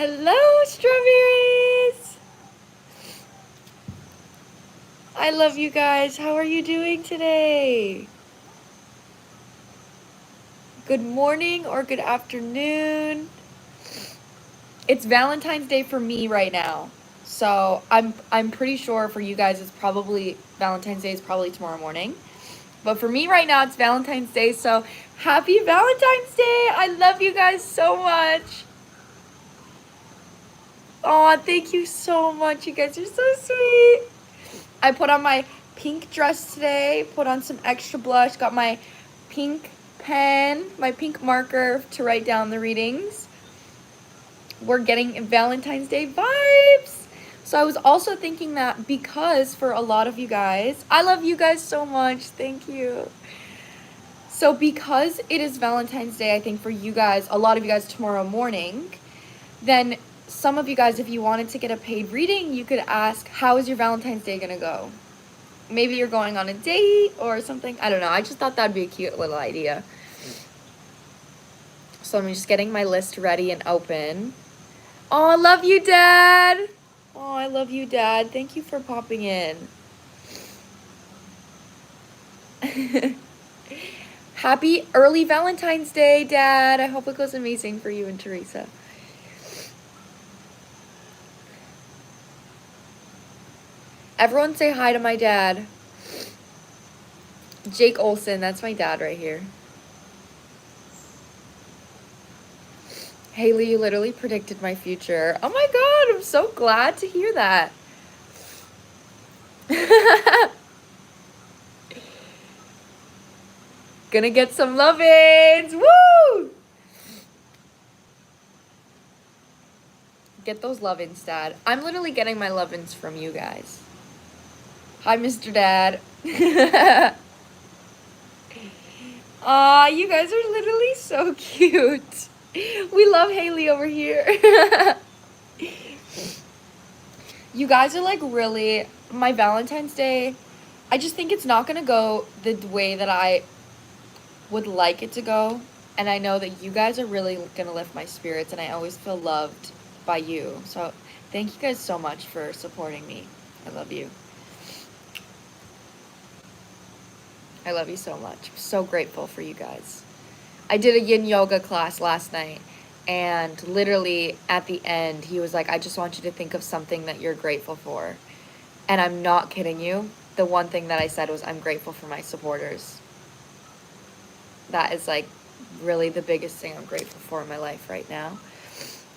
Hello, strawberries! I love you guys. How are you doing today? Good morning or good afternoon. It's Valentine's Day for me right now. So I'm pretty sure for you guys it's probably Valentine's Day is probably tomorrow morning. But for me right now it's Valentine's Day, so happy Valentine's Day! I love you guys so much. Aw, thank you so much. You guys are so sweet. I put on my pink dress today, put on some extra blush, got my pink pen, my pink marker to write down the readings. We're getting Valentine's Day vibes. So I was also thinking that because for a lot of you guys, I love you guys so much. Thank you. So because it is Valentine's Day, I think for you guys, a lot of you guys tomorrow morning, then some of you guys, if you wanted to get a paid reading, you could ask, how is your Valentine's Day gonna go? Maybe you're going on a date or something. I don't know. I just thought that'd be a cute little idea. So I'm just getting my list ready and open. Oh, I love you, Dad. Oh, I love you, Dad. Thank you for popping in. Happy early Valentine's Day, Dad. I hope it goes amazing for you and Teresa. Everyone say hi to my dad. Jake Olson, that's my dad right here. Haley, you literally predicted my future. Oh my god, I'm so glad to hear that. Gonna get some love-ins. Woo! Get those love-ins, Dad. I'm literally getting my love-ins from you guys. Hi, Mr. Dad. Aw, you guys are literally so cute. We love Haley over here. You guys are like really, my Valentine's Day, I just think it's not gonna go the way that I would like it to go. And I know that you guys are really gonna lift my spirits, and I always feel loved by you. So thank you guys so much for supporting me. I love you. I love you so much. I'm so grateful for you guys. I did a yin yoga class last night, and literally at the end, he was like, I just want you to think of something that you're grateful for. And I'm not kidding you. The one thing that I said was, I'm grateful for my supporters. That is like really the biggest thing I'm grateful for in my life right now.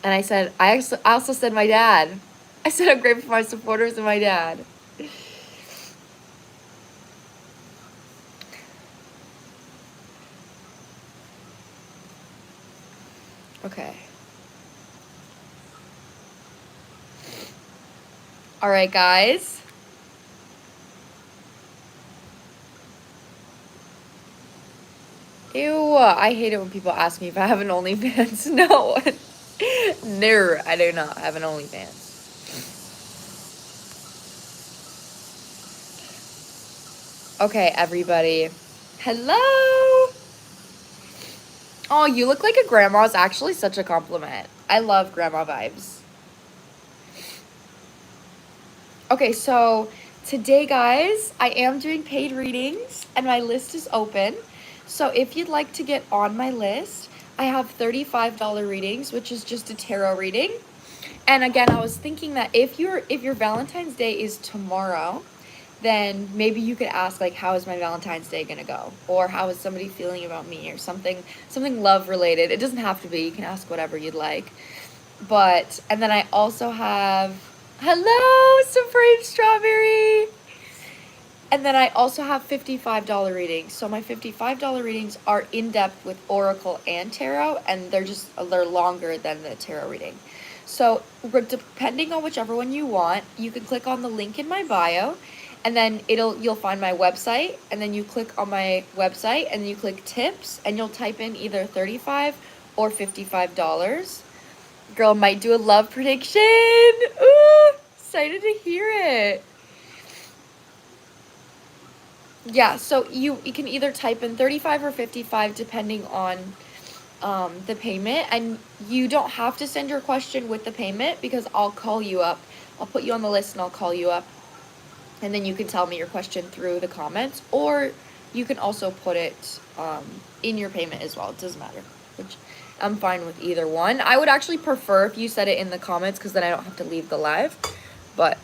And I said, I also said my dad. I said I'm grateful for my supporters and my dad. Okay. All right, guys. Ew, I hate it when people ask me if I have an OnlyFans. No. No, I do not have an OnlyFans. Okay, everybody. Hello. Oh, you look like a grandma is actually such a compliment. I love grandma vibes. Okay, so today, guys, I am doing paid readings, and my list is open. So if you'd like to get on my list, I have $35 readings, which is just a tarot reading. And again, I was thinking that if your Valentine's Day is tomorrow, then maybe you could ask, like, how is my Valentine's Day gonna go? Or how is somebody feeling about me? Or something love related. It doesn't have to be. You can ask whatever you'd like. But, and then I also have, hello, Supreme Strawberry! And then I also have $55 readings. So my $55 readings are in-depth with Oracle and Tarot, and they're longer than the Tarot reading. So depending on whichever one you want, you can click on the link in my bio, and then you'll find my website, and then you click on my website, and you click tips, and you'll type in either $35 or $55. Girl might do a love prediction. Ooh, excited to hear it. Yeah, so you can either type in 35 or 55 depending on the payment, and you don't have to send your question with the payment because I'll call you up. I'll put you on the list and I'll call you up, and then you can tell me your question through the comments, or you can also put it in your payment as well. It doesn't matter, which I'm fine with either one. I would actually prefer if you said it in the comments because then I don't have to leave the live, but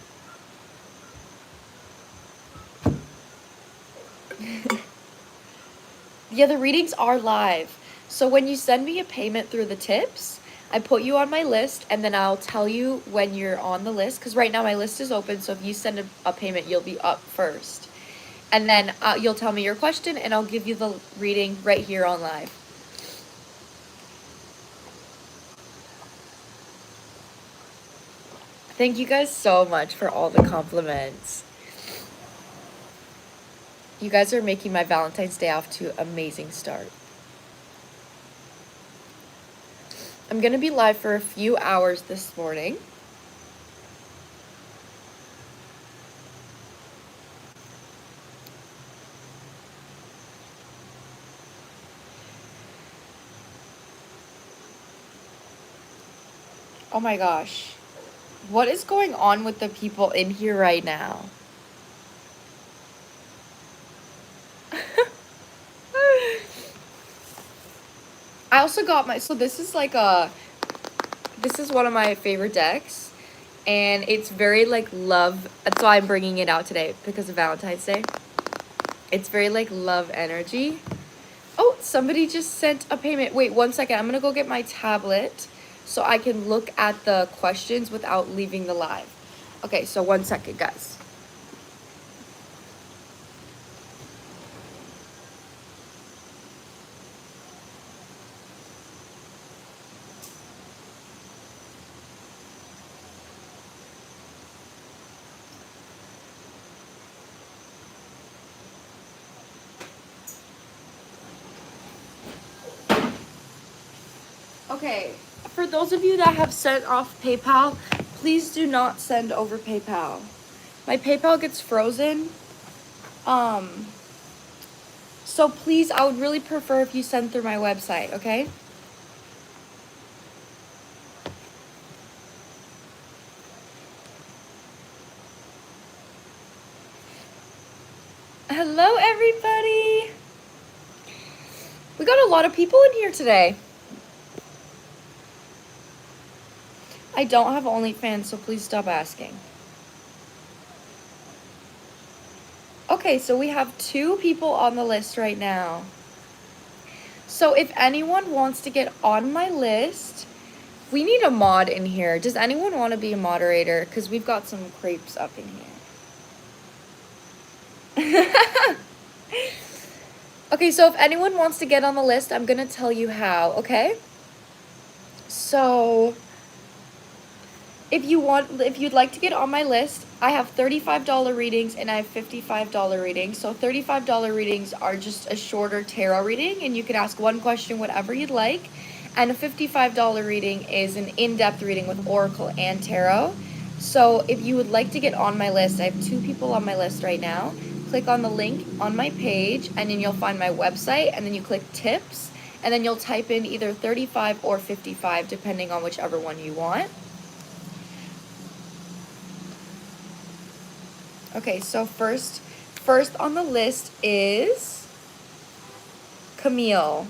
yeah, the readings are live. So when you send me a payment through the tips, I put you on my list, and then I'll tell you when you're on the list, because right now my list is open, so if you send a payment, you'll be up first. And then you'll tell me your question, and I'll give you the reading right here on live. Thank you guys so much for all the compliments. You guys are making my Valentine's Day off to an amazing start. I'm going to be live for a few hours this morning. Oh my gosh. What is going on with the people in here right now? I also got my, so this is like this is one of my favorite decks, and it's very like love. That's why I'm bringing it out today, because of Valentine's Day. It's very like love energy. Oh, somebody just sent a payment. Wait 1 second. I'm gonna go get my tablet so I can look at the questions without leaving the live. Okay, so 1 second, guys. Okay, for those of you that have sent off PayPal, please do not send over PayPal. My PayPal gets frozen. So please, I would really prefer if you send through my website, okay? Hello, everybody. We got a lot of people in here today. I don't have OnlyFans, so please stop asking. Okay, so we have 2 people on the list right now. So if anyone wants to get on my list, we need a mod in here. Does anyone want to be a moderator? Because we've got some crepes up in here. Okay, so if anyone wants to get on the list, I'm going to tell you how, okay? So if you'd like to get on my list, I have $35 readings and I have $55 readings. So $35 readings are just a shorter tarot reading, and you can ask one question, whatever you'd like. And a $55 reading is an in-depth reading with oracle and tarot. So if you would like to get on my list, I have 2 people on my list right now. Click on the link on my page, and then you'll find my website, and then you click tips, and then you'll type in either 35 or 55, depending on whichever one you want. Okay, so first on the list is Camille.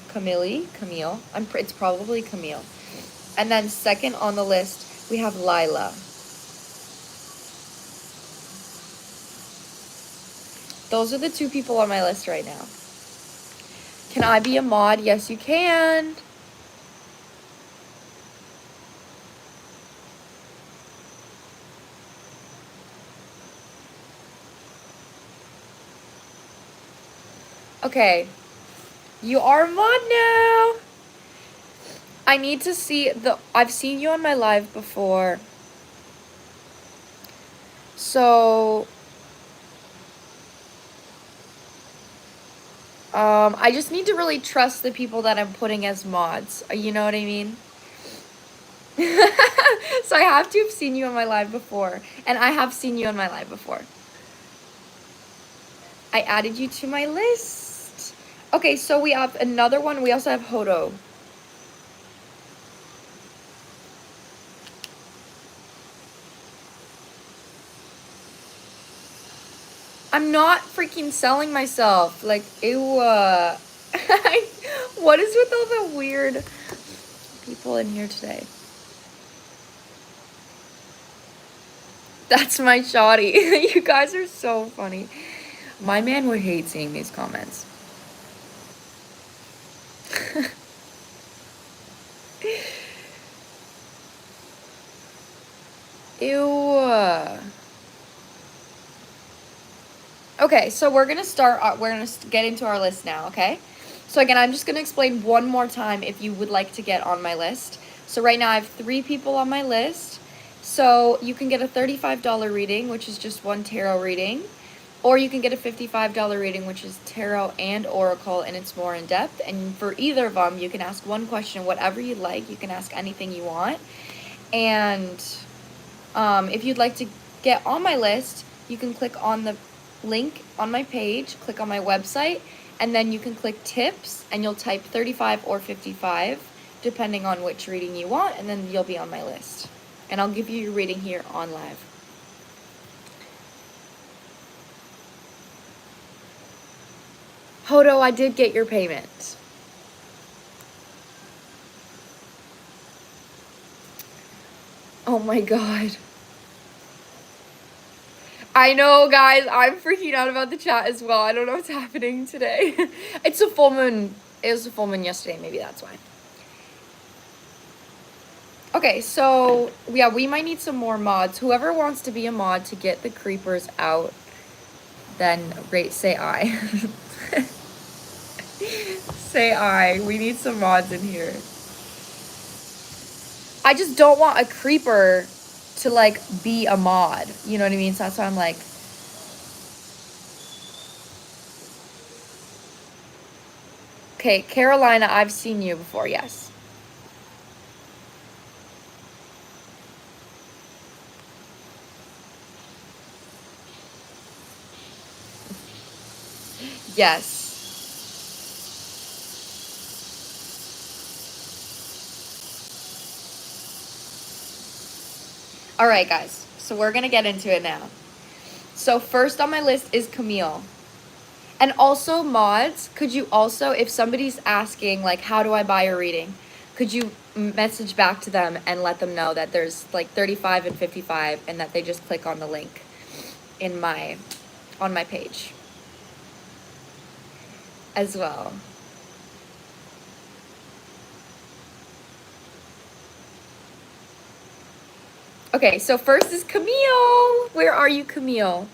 Camille. It's probably Camille. And then second on the list, we have Layla. Those are the 2 people on my list right now. Can I be a mod? Yes, you can. Okay, you are a mod now. I need to see I've seen you on my live before. So, I just need to really trust the people that I'm putting as mods. You know what I mean? So I have to have seen you on my live before, and I have seen you on my live before. I added you to my list. Okay, so we have another one. We also have Hodo. I'm not freaking selling myself. Like, ew. What is with all the weird people in here today? That's my shoddy. You guys are so funny. My man would hate seeing these comments. Ew. Okay, so we're gonna start, we're gonna get into our list now, okay? So again, I'm just gonna explain one more time if you would like to get on my list. So right now I have 3 people on my list. So you can get a $35 reading, which is just 1 tarot reading. Or you can get a $55 reading, which is tarot and oracle, and it's more in depth. And for either of them, you can ask one question, whatever you like. You can ask anything you want. And if you'd like to get on my list, you can click on the link on my page, click on my website, and then you can click tips, and you'll type 35 or 55, depending on which reading you want, and then you'll be on my list. And I'll give you your reading here on live. Hodo, I did get your payment. Oh my god. I know, guys. I'm freaking out about the chat as well. I don't know what's happening today. It's a full moon. It was a full moon yesterday. Maybe that's why. Okay, so yeah, we might need some more mods. Whoever wants to be a mod to get the creepers out, then say I. Say I. We need some mods in here. I just don't want a creeper to like be a mod. You know what I mean? So that's why I'm like. Okay, Carolina, I've seen you before, yes. Yes. All right, guys. So we're going to get into it now. So first on my list is Camille. And also mods, could you also, if somebody's asking, like, how do I buy a reading? Could you message back to them and let them know that there's like 35 and 55 and that they just click on the link in on my page as well. Okay, so first is Camille. Where are you, Camille?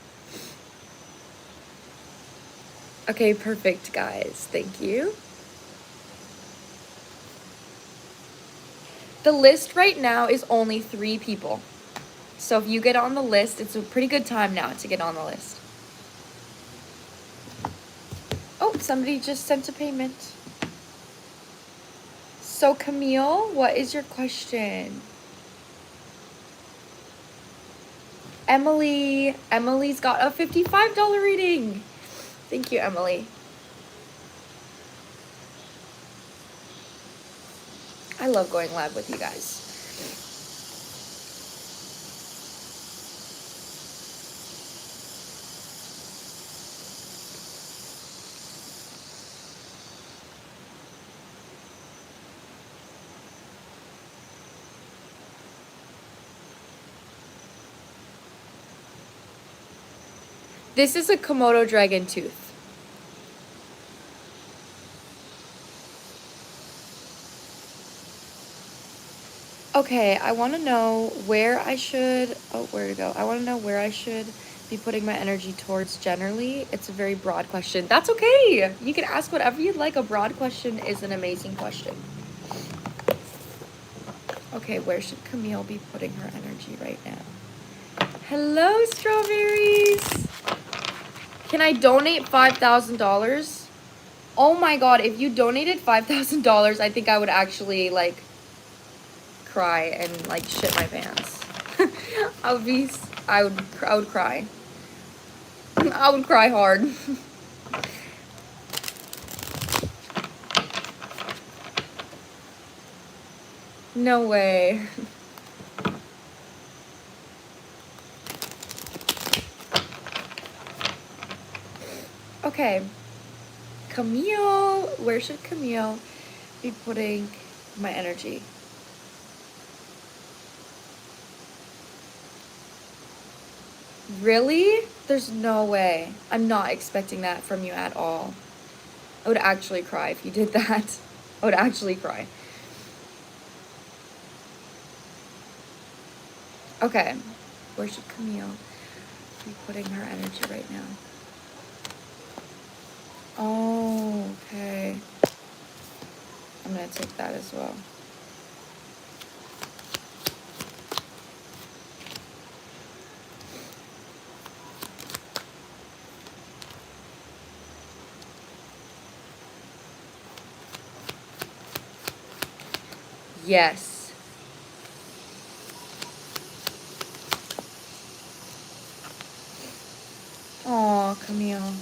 Okay, perfect, guys. Thank you. The list right now is only 3 people. So if you get on the list, it's a pretty good time now to get on the list. Oh, somebody just sent a payment. So Camille, what is your question? Emily's got a $55 reading. Thank you, Emily. I love going live with you guys. This is a Komodo dragon tooth. Okay, I want to know where I should, where to go? I want to know where I should be putting my energy towards generally. It's a very broad question. That's okay. You can ask whatever you'd like. A broad question is an amazing question. Okay, where should Camille be putting her energy right now? Hello, strawberries. Can I donate $5,000? Oh my god, if you donated $5,000, I think I would actually, like, cry and, like, shit my pants. I would cry. I would cry hard. No way. Okay. Camille. Where should Camille be putting my energy? Really? There's no way. I'm not expecting that from you at all. I would actually cry if you did that. I would actually cry. Okay. Where should Camille be putting her energy right now? Oh, okay. I'm gonna take that as well. Yes. Oh, Camille.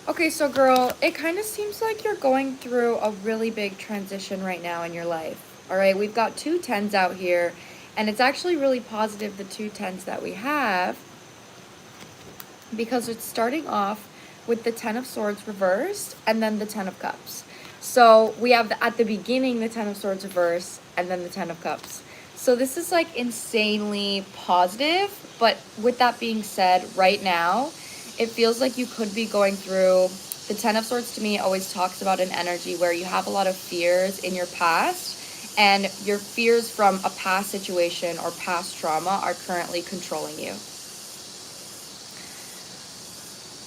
Okay, so girl, it kind of seems like you're going through a really big transition right now in your life. All right, we've got 2 10s out here, and it's actually really positive, the 2 10s that we have, because it's starting off with the 10 of Swords reversed and then the 10 of Cups. So we have at the beginning the 10 of Swords reversed and then the 10 of Cups. So this is like insanely positive, but with that being said, right now, it feels like you could be going through, the 10 of Swords to me always talks about an energy where you have a lot of fears in your past, and your fears from a past situation or past trauma are currently controlling you.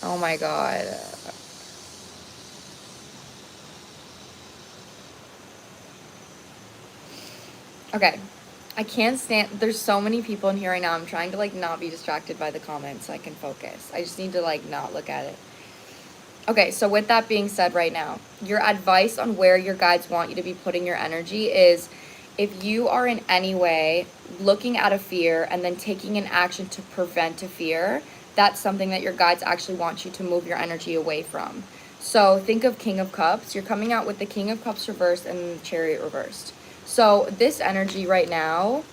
Oh my God. Okay. I can't stand, there's so many people in here right now. I'm trying to like not be distracted by the comments so I can focus. I just need to like not look at it. Okay, so with that being said right now, your advice on where your guides want you to be putting your energy is, if you are in any way looking at a fear and then taking an action to prevent a fear, that's something that your guides actually want you to move your energy away from. So think of King of Cups. You're coming out with the King of Cups reversed and the Chariot reversed. So this energy right now,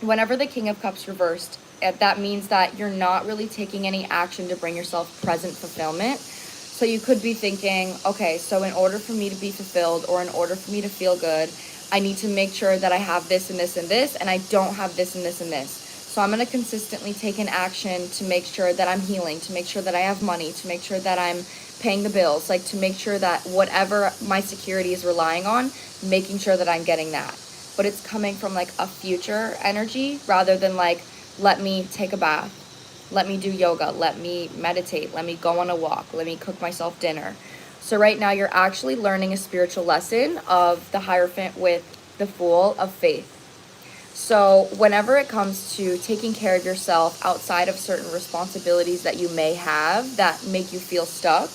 whenever the King of Cups reversed, that means that you're not really taking any action to bring yourself present fulfillment. So you could be thinking, okay, so in order for me to be fulfilled or in order for me to feel good, I need to make sure that I have this and this and this, and I don't have this and this and this. So I'm going to consistently take an action to make sure that I'm healing, to make sure that I have money, to make sure that I'm paying the bills, like to make sure that whatever my security is relying on, making sure that I'm getting that. But it's coming from like a future energy rather than like, let me take a bath, let me do yoga, let me meditate, let me go on a walk, let me cook myself dinner. So right now you're actually learning a spiritual lesson of the Hierophant with the Fool of faith. So whenever it comes to taking care of yourself outside of certain responsibilities that you may have that make you feel stuck,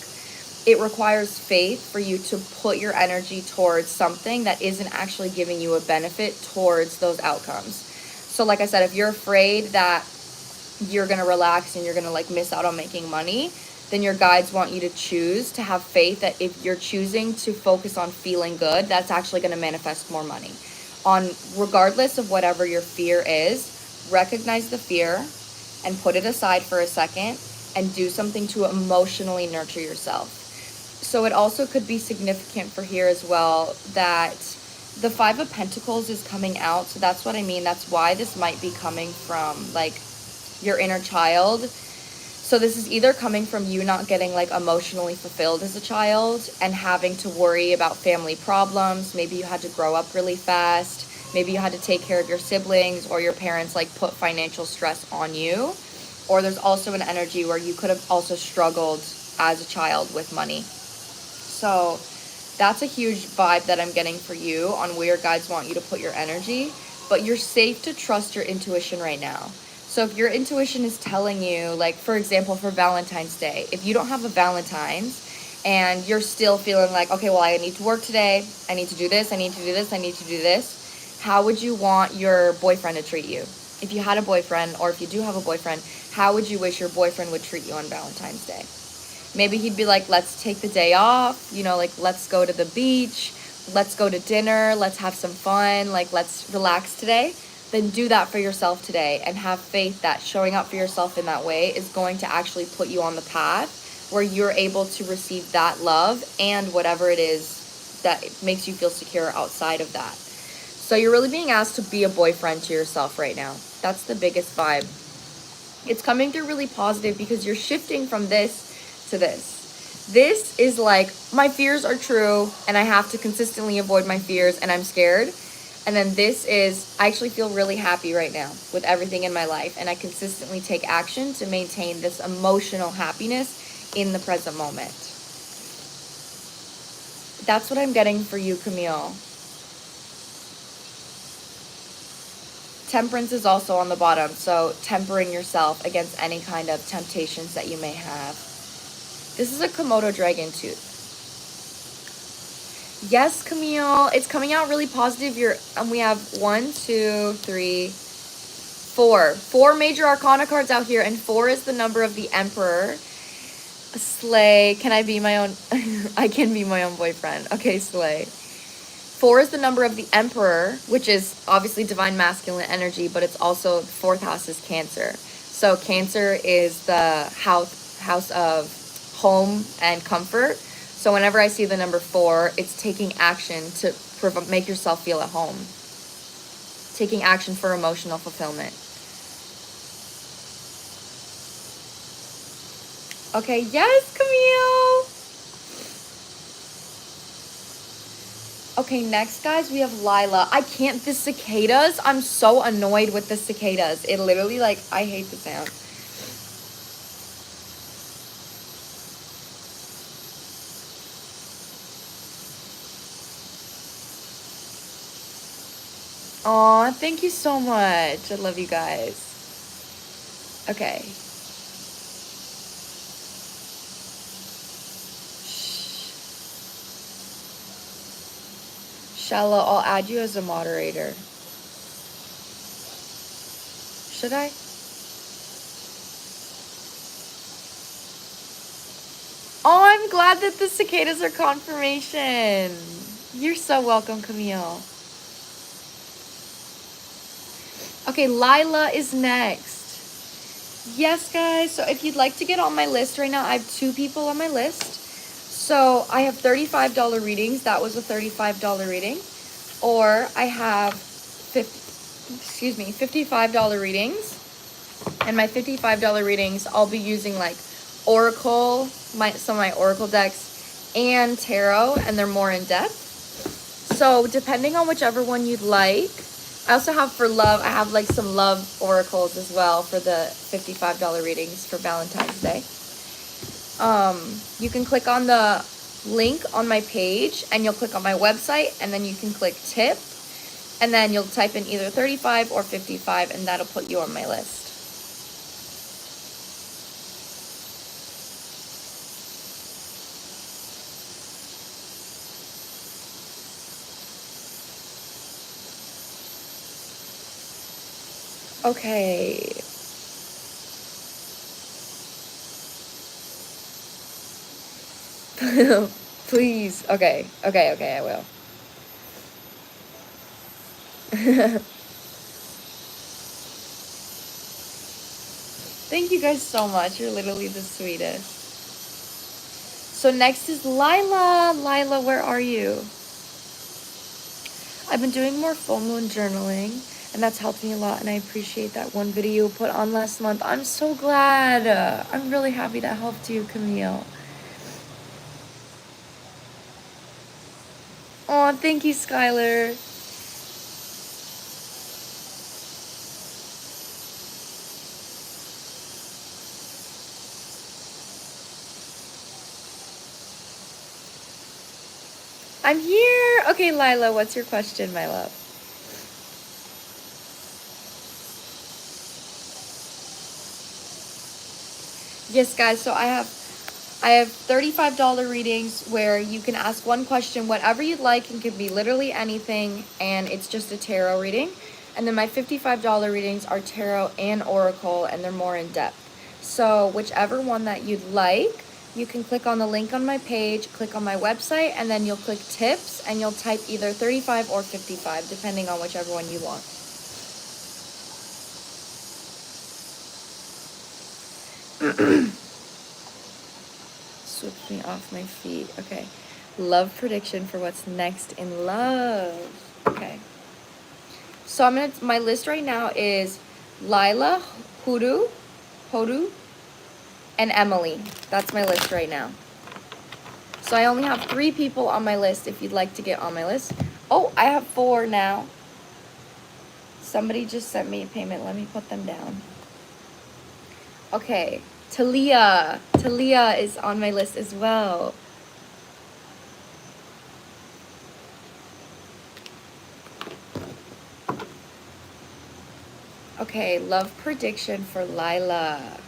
it requires faith for you to put your energy towards something that isn't actually giving you a benefit towards those outcomes. So like I said, if you're afraid that you're going to relax and you're going to like miss out on making money, then your guides want you to choose to have faith that if you're choosing to focus on feeling good, that's actually going to manifest more money. On regardless of whatever your fear is, recognize the fear and put it aside for a second and do something to emotionally nurture yourself. So it also could be significant for here as well that the 5 of Pentacles is coming out. So that's what I mean. That's why this might be coming from like your inner child. So this is either coming from you not getting like emotionally fulfilled as a child and having to worry about family problems. Maybe you had to grow up really fast. Maybe you had to take care of your siblings, or your parents like put financial stress on you. Or there's also an energy where you could have also struggled as a child with money. So that's a huge vibe that I'm getting for you on where your guides want you to put your energy. But you're safe to trust your intuition right now. So if your intuition is telling you, like, for example, for Valentine's Day, if you don't have a Valentine's and you're still feeling like, okay, well, I need to work today, I need to do this, I need to do this, I need to do this, how would you want your boyfriend to treat you? If you had a boyfriend, or if you do have a boyfriend, how would you wish your boyfriend would treat you on Valentine's Day? Maybe he'd be like, let's take the day off, you know, like, let's go to the beach, let's go to dinner, let's have some fun, like, let's relax today. Then do that for yourself today, and have faith that showing up for yourself in that way is going to actually put you on the path where you're able to receive that love and whatever it is that makes you feel secure outside of that. So you're really being asked to be a boyfriend to yourself right now. That's the biggest vibe. It's coming through really positive because you're shifting from this to this. This is like, my fears are true and I have to consistently avoid my fears and I'm scared. And then this is, I actually feel really happy right now with everything in my life, and I consistently take action to maintain this emotional happiness in the present moment. That's what I'm getting for you, Camille. Temperance is also on the bottom, so tempering yourself against any kind of temptations that you may have. This is a Komodo dragon tooth. Yes, Camille, it's coming out really positive. We have 1, 2, 3, 4. 4 major arcana cards out here, and 4 is the number of the Emperor. Slay. Can I be my own? I can be my own boyfriend. Okay, slay. 4 is the number of the Emperor, which is obviously divine masculine energy, but it's also, 4th house is Cancer. So Cancer is the house of home and comfort. So whenever I see the number 4, it's taking action to make yourself feel at home. Taking action for emotional fulfillment. Okay, yes, Camille. Okay, next, guys, we have Layla. The cicadas, I'm so annoyed with the cicadas. It literally, like, I hate the sound. Aw, thank you so much. I love you guys. Okay. Shallow, I'll add you as a moderator. Should I? Oh, I'm glad that the cicadas are confirmation. You're so welcome, Camille. Okay, Layla is next. Yes, guys, so if you'd like to get on my list right now, I have 2 people on my list. So I have $35 readings. That was a $35 reading. Or I have $55 readings. And my $55 readings, I'll be using like Oracle, some of my Oracle decks, and Tarot, and they're more in depth. So depending on whichever one you'd like. I also have for love, I have like some love oracles as well for the $55 readings for Valentine's Day. You can click on the link on my page and you'll click on my website, and then you can click tip, and then you'll type in either 35 or 55, and that'll put you on my list. Okay. Please. Okay, I will. Thank you guys so much. You're literally the sweetest. So next is Layla. Layla, where are you? I've been doing more full moon journaling, and that's helped me a lot, and I appreciate that one video you put on last month. I'm so glad. I'm really happy that helped you, Camille. Oh, thank you, Skylar. I'm here. Okay, Layla, what's your question, my love? Yes, guys, so I have I have $35 readings where you can ask one question, whatever you'd like, and could be literally anything, and it's just a tarot reading. And then my $55 readings are tarot and oracle, and they're more in depth. So whichever one that you'd like, you can click on the link on my page, click on my website, and then you'll click tips, and you'll type either 35 or 55, depending on whichever one you want. Swept me off my feet. Okay. Love prediction for what's next in love. Okay. So my list right now is Layla, Hodo, and Emily. That's my list right now. So I only have 3 people on my list if you'd like to get on my list. Oh, I have 4 now. Somebody just sent me a payment. Let me put them down. Okay. Tiia is on my list as well. Okay, love prediction for Layla.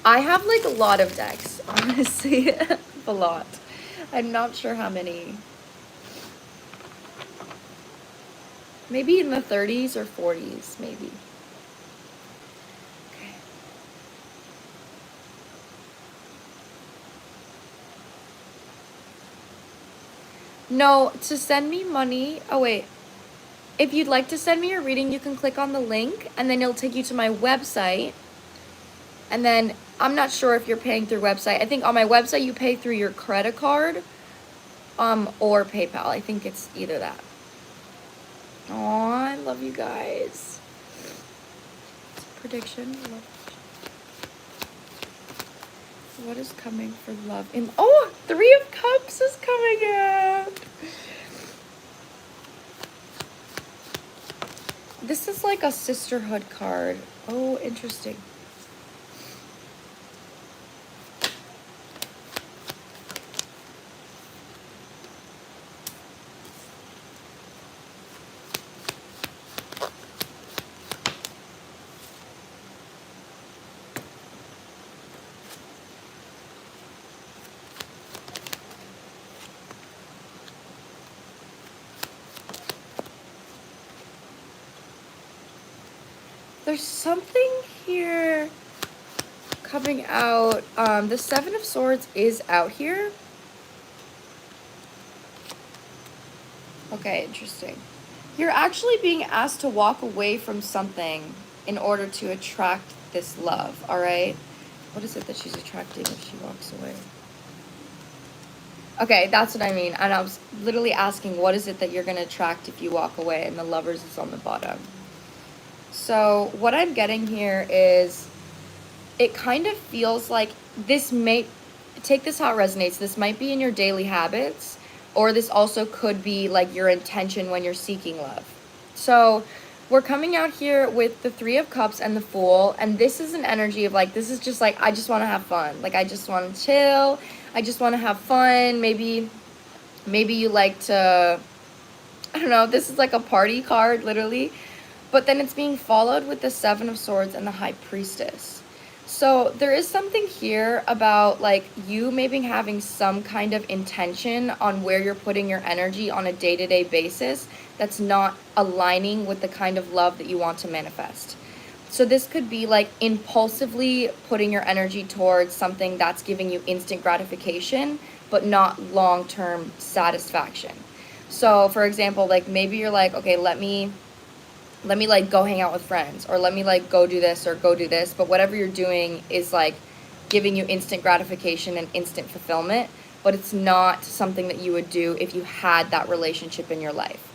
I have like a lot of decks, honestly. A lot. I'm not sure how many. Maybe in the 30s or 40s, maybe. Okay. No, to send me money. Oh, wait. If you'd like to send me your reading, you can click on the link, and then it'll take you to my website. And then I'm not sure if you're paying through website. I think on my website you pay through your credit card or PayPal. I think it's either that. Oh, I love you guys. Prediction. What is coming for love? Oh, 3 of Cups is coming out. This is like a sisterhood card. Oh, interesting. There's something here coming out. The 7 of Swords is out here. Okay, interesting. You're actually being asked to walk away from something in order to attract this love, all right? What is it that she's attracting if she walks away? Okay, that's what I mean. And I was literally asking, what is it that you're going to attract if you walk away? And the Lovers is on the bottom. So what I'm getting here is it kind of feels like this may, take this how it resonates. This might be in your daily habits, or this also could be like your intention when you're seeking love. So we're coming out here with the 3 of Cups and the Fool, and this is an energy of like, this is just like, I just want to have fun. Like, I just want to chill. I just want to have fun. Maybe you like to, I don't know, this is like a party card, literally. But then it's being followed with the 7 of Swords and the High Priestess. So there is something here about like you maybe having some kind of intention on where you're putting your energy on a day-to-day basis that's not aligning with the kind of love that you want to manifest. So this could be like impulsively putting your energy towards something that's giving you instant gratification, but not long-term satisfaction. So for example, like maybe you're like, okay, let me like go hang out with friends, or let me like go do this or go do this, but whatever you're doing is like giving you instant gratification and instant fulfillment, but it's not something that you would do if you had that relationship in your life.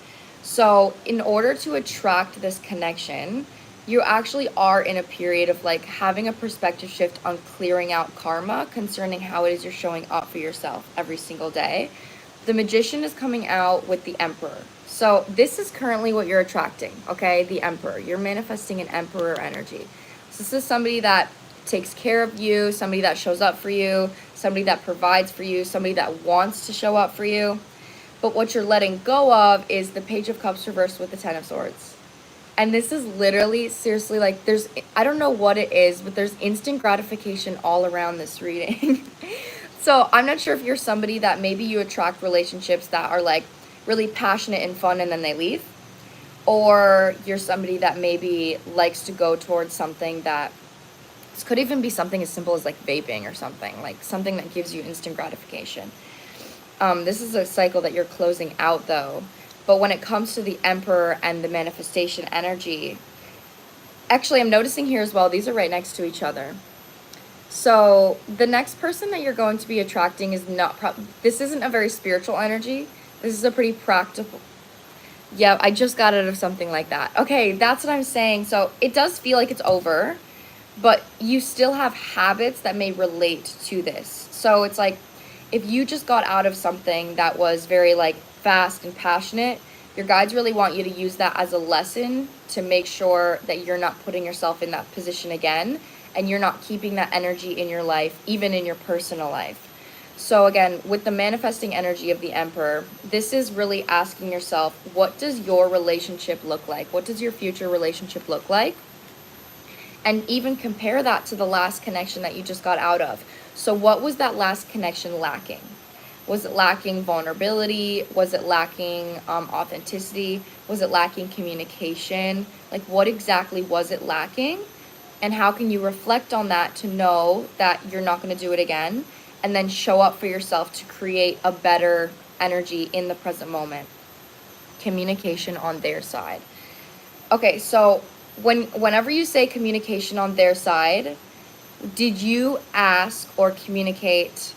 So in order to attract this connection, you actually are in a period of like having a perspective shift on clearing out karma concerning how it is you're showing up for yourself every single day. The Magician is coming out with the Emperor. So this is currently what you're attracting, okay? The Emperor. You're manifesting an Emperor energy. So this is somebody that takes care of you, somebody that shows up for you, somebody that provides for you, somebody that wants to show up for you. But what you're letting go of is the Page of Cups reversed with the 10 of Swords. And this is literally, seriously, like, I don't know what it is, but there's instant gratification all around this reading. So I'm not sure if you're somebody that maybe you attract relationships that are like really passionate and fun and then they leave. Or you're somebody that maybe likes to go towards something that, this could even be something as simple as like vaping or something, like something that gives you instant gratification. This is a cycle that you're closing out though. But when it comes to the Emperor and the manifestation energy, actually I'm noticing here as well, these are right next to each other. So the next person that you're going to be attracting is not, this isn't a very spiritual energy. This is a pretty practical. Yeah, I just got out of something like that. Okay, that's what I'm saying. So it does feel like it's over, but you still have habits that may relate to this. So it's like, if you just got out of something that was very like fast and passionate, your guides really want you to use that as a lesson to make sure that you're not putting yourself in that position again, and you're not keeping that energy in your life, even in your personal life. So again, with the manifesting energy of the Emperor, this is really asking yourself, what does your relationship look like? What does your future relationship look like? And even compare that to the last connection that you just got out of. So what was that last connection lacking? Was it lacking vulnerability? Was it lacking authenticity? Was it lacking communication? Like, what exactly was it lacking? And how can you reflect on that to know that you're not going to do it again? And then show up for yourself to create a better energy in the present moment. Communication on their side. Okay, so whenever you say communication on their side, did you ask or communicate,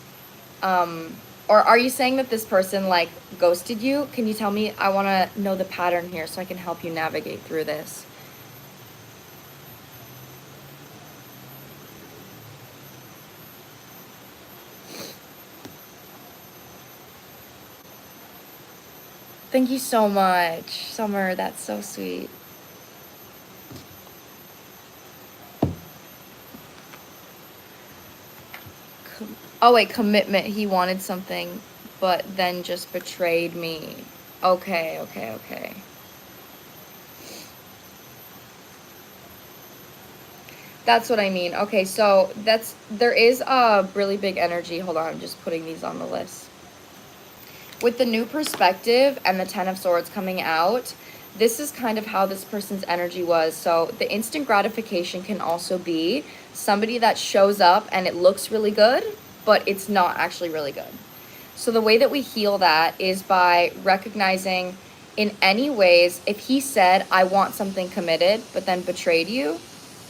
or are you saying that this person like ghosted you? Can you tell me? I want to know the pattern here so I can help you navigate through this. Thank you so much, Summer. That's so sweet. Oh wait, commitment. He wanted something, but then just betrayed me. Okay. That's what I mean. Okay, so there is a really big energy. Hold on, I'm just putting these on the list. With the new perspective and the Ten of Swords coming out, this is kind of how this person's energy was. So the instant gratification can also be somebody that shows up and it looks really good, but it's not actually really good. So the way that we heal that is by recognizing in any ways, if he said, I want something committed, but then betrayed you,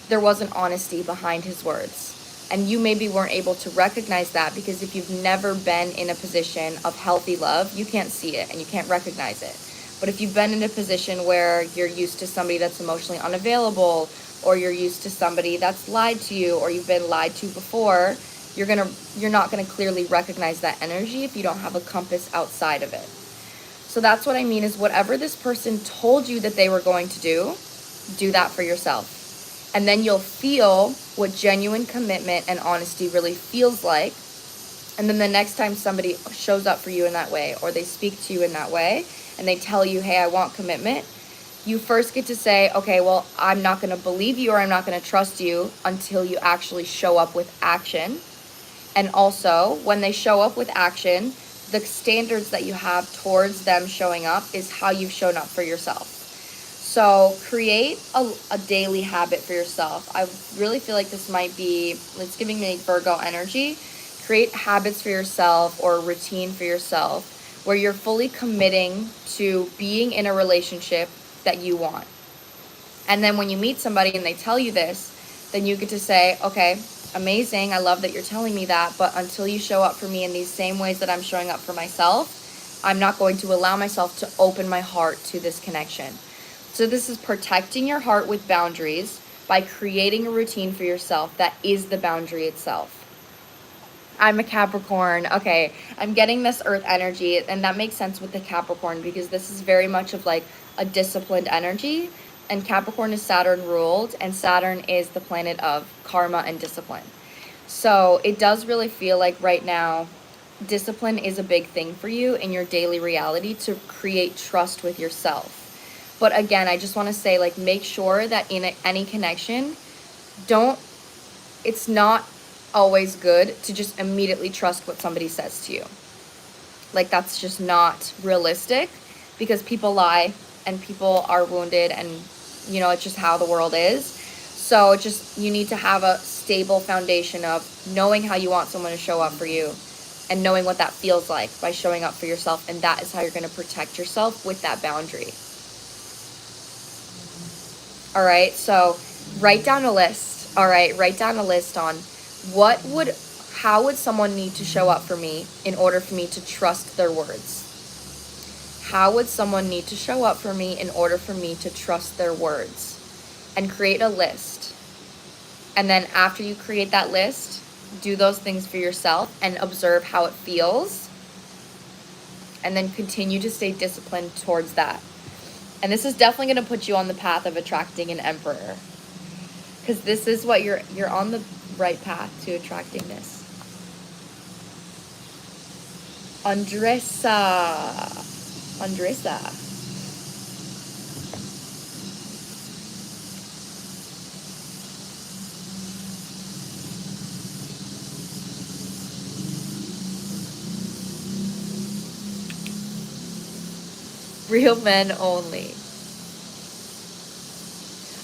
there wasn't honesty behind his words. And you maybe weren't able to recognize that because if you've never been in a position of healthy love, you can't see it and you can't recognize it. But if you've been in a position where you're used to somebody that's emotionally unavailable, or you're used to somebody that's lied to you, or you've been lied to before, you're not gonna clearly recognize that energy if you don't have a compass outside of it. So that's what I mean is whatever this person told you that they were going to do that for yourself. And then you'll feel what genuine commitment and honesty really feels like. And then the next time somebody shows up for you in that way, or they speak to you in that way, and they tell you, hey, I want commitment, you first get to say, okay, well, I'm not going to believe you or I'm not going to trust you until you actually show up with action. And also, when they show up with action, the standards that you have towards them showing up is how you've shown up for yourself. So create a daily habit for yourself. I really feel like this might be, it's giving me Virgo energy. Create habits for yourself or a routine for yourself where you're fully committing to being in a relationship that you want. And then when you meet somebody and they tell you this, then you get to say, okay, amazing, I love that you're telling me that, but until you show up for me in these same ways that I'm showing up for myself, I'm not going to allow myself to open my heart to this connection. So this is protecting your heart with boundaries by creating a routine for yourself that is the boundary itself. I'm a Capricorn. Okay, I'm getting this earth energy, and that makes sense with the Capricorn because this is very much of like a disciplined energy, and Capricorn is Saturn ruled, and Saturn is the planet of karma and discipline. So it does really feel like right now, discipline is a big thing for you in your daily reality to create trust with yourself. But again, I just want to say, like, make sure that in any connection, it's not always good to just immediately trust what somebody says to you. Like, that's just not realistic, because people lie and people are wounded, and, you know, it's just how the world is. So you need to have a stable foundation of knowing how you want someone to show up for you and knowing what that feels like by showing up for yourself. And that is how you're going to protect yourself with that boundary. All right, so write down a list. All right, write down a list on how would someone need to show up for me in order for me to trust their words? How would someone need to show up for me in order for me to trust their words? And create a list. And then after you create that list, do those things for yourself and observe how it feels. And then continue to stay disciplined towards that. And this is definitely going to put you on the path of attracting an emperor. Because this is what you're on the right path to attracting this. Andresa. Real men only.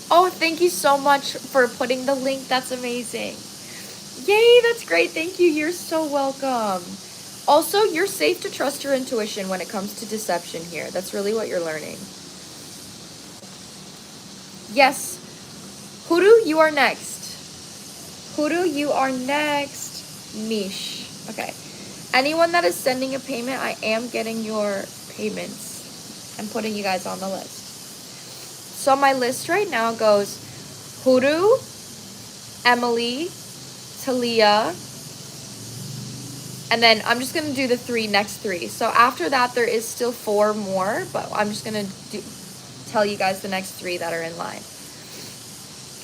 Oh, thank you so much for putting the link. That's amazing. Yay, that's great. Thank you. You're so welcome. Also, you're safe to trust your intuition when it comes to deception here. That's really what you're learning. Yes. Hodo, you are next. Hodo, you are next. Mish. Okay. Anyone that is sending a payment, I am getting your payments. I'm putting you guys on the list. So my list right now goes Hodo, Emily, Tiia, and then I'm just going to do the next three. So after that, there is still 4 more, but I'm just going to tell you guys the next 3 that are in line.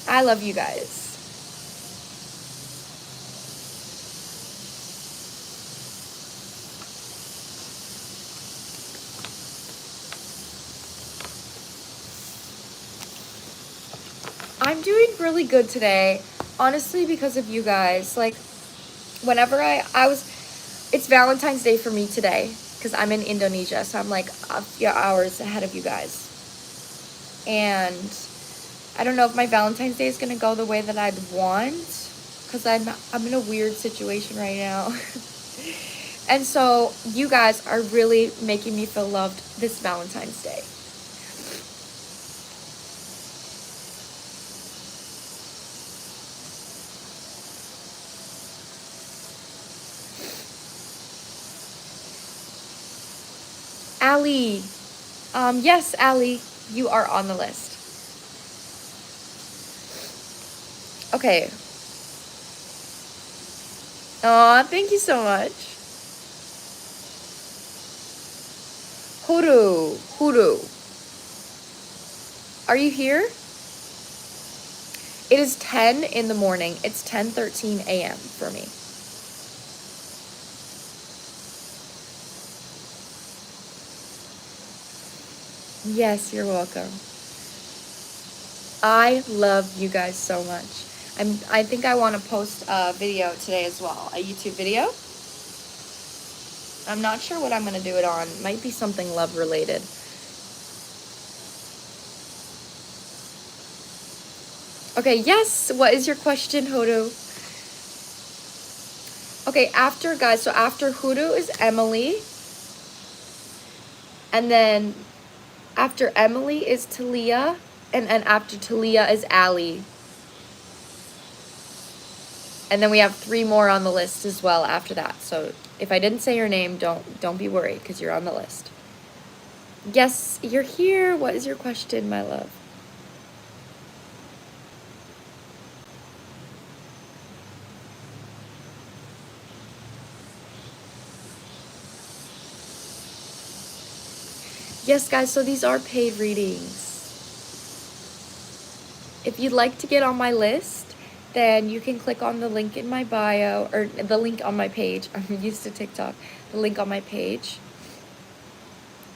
I love you guys. I'm doing really good today, honestly, because of you guys. Like, whenever it's Valentine's Day for me today, because I'm in Indonesia, so I'm like a few hours ahead of you guys. And I don't know if my Valentine's Day is going to go the way that I'd want, because I'm in a weird situation right now. And so you guys are really making me feel loved this Valentine's Day. Allie, yes, Allie, you are on the list. Okay. Aw, thank you so much. Hodo, are you here? It is 10 in the morning. It's 10:13 a.m. for me. Yes, you're welcome. I love you guys so much. I think I want to post a video today as well, a YouTube video. I'm not sure what I'm going to do it on. Might be something love related. Okay, yes. What is your question, Hodo? Okay, after Hodo is Emily. And then after Emily is Tiia. And after Tiia is Allie. And then we have 3 more on the list as well after that. So if I didn't say your name, don't be worried, because you're on the list. Yes, you're here. What is your question, my love? Yes, guys, so these are paid readings. If you'd like to get on my list, then you can click on the link in my bio, or the link on my page. I'm used to TikTok. The link on my page.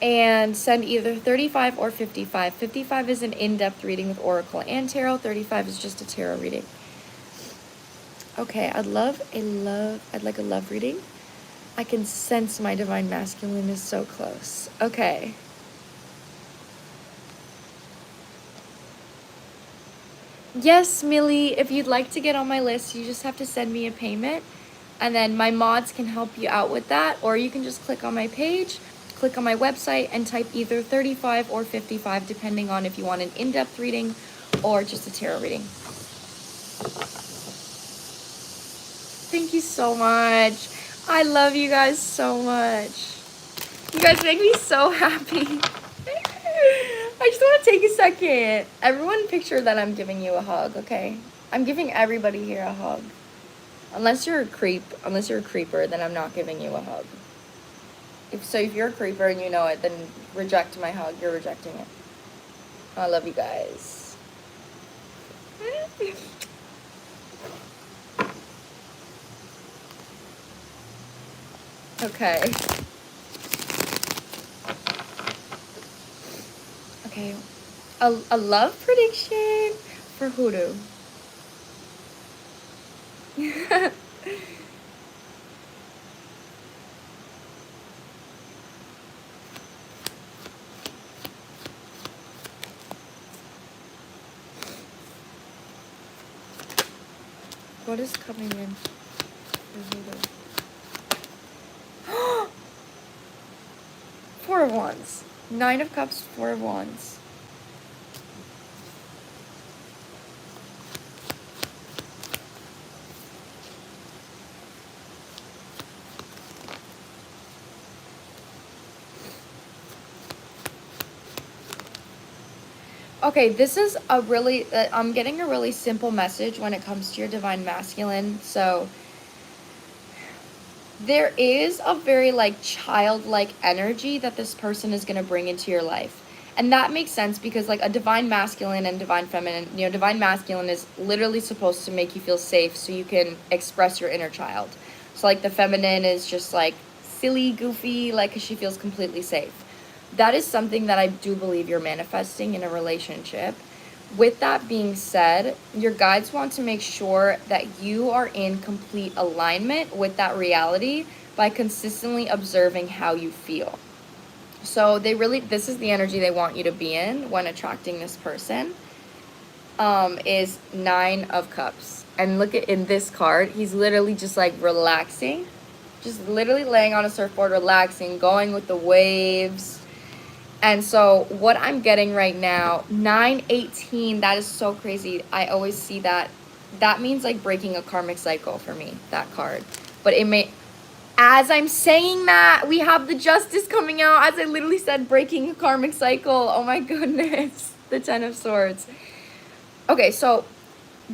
and send either 35 or 55. 55 is an in-depth reading with Oracle and Tarot. 35 is just a tarot reading. Okay, I'd like a love reading. I can sense my divine masculine is so close. Okay. Yes, Millie, if you'd like to get on my list, you just have to send me a payment, and then my mods can help you out with that, or you can just click on my page, click on my website, and type either 35 or 55, depending on if you want an in-depth reading or just a tarot reading. Thank you so much. I love you guys so much. You guys make me so happy. I just want to take a second. Everyone picture that I'm giving you a hug, okay? I'm giving everybody here a hug. Unless you're a creeper, then I'm not giving you a hug. If you're a creeper and you know it, then reject my hug. You're rejecting it. I love you guys. Okay. Okay. A love prediction for Hodo. What is coming in for Hodo? 4 of Wands. 9 of Cups, 4 of Wands. Okay, this is a really, I'm getting a really simple message when it comes to your divine masculine. So there is a very like childlike energy that this person is going to bring into your life. And that makes sense because like a divine masculine and divine feminine, you know, divine masculine is literally supposed to make you feel safe so you can express your inner child. So like the feminine is just like silly, goofy, like 'cause she feels completely safe. That is something that I do believe you're manifesting in a relationship. With that being said, your guides want to make sure that you are in complete alignment with that reality by consistently observing how you feel. So this is the energy they want you to be in when attracting this person, is 9 of Cups. And look at in this card, he's literally just like relaxing, just literally laying on a surfboard, relaxing, going with the waves. And so what I'm getting right now, 918, that is so crazy. I always see that. That means like breaking a karmic cycle for me, that card. But it may, as I'm saying that, we have the Justice coming out. As I literally said, breaking a karmic cycle. Oh my goodness. The 10 of Swords. Okay, so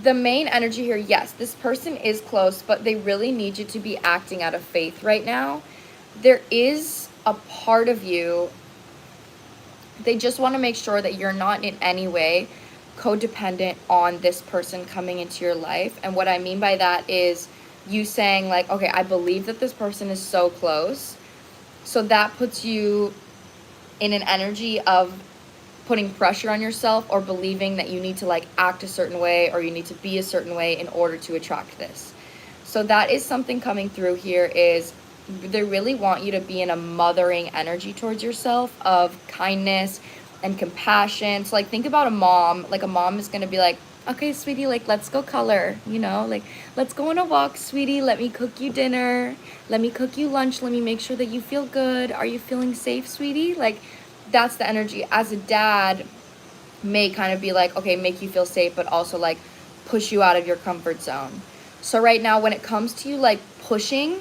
the main energy here, yes, this person is close, but they really need you to be acting out of faith right now. There is a part of you, they just want to make sure that you're not in any way codependent on this person coming into your life. And what I mean by that is you saying like, okay, I believe that this person is so close. So that puts you in an energy of putting pressure on yourself or believing that you need to like act a certain way or you need to be a certain way in order to attract this. So that is something coming through here, is they really want you to be in a mothering energy towards yourself of kindness and compassion. So like think about a mom. Like a mom is going to be like, okay, sweetie, like let's go color, you know, like let's go on a walk, sweetie. Let me cook you dinner. Let me cook you lunch. Let me make sure that you feel good. Are you feeling safe, sweetie? Like that's the energy. As a dad may kind of be like, okay, make you feel safe, but also like push you out of your comfort zone. So right now when it comes to you like pushing,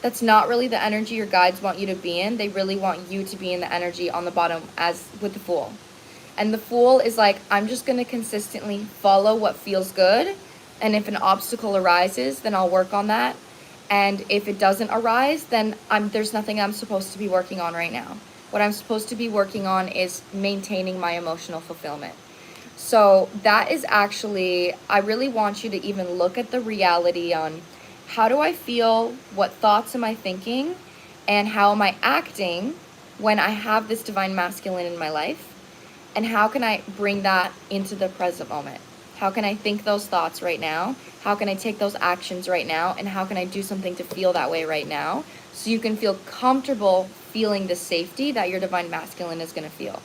that's not really the energy your guides want you to be in. They really want you to be in the energy on the bottom as with the Fool. And the Fool is like, I'm just going to consistently follow what feels good. And if an obstacle arises, then I'll work on that. And if it doesn't arise, then there's nothing I'm supposed to be working on right now. What I'm supposed to be working on is maintaining my emotional fulfillment. So that is actually, I really want you to even look at the reality on how do I feel, what thoughts am I thinking, and how am I acting when I have this divine masculine in my life? And how can I bring that into the present moment? How can I think those thoughts right now? How can I take those actions right now? And how can I do something to feel that way right now? So you can feel comfortable feeling the safety that your divine masculine is going to feel,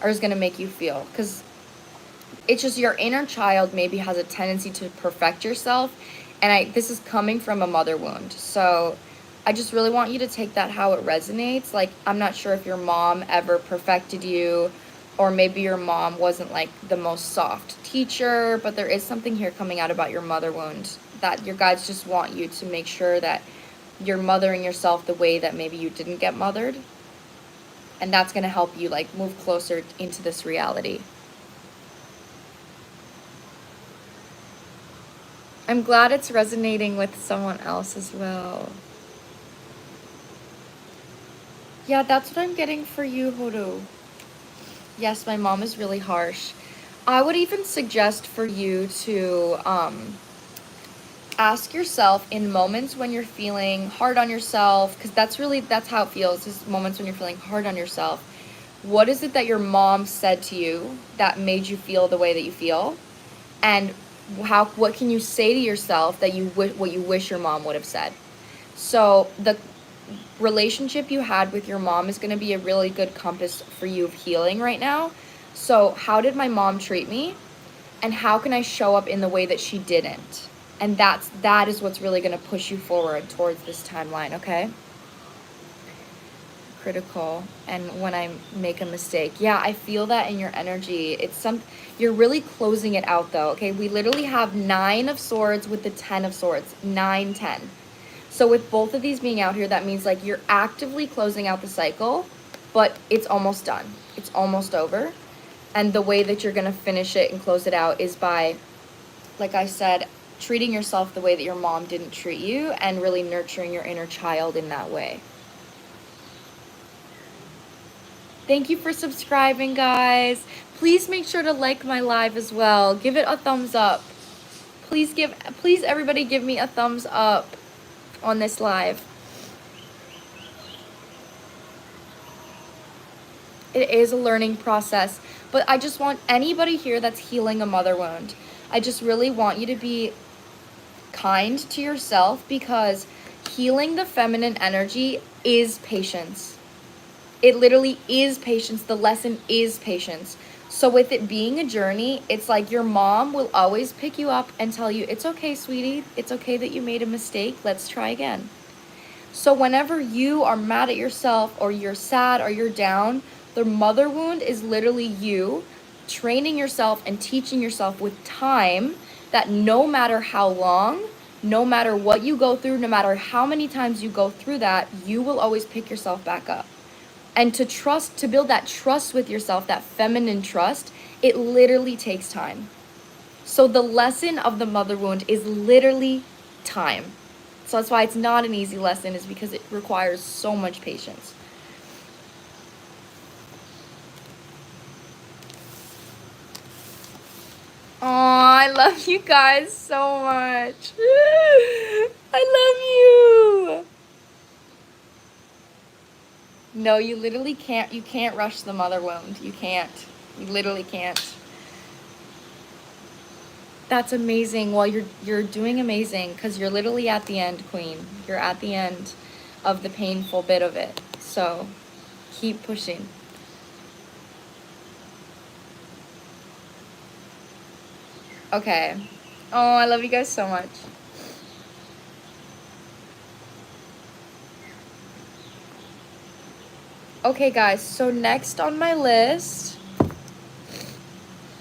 or is going to make you feel. Because it's just your inner child maybe has a tendency to perfect yourself. And this is coming from a mother wound. So I just really want you to take that how it resonates. Like, I'm not sure if your mom ever perfected you, or maybe your mom wasn't like the most soft teacher, but there is something here coming out about your mother wound that your guides just want you to make sure that you're mothering yourself the way that maybe you didn't get mothered. And that's going to help you like move closer into this reality. I'm glad it's resonating with someone else as well. Yeah, that's what I'm getting for you, Hodo. Yes, my mom is really harsh. I would even suggest for you to ask yourself in moments when you're feeling hard on yourself, because that's how it feels, is moments when you're feeling hard on yourself. What is it that your mom said to you that made you feel the way that you feel? And what can you say to yourself that what you wish your mom would have said? So the relationship you had with your mom is going to be a really good compass for you of healing right now. So how did my mom treat me? And how can I show up in the way that she didn't? And that is what's really going to push you forward towards this timeline, okay? Critical. And when I make a mistake, yeah, I feel that in your energy. You're really closing it out though, okay? We literally have 9 of swords with the 10 of swords, 9, 10. So with both of these being out here, that means like you're actively closing out the cycle, but it's almost done. It's almost over. And the way that you're going to finish it and close it out is by, like I said, treating yourself the way that your mom didn't treat you and really nurturing your inner child in that way. Thank you for subscribing, guys. Please make sure to like my live as well. Give it a thumbs up. Please everybody give me a thumbs up on this live. It is a learning process, but I just want anybody here that's healing a mother wound, I just really want you to be kind to yourself, because healing the feminine energy is patience. It literally is patience. The lesson is patience. So with it being a journey, it's like your mom will always pick you up and tell you, it's okay, sweetie. It's okay that you made a mistake. Let's try again. So whenever you are mad at yourself, or you're sad, or you're down, the mother wound is literally you training yourself and teaching yourself with time that no matter how long, no matter what you go through, no matter how many times you go through that, you will always pick yourself back up. And to build that trust with yourself, that feminine trust, it literally takes time. So the lesson of the mother wound is literally time. So that's why it's not an easy lesson, is because it requires so much patience. Oh, I love you guys so much. I love you. No, you literally can't. You can't rush the mother wound. You can't. You literally can't. That's amazing. Well, you're doing amazing, because you're literally at the end, Queen. You're at the end of the painful bit of it. So keep pushing. Okay. Oh, I love you guys so much. Okay, guys. So next on my list,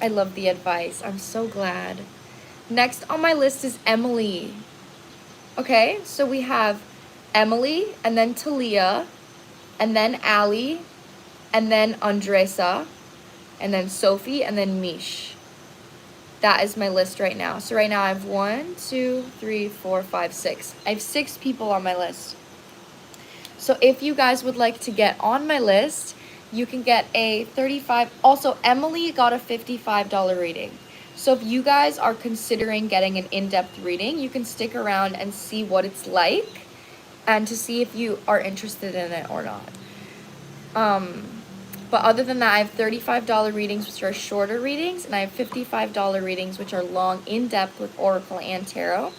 I love the advice. I'm so glad. Next on my list is Emily. Okay, so we have Emily, and then Tiia, and then Ali, and then Andresa, and then Sophie, and then Mish. That is my list right now. So right now I have 1, 2, 3, 4, 5, 6. I have 6 people on my list. So if you guys would like to get on my list, you can get a $35. Also, Emily got a $55 reading. So if you guys are considering getting an in-depth reading, you can stick around and see what it's like, and to see if you are interested in it or not. But other than that, I have $35 readings, which are shorter readings, and I have $55 readings, which are long, in-depth with Oracle and Tarot.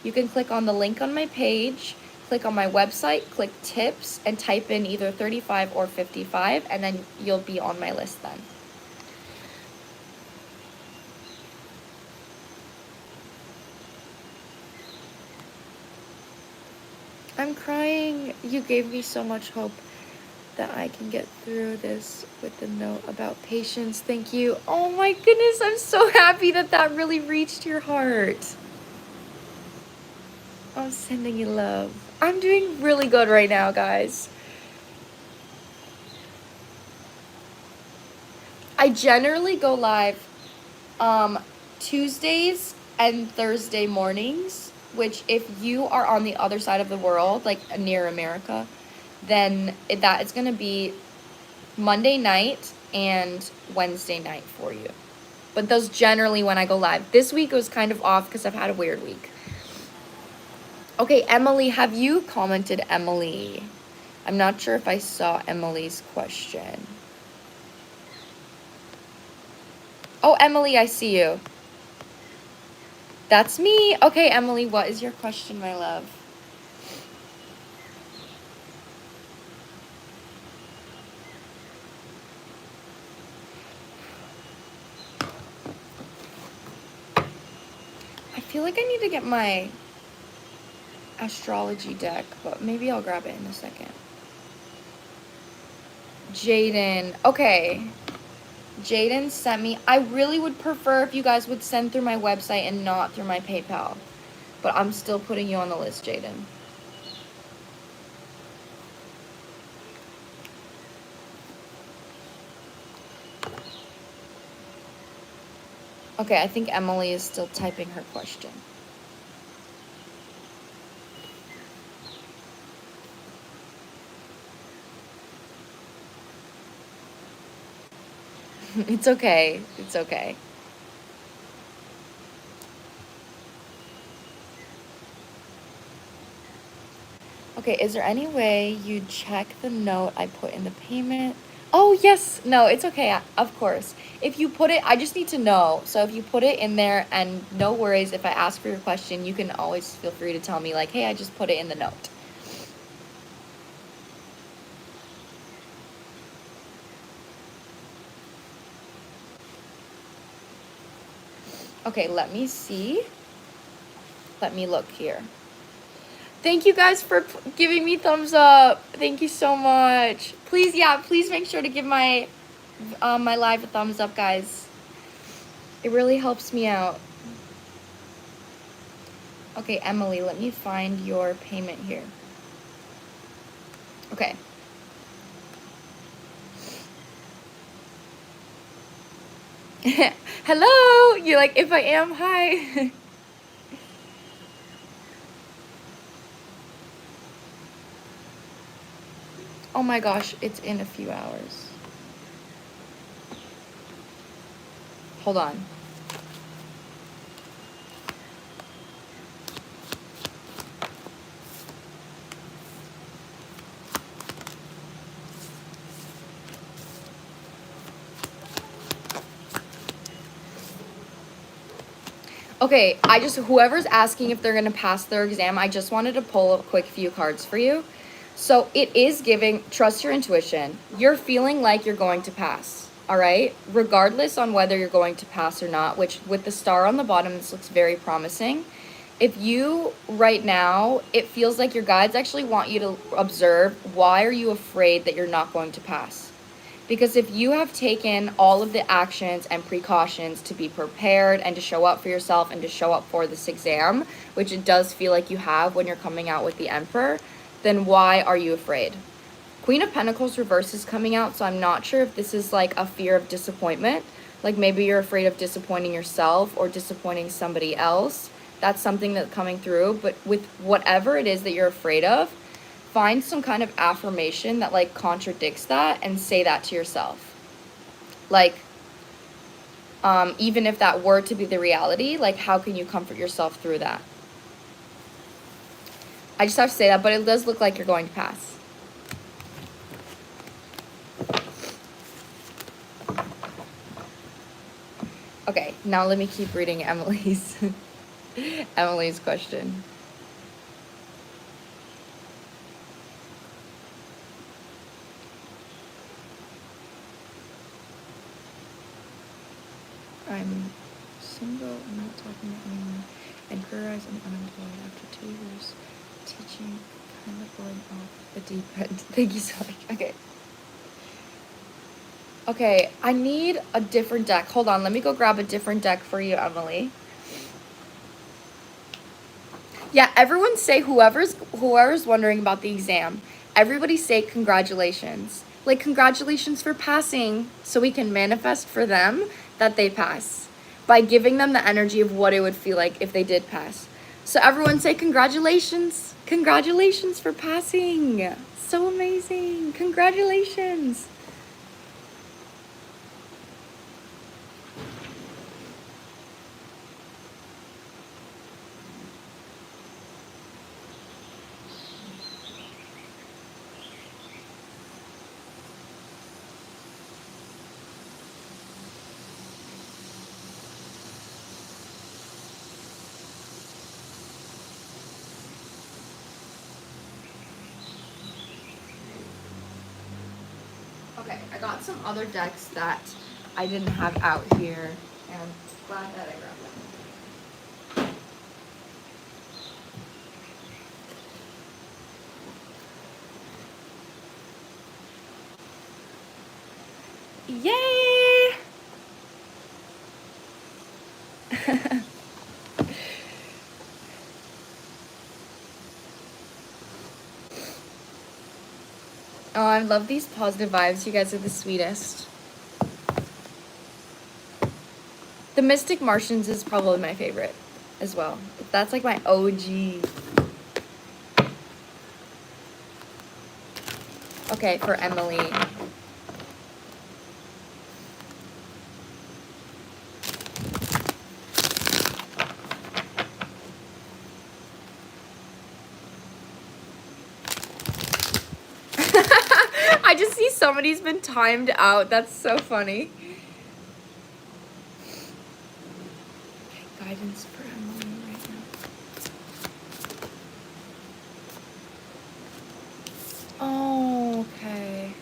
You can click on the link on my page, click on my website, click tips, and type in either 35 or 55, and then you'll be on my list then. I'm crying. You gave me so much hope that I can get through this with the note about patience. Thank you. Oh my goodness, I'm so happy that that really reached your heart. I'm sending you love. I'm doing really good right now, guys. I generally go live Tuesdays and Thursday mornings, which if you are on the other side of the world, like near America, then that is going to be Monday night and Wednesday night for you. But those generally when I go live. This week was kind of off because I've had a weird week. Okay, Emily, have you commented, Emily? I'm not sure if I saw Emily's question. Oh, Emily, I see you. That's me. Okay, Emily, what is your question, my love? I feel like I need to get my astrology deck, but maybe I'll grab it in a second. Jaden. Okay. Jaden sent me. I really would prefer if you guys would send through my website and not through my PayPal. But I'm still putting you on the list, Jaden. Okay, I think Emily is still typing her question. It's okay. It's okay. Okay, is there any way you'd check the note I put in the payment? Oh, yes. No, it's okay. Of course. If you put it, I just need to know. So if you put it in there, and no worries, if I ask for your question, you can always feel free to tell me like, hey, I just put it in the note. Okay, let me see. Let me look here. Thank you guys for giving me thumbs up. Thank you so much. Please, yeah, please make sure to give my my live a thumbs up, guys. It really helps me out. Okay, Emily, let me find your payment here. Okay. Hello. You're like, if I am, hi. Oh my gosh, it's in a few hours. Hold on. Okay, whoever's asking if they're gonna pass their exam, I just wanted to pull a quick few cards for you. So it is giving, trust your intuition. You're feeling like you're going to pass, all right? Regardless on whether you're going to pass or not, which with the star on the bottom, this looks very promising. If you, right now, it feels like your guides actually want you to observe, why are you afraid that you're not going to pass? Because if you have taken all of the actions and precautions to be prepared and to show up for yourself and to show up for this exam, which it does feel like you have when you're coming out with the Emperor, then why are you afraid? Queen of Pentacles reverse is coming out, so I'm not sure if this is like a fear of disappointment. Like maybe you're afraid of disappointing yourself or disappointing somebody else. That's something that's coming through. But with whatever it is that you're afraid of, find some kind of affirmation that like contradicts that and say that to yourself. Like, even if that were to be the reality, like how can you comfort yourself through that? I just have to say that, but it does look like you're going to pass. Now let me keep reading Emily's Emily's question. I'm single, I'm not talking to anyone, and career-wise I'm unemployed after 2 years teaching, kind of going off the deep end. Thank you so much. Okay. Okay, I need a different deck. Hold on, let me go grab a different deck for you, Emily. Yeah, everyone say whoever's wondering about the exam, everybody say congratulations. Like, congratulations for passing, so we can manifest for them that they pass by giving them the energy of what it would feel like if they did pass. So everyone say congratulations. Congratulations for passing. So amazing. Congratulations. Okay, I got some other decks that I didn't have out here, and I'm glad that I grabbed them. Yay! Oh, I love these positive vibes. You guys are the sweetest. The Mystic Martians is probably my favorite as well. That's like my OG. Okay, for Emily. I just see somebody's been timed out. That's so funny. Guidance for Emily right now. Oh, okay.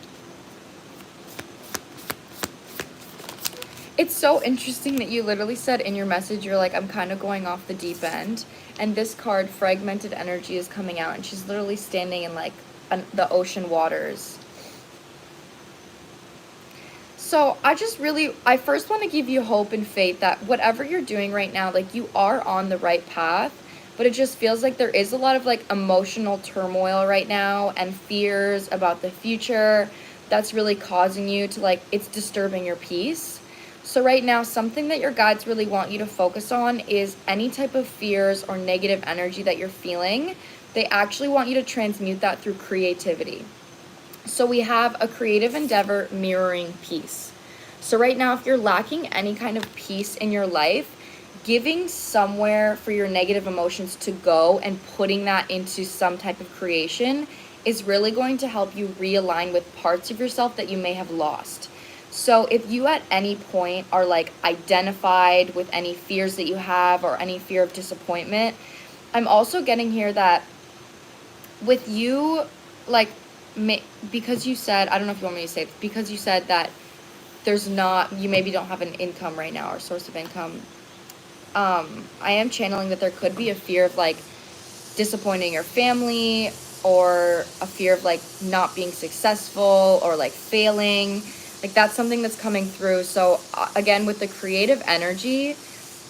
It's so interesting that you literally said in your message, you're like, I'm kind of going off the deep end. And this card, Fragmented Energy, is coming out. And she's literally standing in like the ocean waters. So I first want to give you hope and faith that whatever you're doing right now, like, you are on the right path, but it just feels like there is a lot of like emotional turmoil right now and fears about the future that's really causing you to, like, it's disturbing your peace. So right now, something that your guides really want you to focus on is any type of fears or negative energy that you're feeling. They actually want you to transmute that through creativity. So we have a creative endeavor mirroring peace. So right now, if you're lacking any kind of peace in your life, giving somewhere for your negative emotions to go and putting that into some type of creation is really going to help you realign with parts of yourself that you may have lost. So if you at any point are like identified with any fears that you have or any fear of disappointment, I'm also getting here that with you, like, because you said, I don't know if you want me to say it, because you said that you maybe don't have an income right now or source of income. I am channeling that there could be a fear of like disappointing your family, or a fear of like not being successful or like failing. Like, that's something that's coming through. So again, with the creative energy,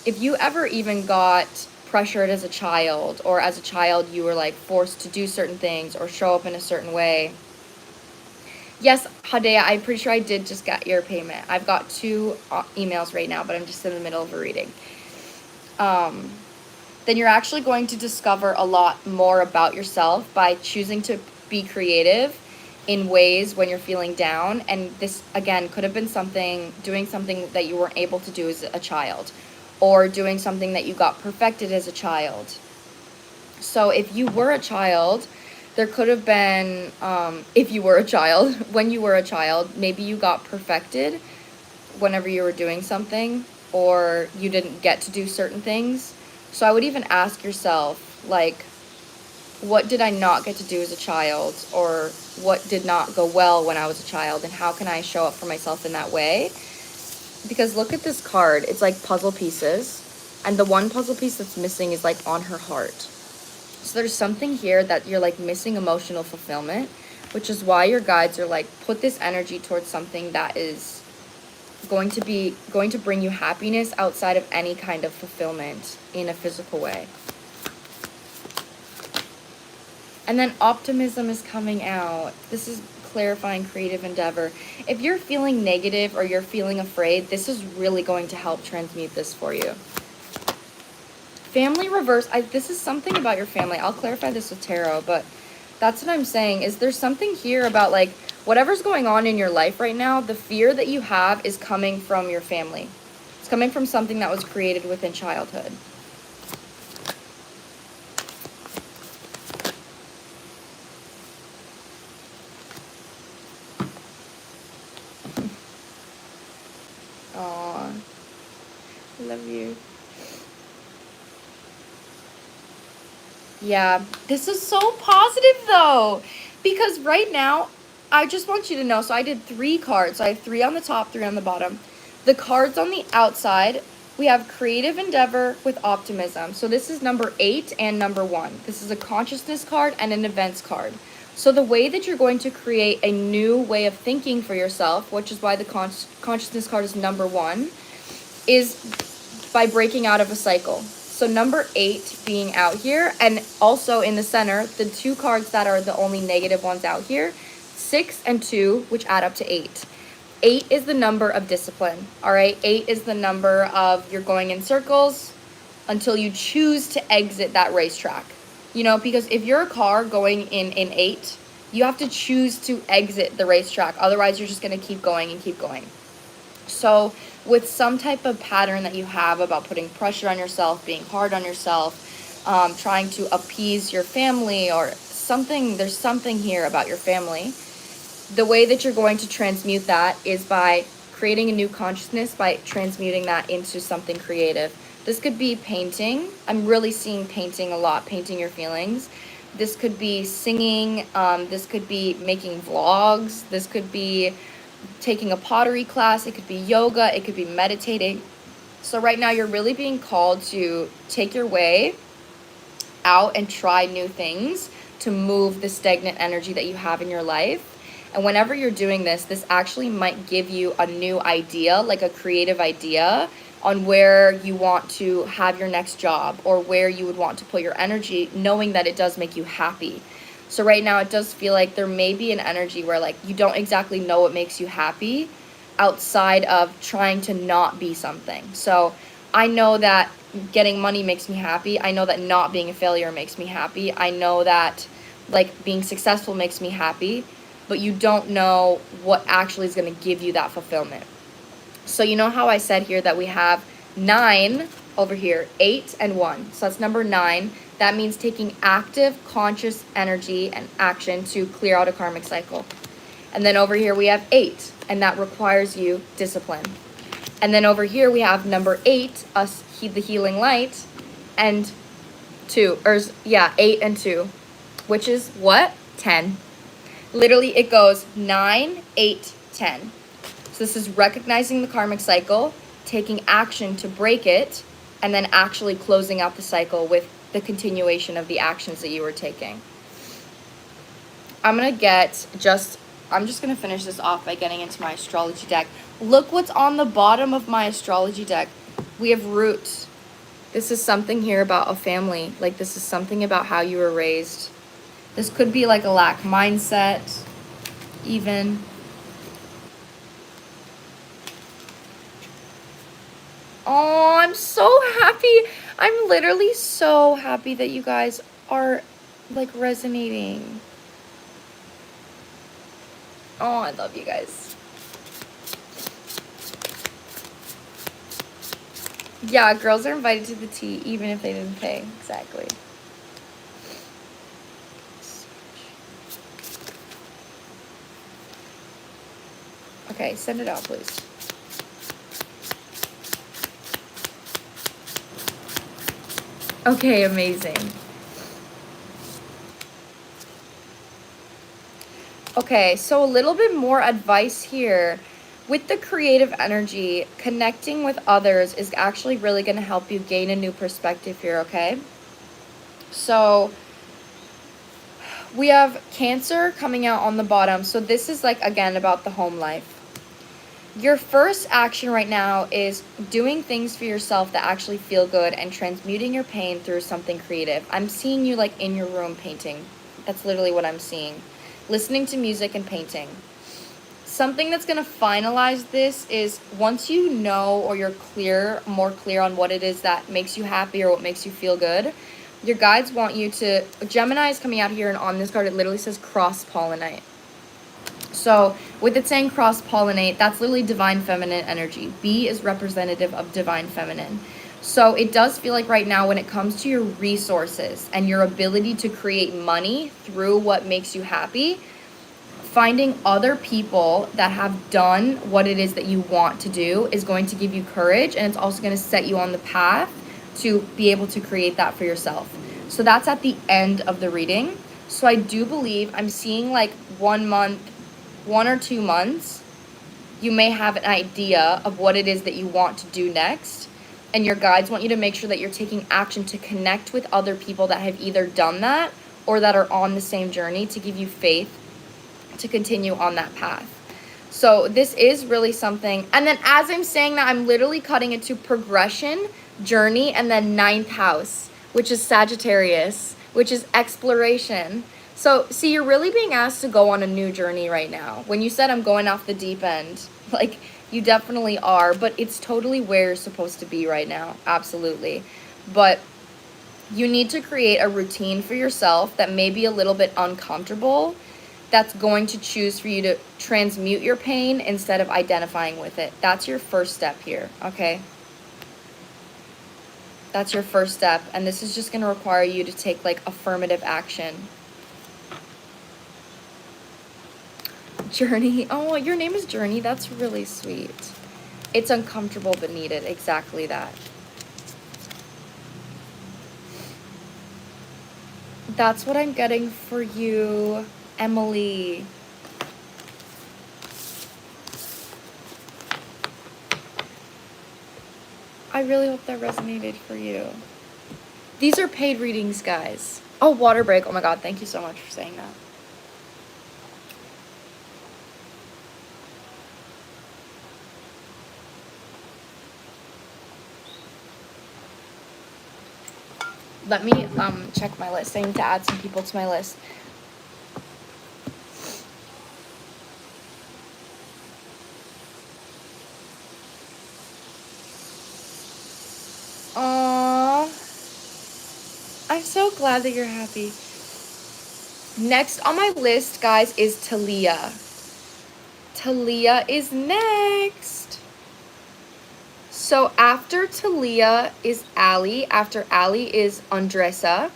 if you ever even got pressured as a child, or as a child you were like forced to do certain things or show up in a certain way. Yes, Hada, I'm pretty sure I did just get your payment. I've got 2 emails right now, but I'm just in the middle of a reading. Then you're actually going to discover a lot more about yourself by choosing to be creative in ways when you're feeling down. And this, again, could have been doing something that you weren't able to do as a child, or doing something that you got perfected as a child. So if you were a child, there could have been, if you were a child, when you were a child, maybe you got perfected whenever you were doing something. or you didn't get to do certain things. So I would even ask yourself, like, what did I not get to do as a child, or what did not go well when I was a child, and how can I show up for myself in that way? Because look at this card. It's like puzzle pieces, and the one puzzle piece that's missing is like on her heart. So there's something here that you're like missing emotional fulfillment, which is why your guides are like, put this energy towards something that is going to bring you happiness outside of any kind of fulfillment in a physical way. And then optimism is coming out. This is clarifying creative endeavor. If you're feeling negative or you're feeling afraid, this is really going to help transmute this for you. Family reverse. This is something about your family. I'll clarify this with tarot, but that's what I'm saying, is there's something here about like whatever's going on in your life right now, the fear that you have is coming from your family. It's coming from something that was created within childhood. Aw, I love you. Yeah, this is so positive though, because right now, I just want you to know, so I did 3 cards. So I have 3 on the top, 3 on the bottom. The cards on the outside, we have creative endeavor with optimism. So this is number 8 and number 1. This is a consciousness card and an events card. So the way that you're going to create a new way of thinking for yourself, which is why the consciousness card is number 1, is by breaking out of a cycle. So number 8 being out here, and also in the center, the 2 cards that are the only negative ones out here, 6 and 2, which add up to 8. 8 is the number of discipline, all right? 8 is the number of you're going in circles until you choose to exit that racetrack. You know, because if you're a car going in 8, you have to choose to exit the racetrack. Otherwise, you're just going to keep going and keep going. So with some type of pattern that you have about putting pressure on yourself, being hard on yourself, trying to appease your family or something, there's something here about your family. The way that you're going to transmute that is by creating a new consciousness, by transmuting that into something creative. This could be painting. I'm really seeing painting a lot, painting your feelings. This could be singing. This could be making vlogs. This could be taking a pottery class. It could be yoga. It could be meditating. So right now you're really being called to take your way out and try new things to move the stagnant energy that you have in your life. And whenever you're doing this, this actually might give you a new idea, like a creative idea on where you want to have your next job or where you would want to put your energy, knowing that it does make you happy. So right now it does feel like there may be an energy where like you don't exactly know what makes you happy outside of trying to not be something. So I know that getting money makes me happy. I know that not being a failure makes me happy. I know that like being successful makes me happy, but you don't know what actually is going to give you that fulfillment. So you know how I said here that we have 9 over here, 8 and 1. So that's number 9. That means taking active, conscious energy and action to clear out a karmic cycle. And then over here we have 8, and that requires you discipline. And then over here we have number 8, the healing light, and 2, 8 and 2, which is what? 10. Literally it goes 9, 8, 10. So this is recognizing the karmic cycle, taking action to break it, and then actually closing out the cycle with the continuation of the actions that you were taking. I'm just going to finish this off by getting into my astrology deck. Look what's on the bottom of my astrology deck. We have roots. This is something here about a family. Like this is something about how you were raised. This could be like a lack mindset, even. Oh, I'm so happy. I'm literally so happy that you guys are like resonating. Oh, I love you guys. Yeah, girls are invited to the tea even if they didn't pay. Exactly. Okay, send it out, please. Okay, amazing. Okay, so a little bit more advice here. With the creative energy, connecting with others is actually really going to help you gain a new perspective here, okay? So we have Cancer coming out on the bottom. So this is like, again, about the home life. Your first action right now is doing things for yourself that actually feel good and transmuting your pain through something creative. I'm seeing you like in your room painting. That's literally what I'm seeing. Listening to music and painting. Something that's going to finalize this is once you know, or you're more clear on what it is that makes you happy or what makes you feel good, your guides want you to, Gemini is coming out here, and on this card it literally says cross-pollinate. So with it saying cross-pollinate, that's literally divine feminine energy. B is representative of divine feminine. So it does feel like right now when it comes to your resources and your ability to create money through what makes you happy, finding other people that have done what it is that you want to do is going to give you courage, and it's also going to set you on the path to be able to create that for yourself. So that's at the end of the reading. So I do believe I'm seeing like 1 month, 1 or 2 months, you may have an idea of what it is that you want to do next. And your guides want you to make sure that you're taking action to connect with other people that have either done that or that are on the same journey to give you faith to continue on that path. So this is really something. And then as I'm saying that, I'm literally cutting it to progression, journey, and then 9th house, which is Sagittarius, which is exploration. So see, you're really being asked to go on a new journey right now. When you said I'm going off the deep end, like you definitely are, but it's totally where you're supposed to be right now. Absolutely. But you need to create a routine for yourself that may be a little bit uncomfortable, that's going to choose for you to transmute your pain instead of identifying with it. That's your first step here, okay? That's your first step, and this is just going to require you to take like affirmative action. Journey. Oh, your name is Journey. That's really sweet. It's uncomfortable but needed. Exactly that. That's what I'm getting for you, Emily. I really hope that resonated for you. These are paid readings, guys. Oh, water break. Oh my god, thank you so much for saying that. Let me check my list. I need to add some people to my list. Aww. I'm so glad that you're happy. Next on my list, guys, is Tiia. Tiia is next. So after Tiia is Ali. After Ali is Andresa.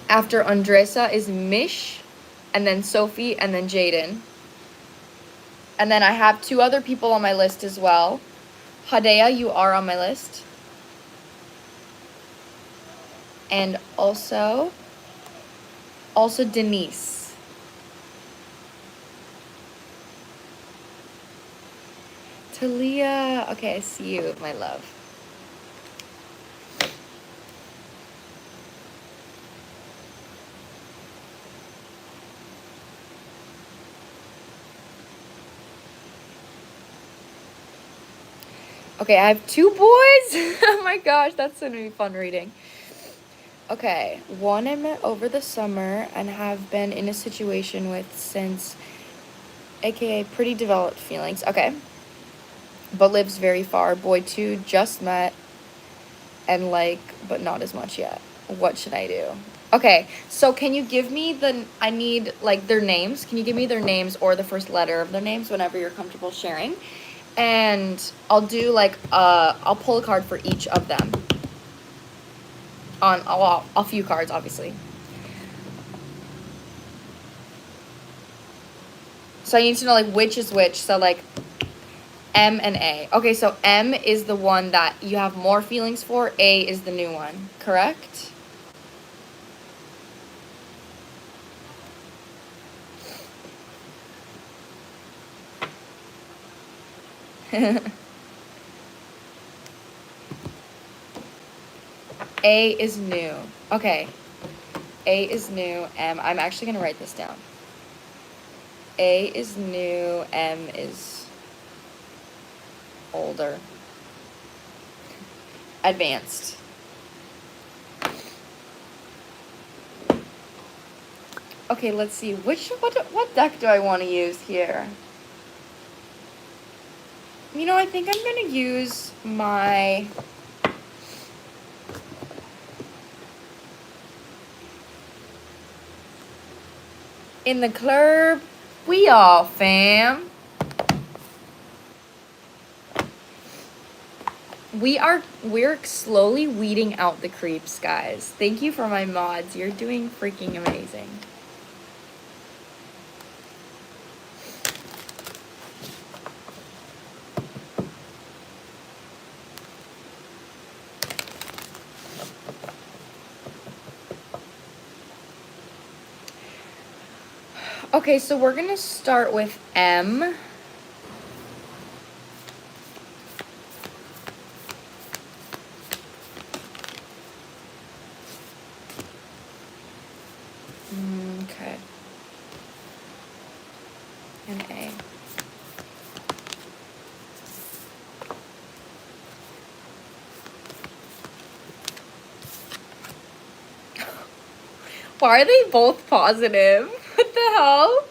After Andresa is Mish. And then Sophie, and then Jaden. And then I have 2 other people on my list as well. Hada, you are on my list. And also Denise. Tiia. Okay, I see you, my love. Okay, I have 2 boys. Oh my gosh, that's gonna be fun reading. Okay, one I met over the summer and have been in a situation with since, aka pretty developed feelings. Okay, but lives very far. Boy 2 just met and like, but not as much yet. What should I do? Okay, so can you give me I need like their names. Can you give me their names or the first letter of their names whenever you're comfortable sharing? And I'll do like, I'll pull a card for each of them. On a few cards, obviously. So I need to know like which is which. So like M and A. Okay, so M is the one that you have more feelings for. A is the new one, correct? A is new. Okay. A is new. M. I'm actually going to write this down. A is new. M is older. Advanced. Okay, let's see. What deck do I want to use here? You know, I think I'm going to use my... In the club, we all fam. We're slowly weeding out the creeps, guys. Thank you for my mods. You're doing freaking amazing. Okay, so we're gonna start with M. Okay. And A. Why are they both positive? What the hell?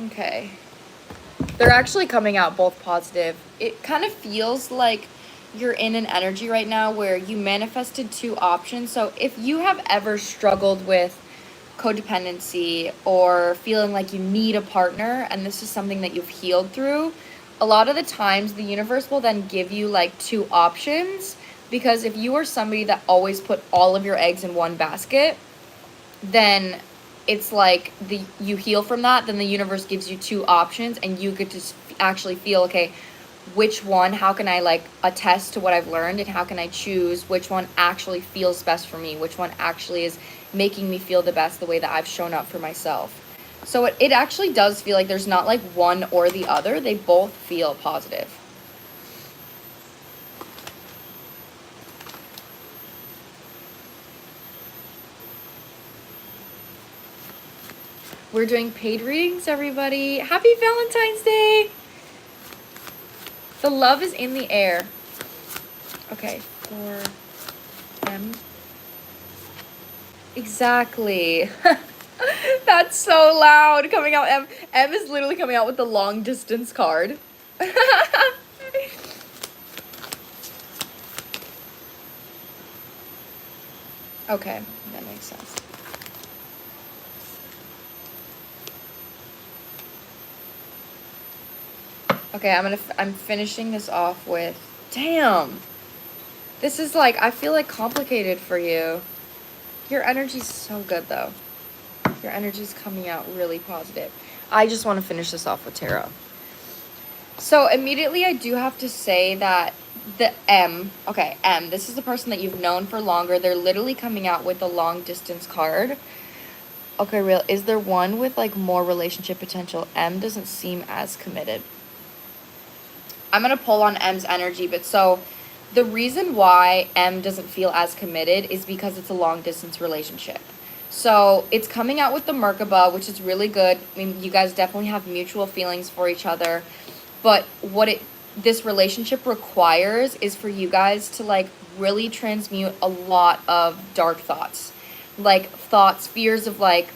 Okay. They're actually coming out both positive. It kind of feels like you're in an energy right now where you manifested two options. So if you have ever struggled with codependency or feeling like you need a partner and this is something that you've healed through, a lot of the times the universe will then give you like two options, because if you are somebody that always put all of your eggs in one basket, then it's like you heal from that, then the universe gives you two options and you get to actually feel, okay, which one, how can I like attest to what I've learned, and how can I choose which one actually feels best for me, which one actually is making me feel the best, the way that I've shown up for myself. So it actually does feel like there's not like one or the other. They both feel positive. We're doing paid readings, everybody. Happy Valentine's Day. The love is in the air. Okay, for M. Exactly. That's so loud coming out. M is literally coming out with the long distance card. Okay, that makes sense. Okay, I'm finishing this off with, damn. This is like, I feel like complicated for you. Your energy's so good though. Your energy's coming out really positive. I just want to finish this off with tarot. So immediately I do have to say that the M, okay, M, this is the person that you've known for longer. They're literally coming out with the long distance card. Okay, real, is there one with like more relationship potential? M doesn't seem as committed. I'm going to pull on M's energy, but so the reason why M doesn't feel as committed is because it's a long distance relationship. So it's coming out with the Merkaba, which is really good. I mean, you guys definitely have mutual feelings for each other, but what this relationship requires is for you guys to like really transmute a lot of dark thoughts, like thoughts, fears of like,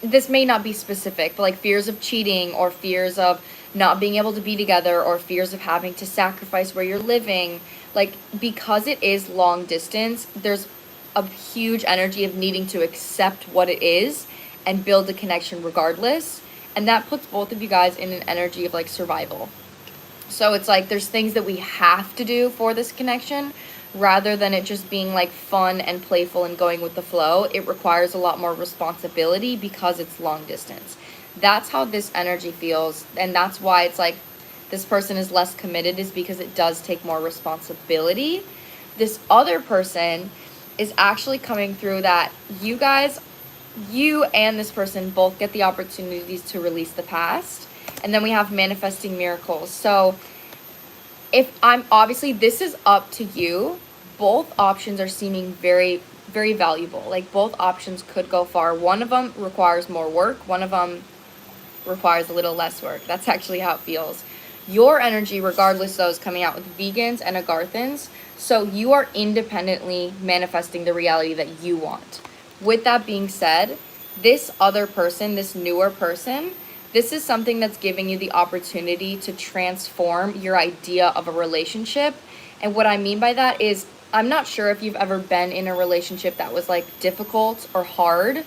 this may not be specific, but like fears of cheating or fears of not being able to be together or fears of having to sacrifice where you're living. Like, because it is long distance, there's a huge energy of needing to accept what it is and build a connection regardless. And that puts both of you guys in an energy of like survival. So it's like there's things that we have to do for this connection rather than it just being like fun and playful and going with the flow. It requires a lot more responsibility because it's long distance. That's how this energy feels. And that's why it's like this person is less committed, is because it does take more responsibility. This other person is actually coming through that you guys, you and this person both get the opportunities to release the past. And then we have manifesting miracles. So if I'm, obviously this is up to you. Both options are seeming very, very valuable. Like both options could go far. One of them requires more work. One of them requires a little less work. That's actually how it feels. Your energy, regardless, though, is coming out with vegans and agarthans. So you are independently manifesting the reality that you want. With that being said, this other person, this newer person, this is something that's giving you the opportunity to transform your idea of a relationship. And what I mean by that is, I'm not sure if you've ever been in a relationship that was like difficult or hard.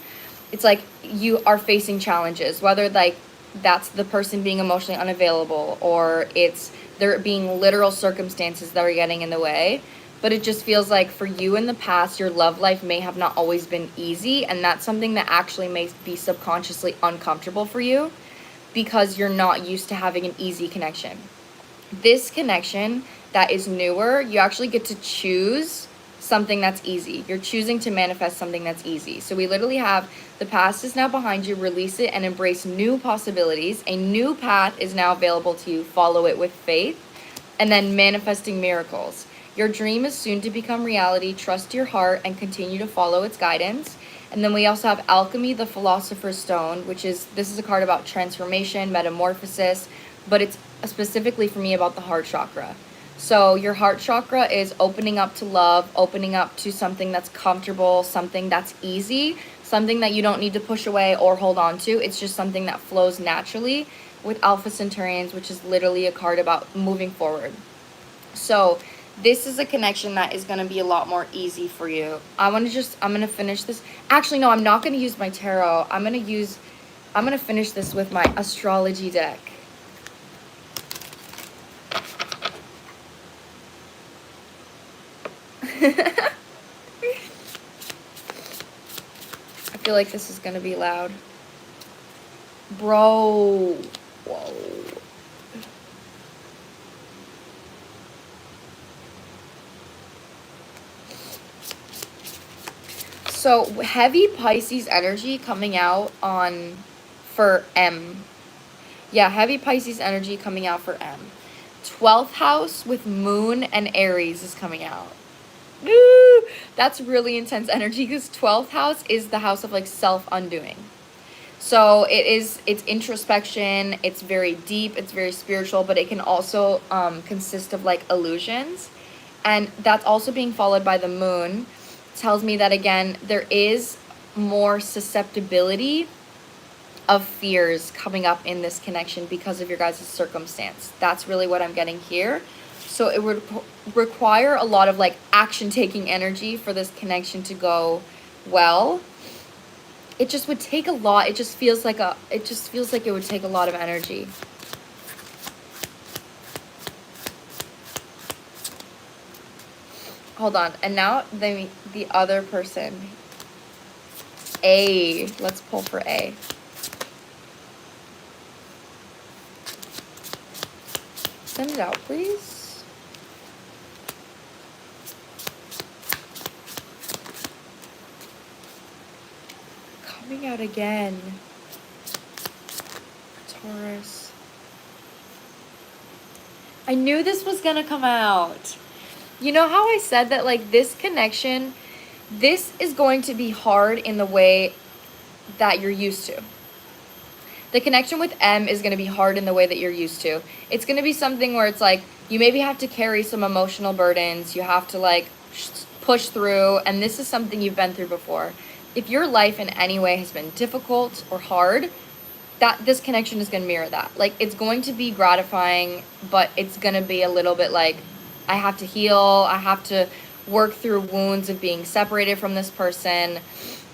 It's like you are facing challenges, whether like that's the person being emotionally unavailable or it's there being literal circumstances that are getting in the way. But it just feels like for you in the past, your love life may have not always been easy. And that's something that actually may be subconsciously uncomfortable for you because you're not used to having an easy connection. This connection that is newer, you actually get to choose something that's easy. You're choosing to manifest something that's easy. So we literally have the past is now behind you, release it and embrace new possibilities. A new path is now available to you, follow it with faith. And then manifesting miracles. Your dream is soon to become reality. Trust your heart and continue to follow its guidance. And then we also have Alchemy, the Philosopher's Stone, which is, this is a card about transformation, metamorphosis, but it's specifically for me about the heart chakra. So your heart chakra is opening up to love, opening up to something that's comfortable, something that's easy, something that you don't need to push away or hold on to. It's just something that flows naturally with Alpha Centaurians, which is literally a card about moving forward. So this is a connection that is going to be a lot more easy for you. I'm going to finish this. Actually, no, I'm not going to use my tarot. I'm going to finish this with my astrology deck. I feel like this is going to be loud. Bro. Whoa. So heavy Pisces energy coming out for M. Yeah, heavy Pisces energy coming out for M. 12th house with Moon and Aries is coming out. Woo! That's really intense energy because 12th house is the house of like self-undoing. So it's introspection, it's very deep, it's very spiritual, but it can also consist of like illusions. And that's also being followed by the moon. Tells me that again, there is more susceptibility of fears coming up in this connection because of your guys' circumstance. That's really what I'm getting here. So it would require a lot of like action taking energy for this connection to go well. It just would take a lot. It just feels like it would take a lot of energy. Hold on. And now the other person. A. Let's pull for A. Send it out, please. Coming out again. Taurus. I knew this was gonna come out. You know how I said that like this connection, this is going to be hard in the way that you're used to. The connection with M is going to be hard in the way that you're used to. It's going to be something where it's like you maybe have to carry some emotional burdens. You have to like push through. And this is something you've been through before. If your life in any way has been difficult or hard, that this connection is going to mirror that. Like it's going to be gratifying, but it's going to be a little bit like I have to heal. I have to work through wounds of being separated from this person.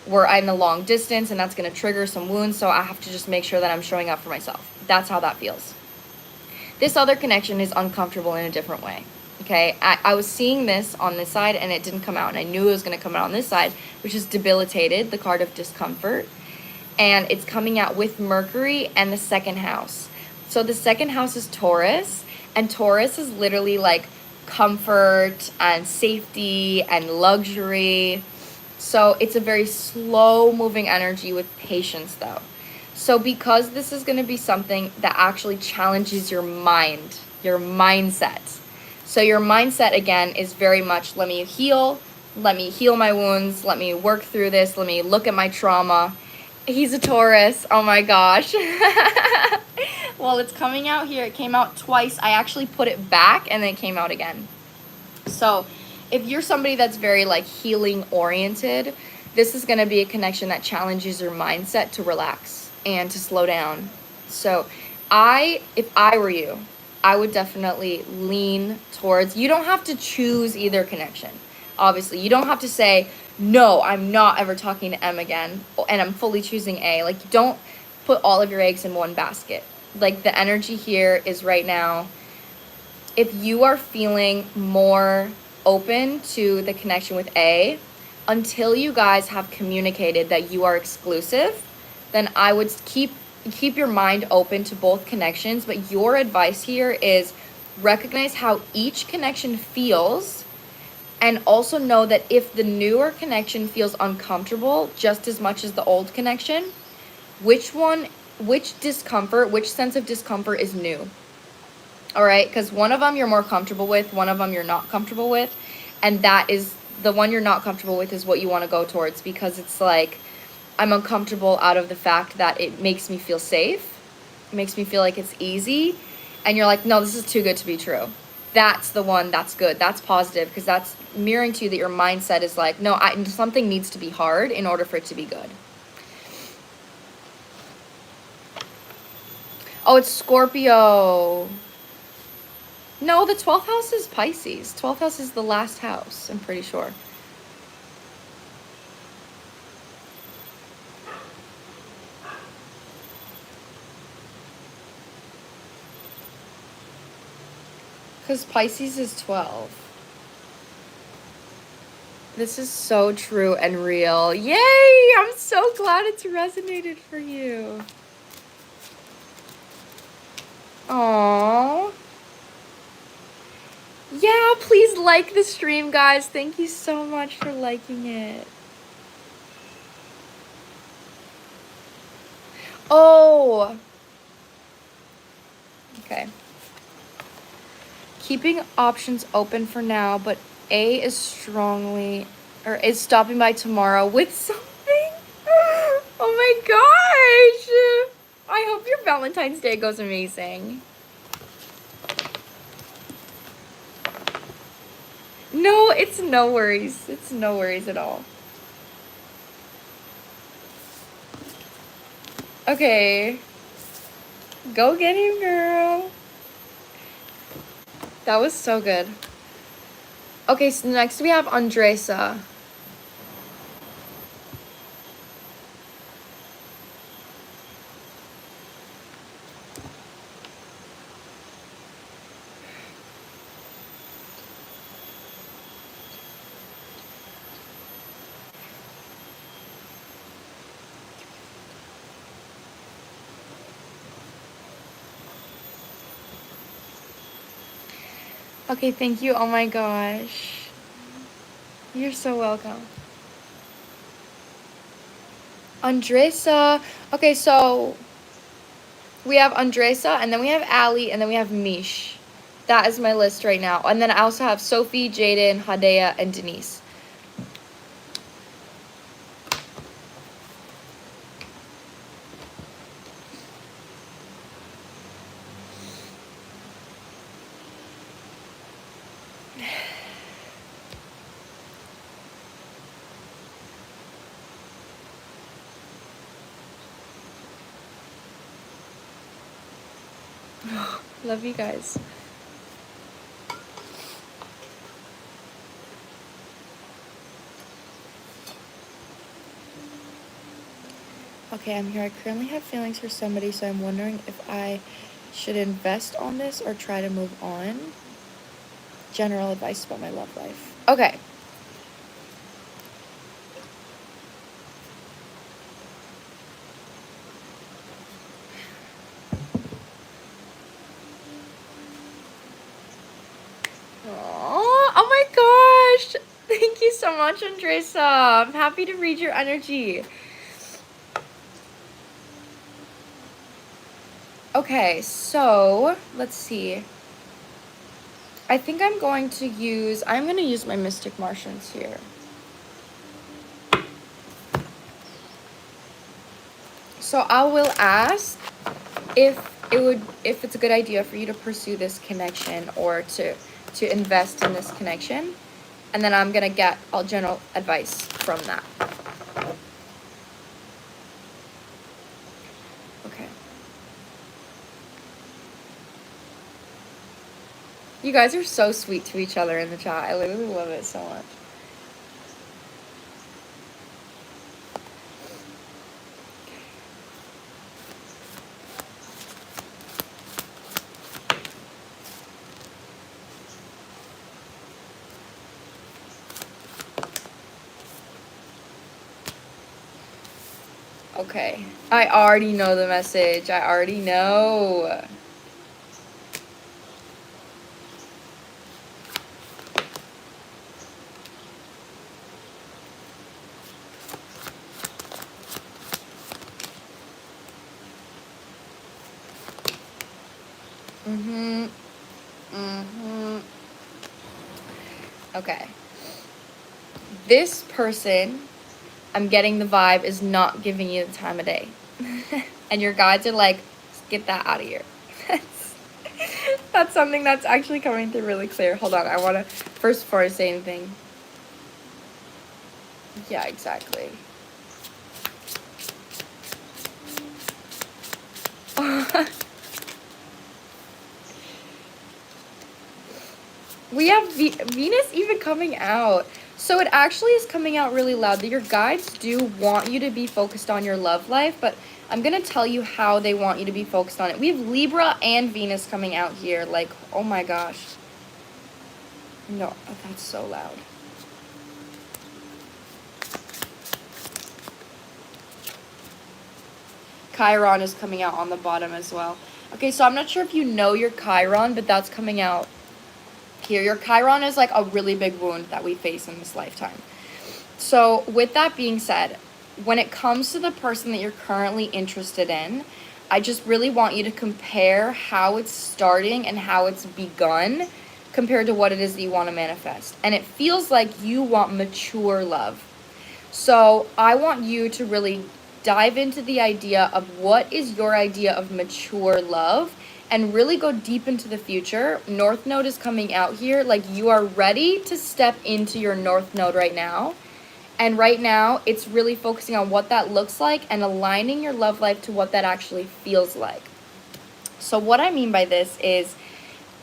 We're in a long distance and that's going to trigger some wounds. So I have to just make sure that I'm showing up for myself. That's how that feels. This other connection is uncomfortable in a different way. Okay. I was seeing this on this side and it didn't come out. And I knew it was going to come out on this side, which is debilitated, the card of discomfort. and it's coming out with Mercury and the second house. So the second house is Taurus, and Taurus is literally like comfort and safety and luxury. So it's a very slow moving energy with patience though. So because this is going to be something that actually challenges your mind, your mindset. So your mindset again is very much, let me heal my wounds, let me work through this, let me look at my trauma. He's a Taurus, oh my gosh. Well, it's coming out here. It came out twice. I actually put it back and then it came out again. So if you're somebody that's very like healing oriented, this is going to be a connection that challenges your mindset to relax and to slow down. So if I were you, I would definitely lean towards, you don't have to choose either connection. Obviously, you don't have to say, no, I'm not ever talking to M again, and I'm fully choosing A. Like, don't put all of your eggs in one basket. Like, the energy here is right now, if you are feeling more open to the connection with A, until you guys have communicated that you are exclusive, then I would keep your mind open to both connections. But your advice here is recognize how each connection feels, and also know that if the newer connection feels uncomfortable just as much as the old connection, which sense of discomfort is new? All right, because one of them you're more comfortable with, one of them you're not comfortable with, and that is the one you're not comfortable with is what you want to go towards, because it's like, I'm uncomfortable out of the fact that it makes me feel safe, it makes me feel like it's easy, and you're like, no, this is too good to be true. That's the one that's good, that's positive, because that's mirroring to you that your mindset is like, no, something needs to be hard in order for it to be good. Oh, it's Scorpio. No, the 12th house is Pisces. 12th house is the last house, I'm pretty sure. Because Pisces is 12. This is so true and real. Yay! I'm so glad it's resonated for you. Aww. Yeah, please like the stream, guys. Thank you so much for liking it. Oh. Okay. Keeping options open for now, but A is stopping by tomorrow with something. Oh my gosh. I hope your Valentine's Day goes amazing. No, it's no worries. It's no worries at all. Okay. Go get him, girl. That was so good. Okay, so next we have Andresa. Okay, thank you. Oh my gosh. You're so welcome. Andresa. Okay, so we have Andresa, and then we have Ali, and then we have Mish. That is my list right now. And then I also have Sophie, Jaden, Hada, and Denise. Love you guys. Okay, I'm here. I currently have feelings for somebody, so I'm wondering if I should invest on this or try to move on. General advice about my love life. Okay. so much, Andresa. I'm happy to read your energy. Okay, so let's see. I think I'm going to use my Mystic Martians here. So I will ask if it's a good idea for you to pursue this connection or to invest in this connection. And then I'm gonna get all general advice from that. Okay. You guys are so sweet to each other in the chat. I literally love it so much. Okay, I already know the message. I already know. Okay. This person, I'm getting the vibe, is not giving you the time of day. And your guides are like, get that out of here. That's something that's actually coming through really clear. Hold on, I want to, first before I say anything. Yeah, exactly. We have Venus even coming out. So it actually is coming out really loud that your guides do want you to be focused on your love life, but I'm going to tell you how they want you to be focused on it. We have Libra and Venus coming out here. Like, oh my gosh. No, that's so loud. Chiron is coming out on the bottom as well. Okay, so I'm not sure if you know your Chiron, but that's coming out here. Your Chiron is like a really big wound that we face in this lifetime. So with that being said, when it comes to the person that you're currently interested in, I just really want you to compare how it's starting and how it's begun compared to what it is that you want to manifest. And it feels like you want mature love. So I want you to really dive into the idea of what is your idea of mature love and really go deep into the future. North Node is coming out here. Like, you are ready to step into your North Node right now. And right now, it's really focusing on what that looks like and aligning your love life to what that actually feels like. So what I mean by this is,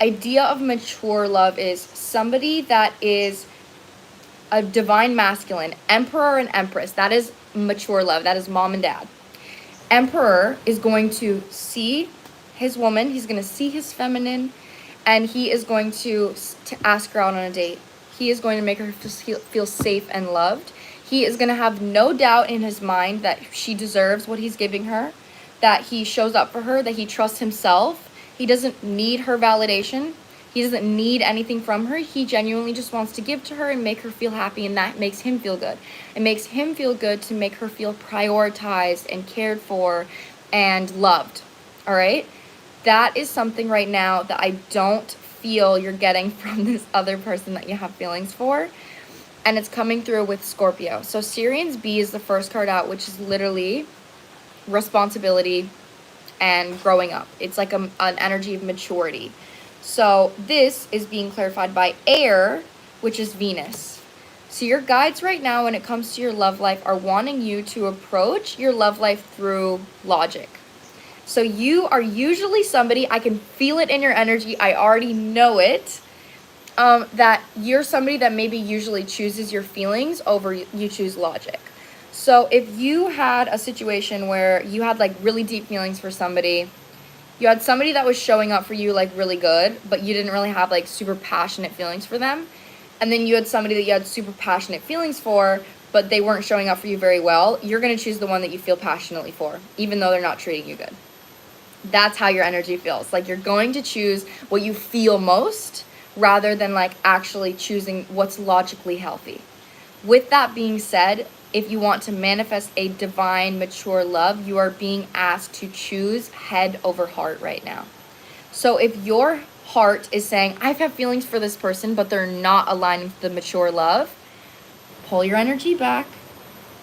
idea of mature love is somebody that is a divine masculine, emperor and empress. That is mature love. That is mom and dad. Emperor is going to see his woman. He's going to see his feminine, and he is going to ask her out on a date. He is going to make her feel safe and loved. He is going to have no doubt in his mind that she deserves what he's giving her, that he shows up for her, that he trusts himself. He doesn't need her validation. He doesn't need anything from her. He genuinely just wants to give to her and make her feel happy, and that makes him feel good. It makes him feel good to make her feel prioritized and cared for and loved. All right? That is something right now that I don't feel you're getting from this other person that you have feelings for. And it's coming through with Scorpio. So Sirian's B is the first card out, which is literally responsibility and growing up. It's like an energy of maturity. So this is being clarified by air, which is Venus. So your guides right now when it comes to your love life are wanting you to approach your love life through logic. So you are usually somebody, I can feel it in your energy, I already know it, that you're somebody that maybe usually chooses your feelings over you choose logic. So if you had a situation where you had like really deep feelings for somebody, you had somebody that was showing up for you like really good, but you didn't really have like super passionate feelings for them. And then you had somebody that you had super passionate feelings for, but they weren't showing up for you very well. You're going to choose the one that you feel passionately for, even though they're not treating you good. That's how your energy feels. Like, you're going to choose what you feel most rather than like actually choosing what's logically healthy. With that being said, if you want to manifest a divine, mature love, you are being asked to choose head over heart right now. So if your heart is saying, I've had feelings for this person, but they're not aligning with the mature love, pull your energy back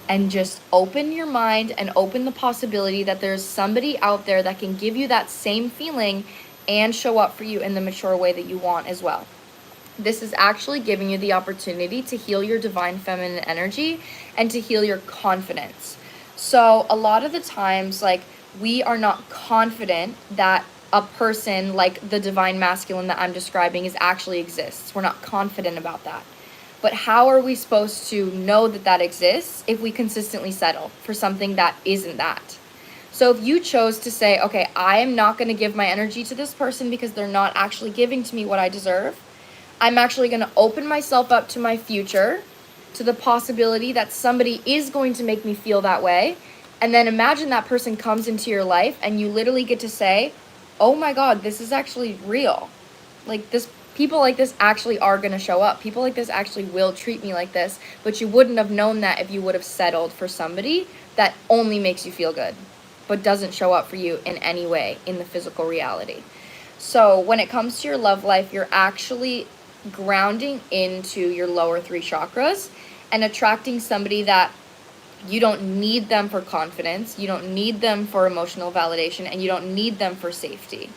and just open your mind and open the possibility that there's somebody out there that can give you that same feeling and show up for you in the mature way that you want as well. This is actually giving you the opportunity to heal your divine feminine energy and to heal your confidence. So a lot of the times, like, we are not confident that a person like the divine masculine that I'm describing actually exists. We're not confident about that. But how are we supposed to know that that exists if we consistently settle for something that isn't that? So if you chose to say, okay, I am not going to give my energy to this person because they're not actually giving to me what I deserve, I'm actually going to open myself up to my future, to the possibility that somebody is going to make me feel that way. And then imagine that person comes into your life and you literally get to say, oh my God, this is actually real. Like, this, people like this actually are going to show up. People like this actually will treat me like this. But you wouldn't have known that if you would have settled for somebody that only makes you feel good, but doesn't show up for you in any way in the physical reality. So when it comes to your love life, you're actually grounding into your lower 3 chakras and attracting somebody that you don't need them for confidence, you don't need them for emotional validation, and you don't need them for safety.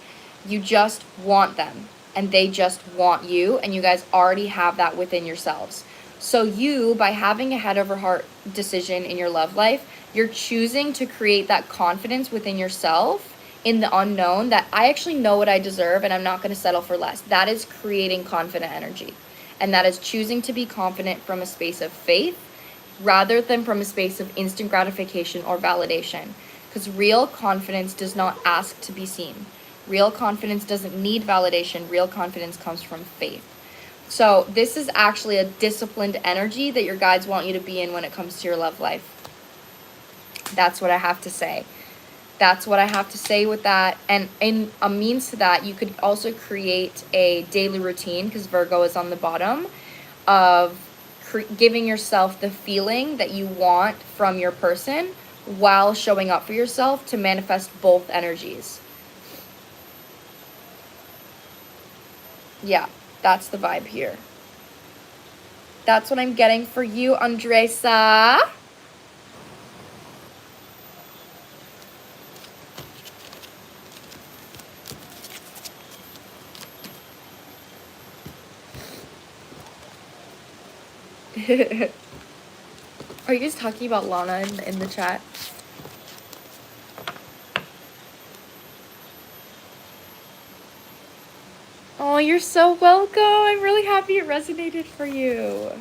You just want them, and they just want you, and you guys already have that within yourselves. So you, by having a head over heart decision in your love life, you're choosing to create that confidence within yourself in the unknown, that I actually know what I deserve and I'm not going to settle for less. That is creating confident energy. And that is choosing to be confident from a space of faith rather than from a space of instant gratification or validation. Because real confidence does not ask to be seen. Real confidence doesn't need validation. Real confidence comes from faith. So this is actually a disciplined energy that your guides want you to be in when it comes to your love life. That's what I have to say. That's what I have to say with that. And in a means to that, you could also create a daily routine, because Virgo is on the bottom, of giving yourself the feeling that you want from your person while showing up for yourself to manifest both energies. Yeah, that's the vibe here. That's what I'm getting for you, Andresa. Are you guys talking about Lana in the chat? Oh, you're so welcome. I'm really happy it resonated for you.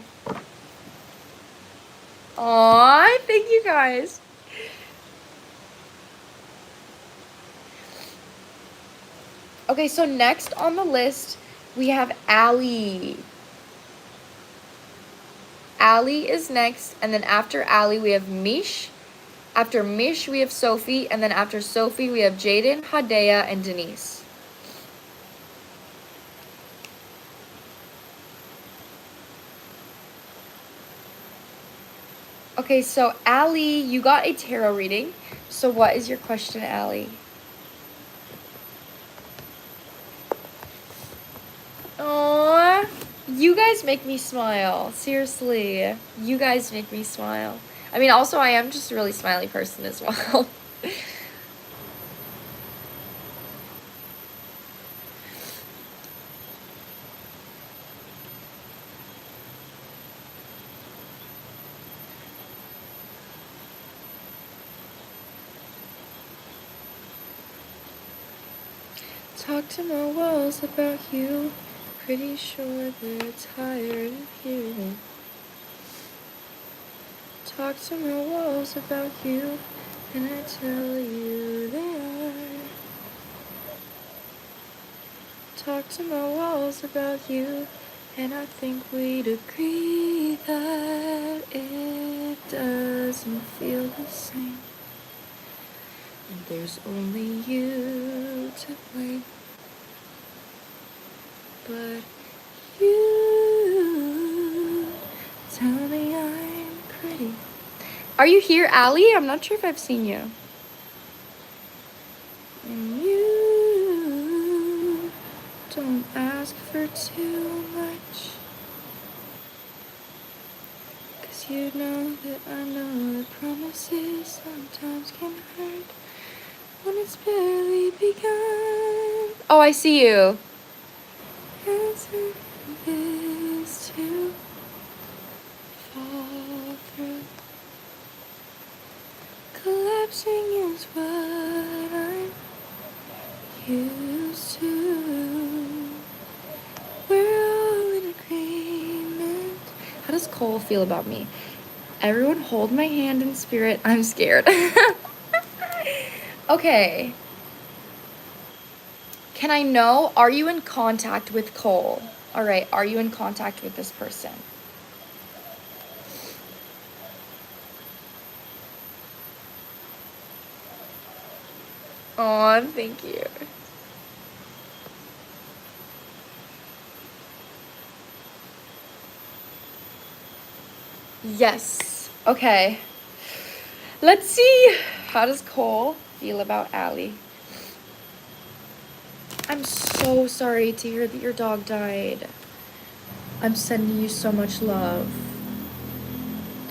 Aw, thank you guys. Okay, so next on the list, we have Allie. Allie is next, and then after Allie, we have Mish. After Mish, we have Sophie, and then after Sophie, we have Jaden, Hada, and Denise. Okay, so Allie, you got a tarot reading. So what is your question, Allie? Aww, you guys make me smile. Seriously, you guys make me smile. I mean, also, I am just a really smiley person as well. Talk to my walls about you. Pretty sure they're tired of hearing it. Talk to my walls about you, and I tell you they are. Talk to my walls about you, and I think we'd agree that it doesn't feel the same. And there's only you to blame. But you tell me I'm Are you here, Allie? I'm not sure if I've seen you. And you don't ask for too much, 'cause you know that I know that promises sometimes can hurt when it's barely begun. Oh, I see you. As it is to fall through, collapsing is what I'm used to. We're all in agreement. How does Cole feel about me? Everyone hold my hand in spirit. I'm scared. Okay. Can I know, are you in contact with Cole? All right, are you in contact with this person? Aw, thank you. Yes. Okay. Let's see. How does Cole feel about Allie? I'm so sorry to hear that your dog died. I'm sending you so much love.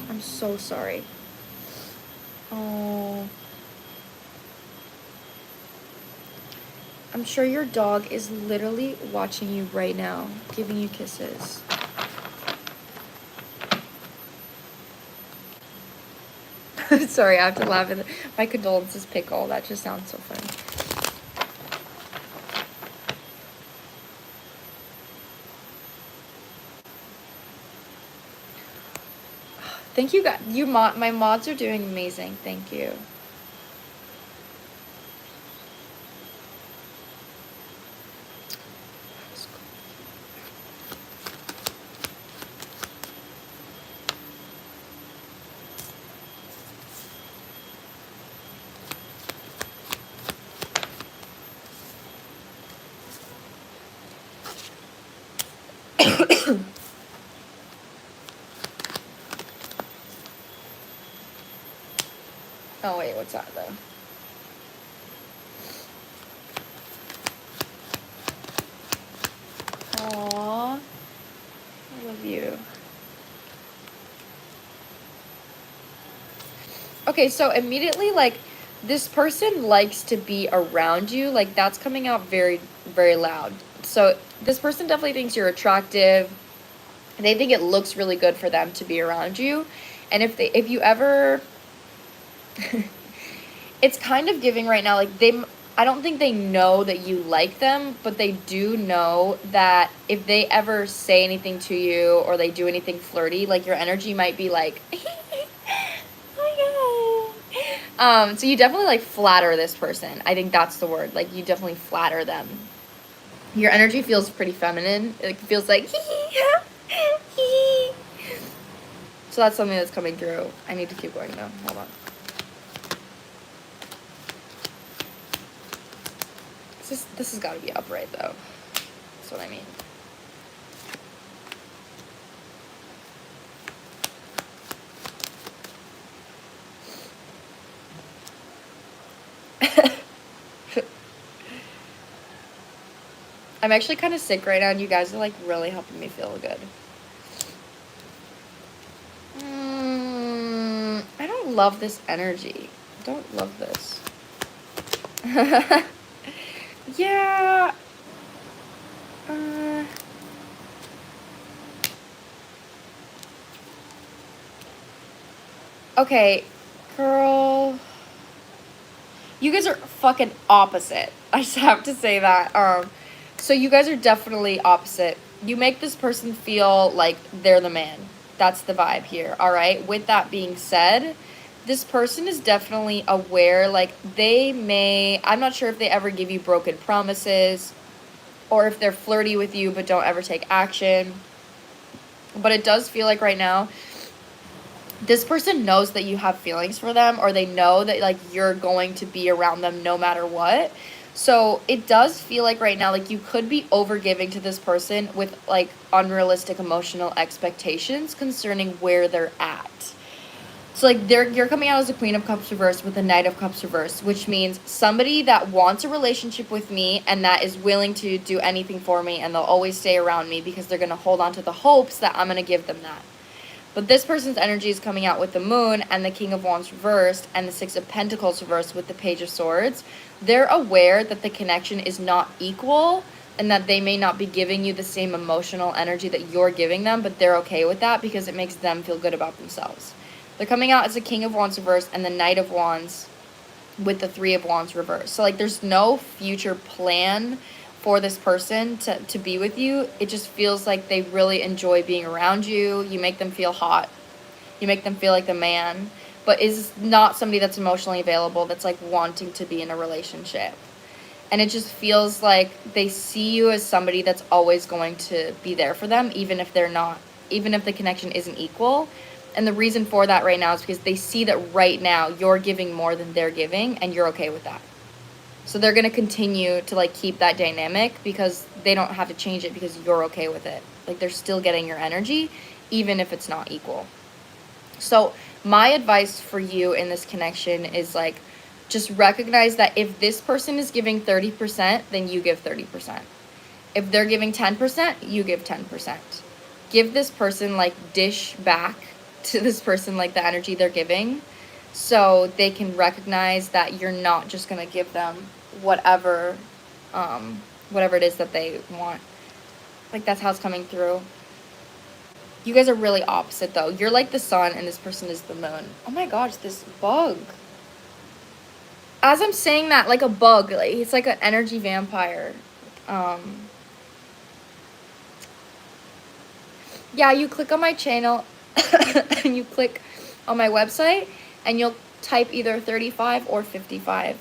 I'm so sorry. Oh. I'm sure your dog is literally watching you right now, giving you kisses. Sorry, I have to laugh at my condolences, Pickle. That just sounds so funny. Thank you guys. My mods are doing amazing. Thank you. Oh wait, what's that though? Aww, I love you. Okay, so immediately, like, this person likes to be around you. Like, that's coming out very, very loud. So this person definitely thinks you're attractive. They think it looks really good for them to be around you. And if you ever, it's kind of giving right now, like, I don't think they know that you like them, but they do know that if they ever say anything to you or they do anything flirty, like, your energy might be like, oh my God. So you definitely, like, flatter this person. I think that's the word. Like, you definitely flatter them. Your energy feels pretty feminine. It feels like, so that's something that's coming through. I need to keep going though. Hold on. This has got to be upright though. That's what I mean. I'm actually kind of sick right now, and you guys are like really helping me feel good. I don't love this energy. I don't love this. Yeah. Okay, girl. You guys are fucking opposite. I just have to say that. So you guys are definitely opposite. You make this person feel like they're the man. That's the vibe here, all right? With that being said, this person is definitely aware, like, I'm not sure if they ever give you broken promises or if they're flirty with you but don't ever take action. But it does feel like right now, this person knows that you have feelings for them, or they know that, like, you're going to be around them no matter what. So it does feel like right now, like, you could be overgiving to this person with, like, unrealistic emotional expectations concerning where they're at. So So like you're coming out as a Queen of Cups reversed with a Knight of Cups reversed, which means somebody that wants a relationship with me and that is willing to do anything for me, and they'll always stay around me because they're going to hold on to the hopes that I'm going to give them that. But this person's energy is coming out with the Moon and the King of Wands reversed and the Six of Pentacles reversed with the Page of Swords. They're aware that the connection is not equal and that they may not be giving you the same emotional energy that you're giving them, but they're okay with that because it makes them feel good about themselves. They're coming out as the King of Wands reversed and the Knight of Wands with the Three of Wands reversed. So like there's no future plan for this person to be with you. It just feels like they really enjoy being around you. You make them feel hot. You make them feel like the man, but is not somebody that's emotionally available, that's like wanting to be in a relationship. And it just feels like they see you as somebody that's always going to be there for them, even if they're not, even if the connection isn't equal. And the reason for that right now is because they see that right now you're giving more than they're giving, and you're okay with that. So they're going to continue to like keep that dynamic because they don't have to change it because you're okay with it. Like they're still getting your energy, even if it's not equal. So my advice for you in this connection is like, just recognize that if this person is giving 30%, then you give 30%. If they're giving 10%, you give 10%. Give this person like dish back to this person like the energy they're giving, so they can recognize that you're not just going to give them whatever it is that they want. Like that's how it's coming through. You guys are really opposite though. You're like the sun and this person is the moon. Oh my gosh, this bug. As I'm saying that, like a bug, like it's like an energy vampire. Yeah, you click on my channel and you click on my website and you'll type either 35 or 55.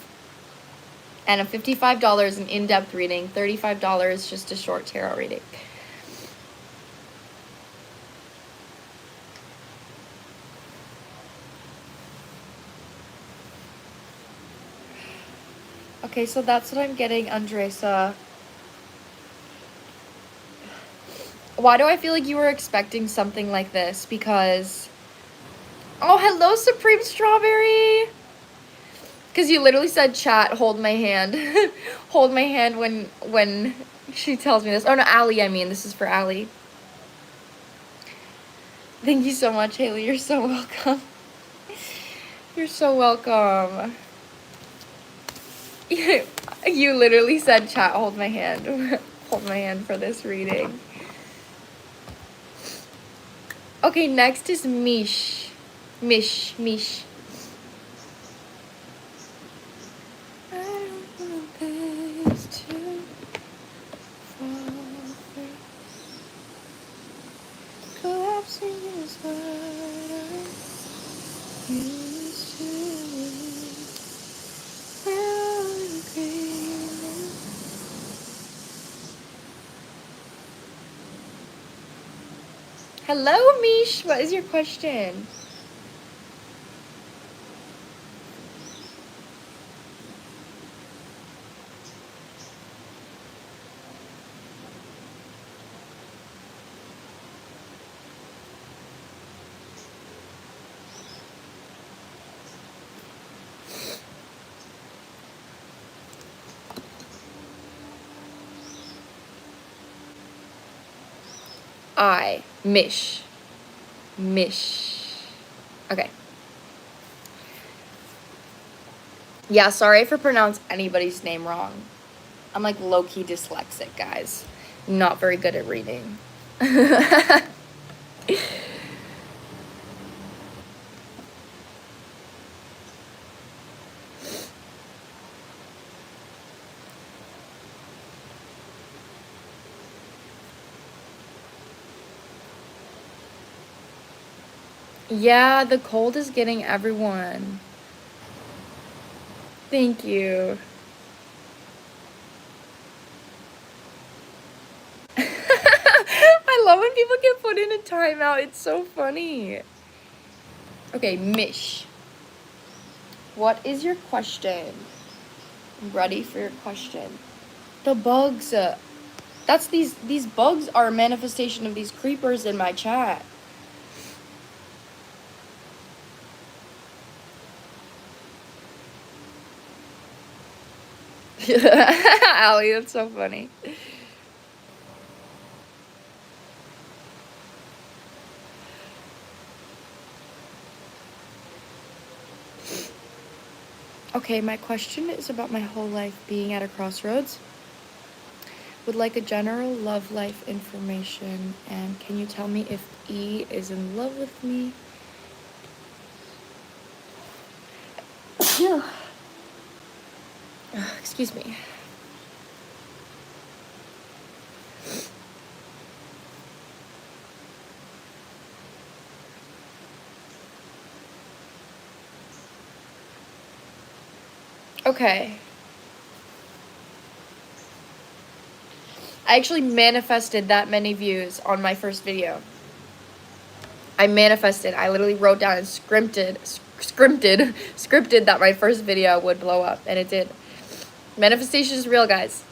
And a $55 is an in-depth reading, $35 is just a short tarot reading. Okay, so that's what I'm getting, Andresa. Why do I feel like you were expecting something like this? Because... Oh, hello, Supreme Strawberry! Because you literally said, chat, hold my hand. Hold my hand when she tells me this. Oh, no, Allie, I mean. This is for Allie. Thank you so much, Haley. You're so welcome. You're so welcome. You literally said, chat, hold my hand. Hold my hand for this reading. Okay, next is Mish. Mish. Hello, Mish. What is your question? Mish. Okay. Yeah, sorry if I pronounce anybody's name wrong. I'm like low-key dyslexic, guys. Not very good at reading. Yeah, the cold is getting everyone. Thank you. I love when people get put in a timeout. It's so funny. Okay, Mish. What is your question? I'm ready for your question. The bugs. That's these bugs are a manifestation of these creepers in my chat. Allie, that's so funny. Okay, my question is about my whole life being at a crossroads. Would like a general love life information, and can you tell me if E is in love with me? Excuse me. Okay. I actually manifested that many views on my first video. I manifested. I literally wrote down and scripted that my first video would blow up, and it did. Manifestation is real, guys.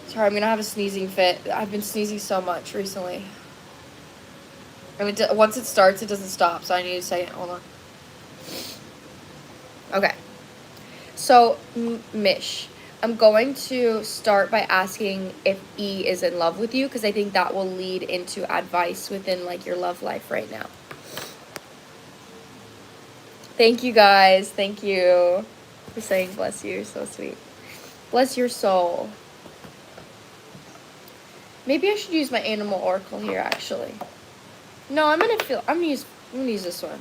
Sorry, I'm gonna have a sneezing fit. I've been sneezing so much recently. I mean, once it starts, it doesn't stop, so I need to say it. Hold on. Okay. So, Mish, I'm going to start by asking if E is in love with you, because I think that will lead into advice within, like, your love life right now. Thank you, guys. Thank you for saying bless you. You're so sweet. Bless your soul. Maybe I should use my animal oracle here, actually. No, I'm gonna use this one.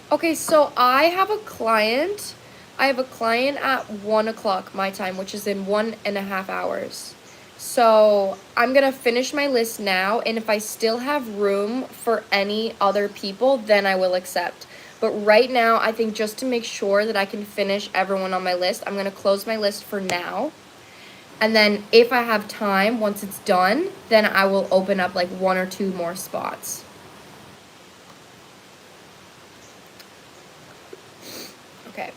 Okay, so I have a client. I have a client at 1 o'clock my time, which is in 1.5 hours. So I'm gonna finish my list now, and if I still have room for any other people, then I will accept. But right now, I think just to make sure that I can finish everyone on my list, I'm gonna close my list for now. And then if I have time, once it's done, then I will open up like 1 or 2 more spots. Okay.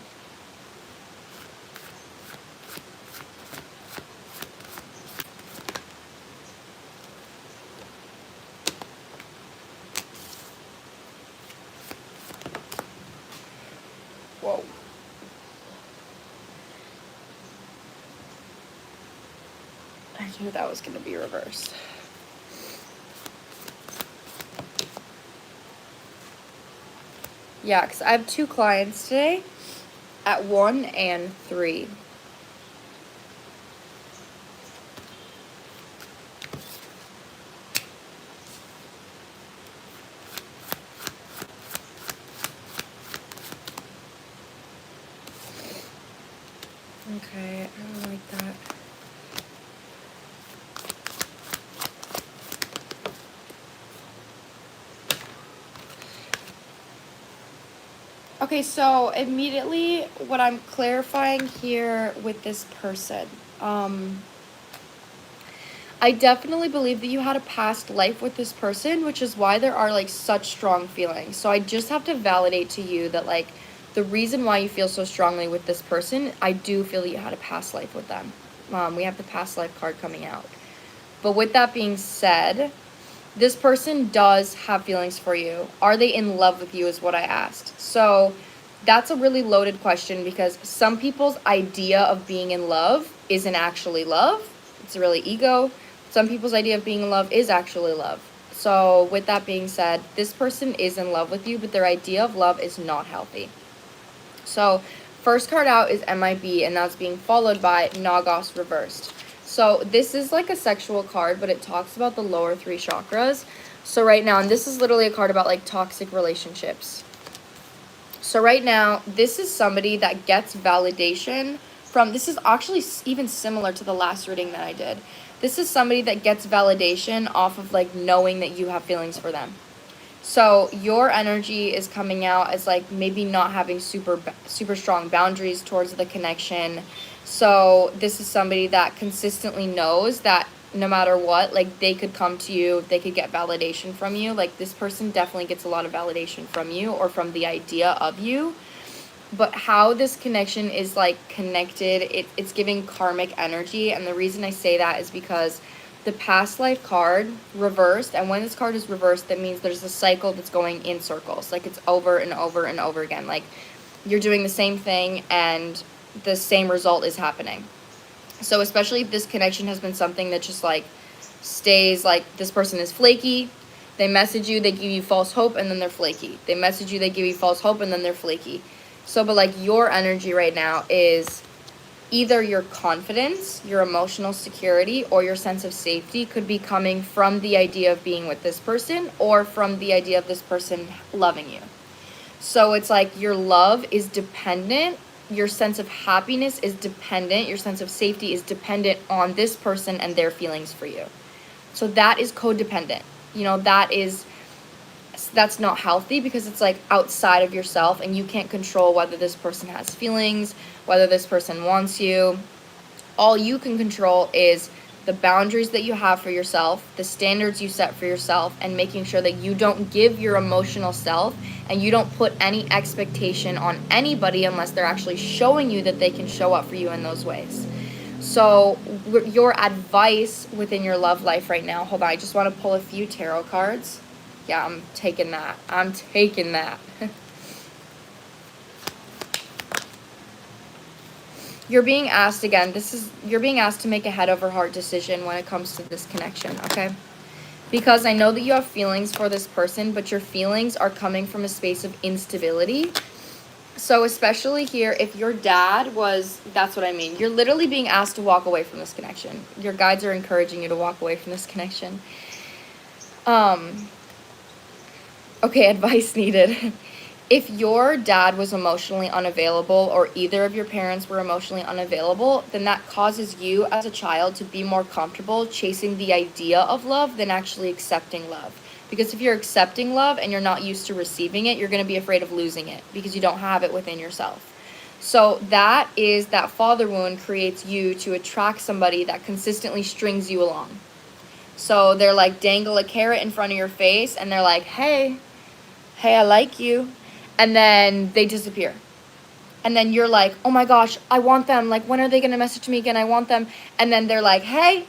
Whoa. I knew that was going to be reversed. Yeah, because I have 2 clients today at 1 and 3. Okay, I don't like that. Okay, so immediately what I'm clarifying here with this person, I definitely believe that you had a past life with this person, which is why there are like such strong feelings. So I just have to validate to you that like the reason why you feel so strongly with this person, I do feel that you had a past life with them. We have the past life card coming out. But with that being said, this person does have feelings for you. Are they in love with you is what I asked. So that's a really loaded question, because some people's idea of being in love isn't actually love. It's really ego. Some people's idea of being in love is actually love. So with that being said, this person is in love with you, but their idea of love is not healthy. So first card out is MIB, and that's being followed by Nagos reversed. So this is like a sexual card, but it talks about the lower 3 chakras. So right now, and this is literally a card about like toxic relationships. So right now, this is somebody that gets validation from, this is actually even similar to the last reading that I did. This is somebody that gets validation off of like knowing that you have feelings for them. So your energy is coming out as like maybe not having super strong boundaries towards the connection. So this is somebody that consistently knows that no matter what, like they could come to you, they could get validation from you. Like this person definitely gets a lot of validation from you or from the idea of you. But how this connection is like connected, it's giving karmic energy. And the reason I say that is because the past life card reversed, and when this card is reversed, that means there's a cycle that's going in circles. Like it's over and over and over again. Like you're doing the same thing and the same result is happening. So especially if this connection has been something that just like stays, like this person is flaky, they message you, they give you false hope, and then they're flaky. They message you, they give you false hope, and then they're flaky. So, but like your energy right now is either your confidence, your emotional security, or your sense of safety could be coming from the idea of being with this person or from the idea of this person loving you. So it's like your love is dependent, your sense of happiness is dependent, your sense of safety is dependent on this person and their feelings for you. So that is codependent. You know, that's not healthy because it's like outside of yourself and you can't control whether this person has feelings, whether this person wants you. All you can control is the boundaries that you have for yourself, the standards you set for yourself, and making sure that you don't give your emotional self and you don't put any expectation on anybody unless they're actually showing you that they can show up for you in those ways. So your advice within your love life right now, hold on, I just want to pull a few tarot cards. Yeah, I'm taking that. You're being asked again, you're being asked to make a head over heart decision when it comes to this connection, okay? Because I know that you have feelings for this person, but your feelings are coming from a space of instability. So especially here, if your dad was, that's what I mean. You're literally being asked to walk away from this connection. Your guides are encouraging you to walk away from this connection. Okay, advice needed. If your dad was emotionally unavailable or either of your parents were emotionally unavailable, then that causes you as a child to be more comfortable chasing the idea of love than actually accepting love. Because if you're accepting love and you're not used to receiving it, you're going to be afraid of losing it because you don't have it within yourself. So that father wound creates you to attract somebody that consistently strings you along. So they're like dangle a carrot in front of your face and they're like, hey, I like you. And then they disappear. And then you're like, oh my gosh, I want them. Like, when are they going to message me again? I want them. And then they're like, hey.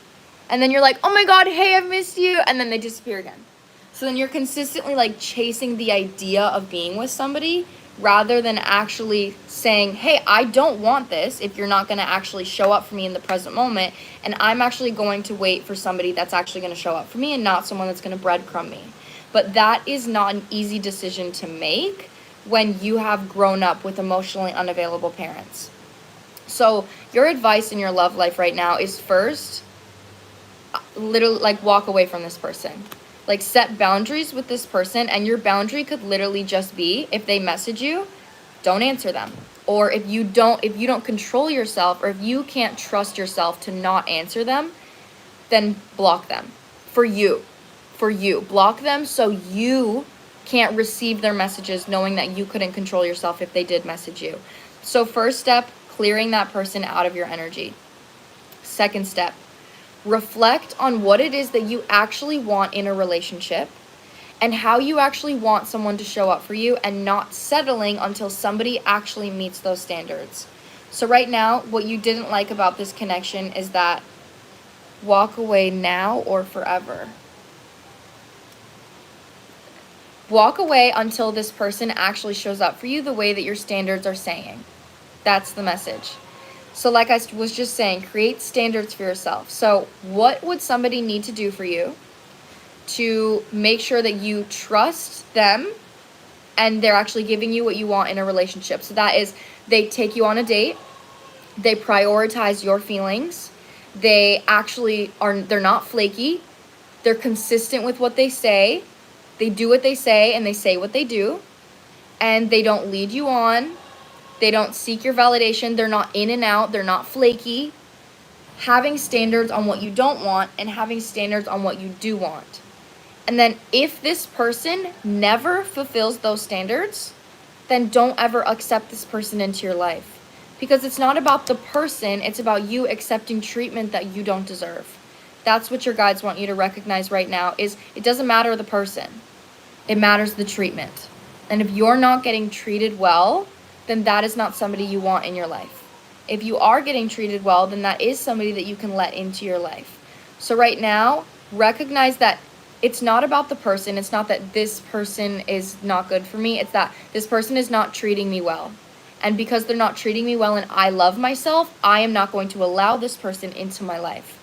And then you're like, oh my God, hey, I've missed you. And then they disappear again. So then you're consistently like chasing the idea of being with somebody rather than actually saying, hey, I don't want this if you're not going to actually show up for me in the present moment. And I'm actually going to wait for somebody that's actually going to show up for me and not someone that's going to breadcrumb me. But that is not an easy decision to make when you have grown up with emotionally unavailable parents. So your advice in your love life right now is first, literally like walk away from this person. Like set boundaries with this person, and your boundary could literally just be if they message you, don't answer them. Or if you don't control yourself, or if you can't trust yourself to not answer them, then block them. For you. Block them so you can't receive their messages knowing that you couldn't control yourself if they did message you. So first step, clearing that person out of your energy. Second step, reflect on what it is that you actually want in a relationship and how you actually want someone to show up for you and not settling until somebody actually meets those standards. So right now, what you didn't like about this connection is that walk away now or forever. Walk away until this person actually shows up for you the way that your standards are saying. That's the message. So like I was just saying, create standards for yourself. So what would somebody need to do for you to make sure that you trust them and they're actually giving you what you want in a relationship? So that is, they take you on a date, they prioritize your feelings, they're not flaky, they're consistent with what they say, they do what they say and they say what they do, and they don't lead you on. They don't seek your validation. They're not in and out. They're not flaky. Having standards on what you don't want and having standards on what you do want. And then if this person never fulfills those standards, then don't ever accept this person into your life. Because it's not about the person. It's about you accepting treatment that you don't deserve. That's what your guides want you to recognize right now, is it doesn't matter the person. It matters the treatment. And if you're not getting treated well, then that is not somebody you want in your life. If you are getting treated well, then that is somebody that you can let into your life. So right now, recognize that it's not about the person. It's not that this person is not good for me. It's that this person is not treating me well. And because they're not treating me well and I love myself, I am not going to allow this person into my life.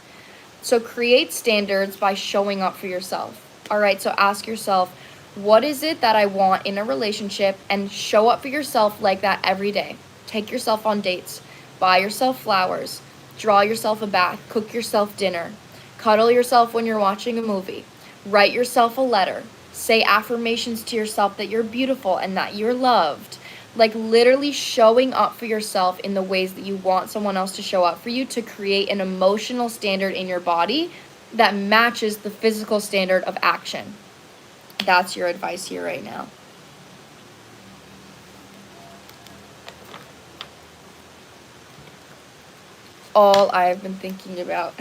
So create standards by showing up for yourself. All right, so ask yourself, what is it that I want in a relationship? And show up for yourself like that every day. Take yourself on dates. Buy yourself flowers. Draw yourself a bath. Cook yourself dinner. Cuddle yourself when you're watching a movie. Write yourself a letter. Say affirmations to yourself that you're beautiful and that you're loved. Like literally showing up for yourself in the ways that you want someone else to show up for you to create an emotional standard in your body that matches the physical standard of action. That's your advice here right now. All I have been thinking about.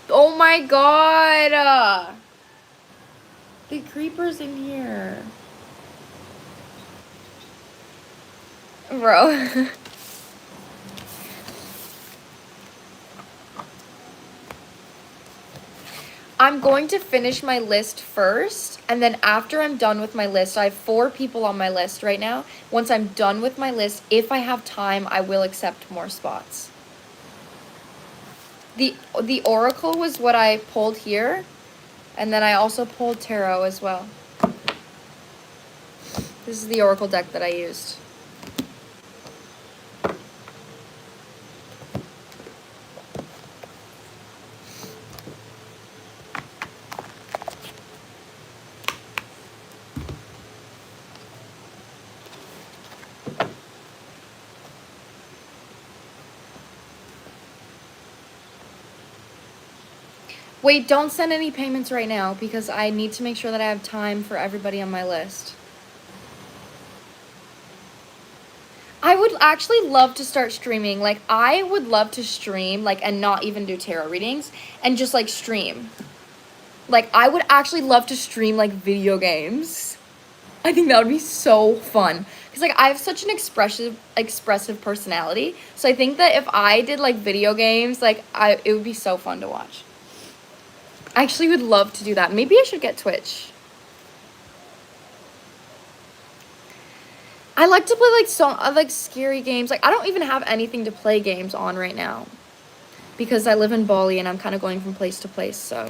Oh my god! The creeper's in here. Bro. I'm going to finish my list first, and then after I'm done with my list, I have 4 people on my list right now. Once I'm done with my list, if I have time, I will accept more spots. The oracle was what I pulled here, and then I also pulled tarot as well. This is the oracle deck that I used. Wait, don't send any payments right now because I need to make sure that I have time for everybody on my list. I would actually love to start streaming. Like, I would love to stream, like, and not even do tarot readings and just, like, stream. Like, I would actually love to stream, like, video games. I think that would be so fun. Because, like, I have such an expressive personality. So I think that if I did, like, video games, like, it would be so fun to watch. I actually would love to do that. Maybe I should get Twitch. I like to play like scary games. Like I don't even have anything to play games on right now because I live in Bali and I'm kind of going from place to place, so.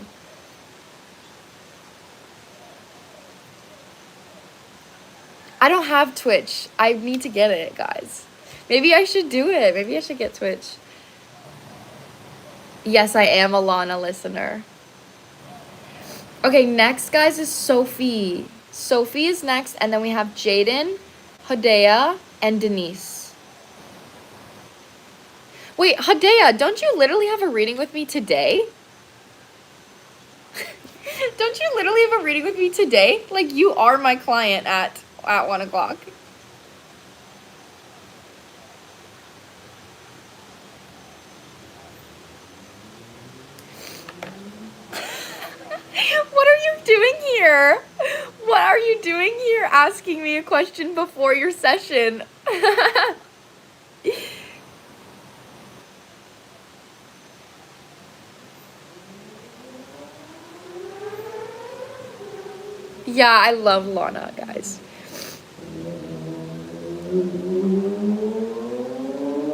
I don't have Twitch. I need to get it, guys. Maybe I should do it. Maybe I should get Twitch. Yes, I am a Lana listener. Okay, next, guys, is Sophie. Sophie is next, and then we have Jaden, Hada, and Denise. Wait, Hada, don't you literally have a reading with me today? Don't you literally have a reading with me today? Like, you are my client at 1 o'clock. What are you doing here? What are you doing here asking me a question before your session? Yeah, I love Lana, guys.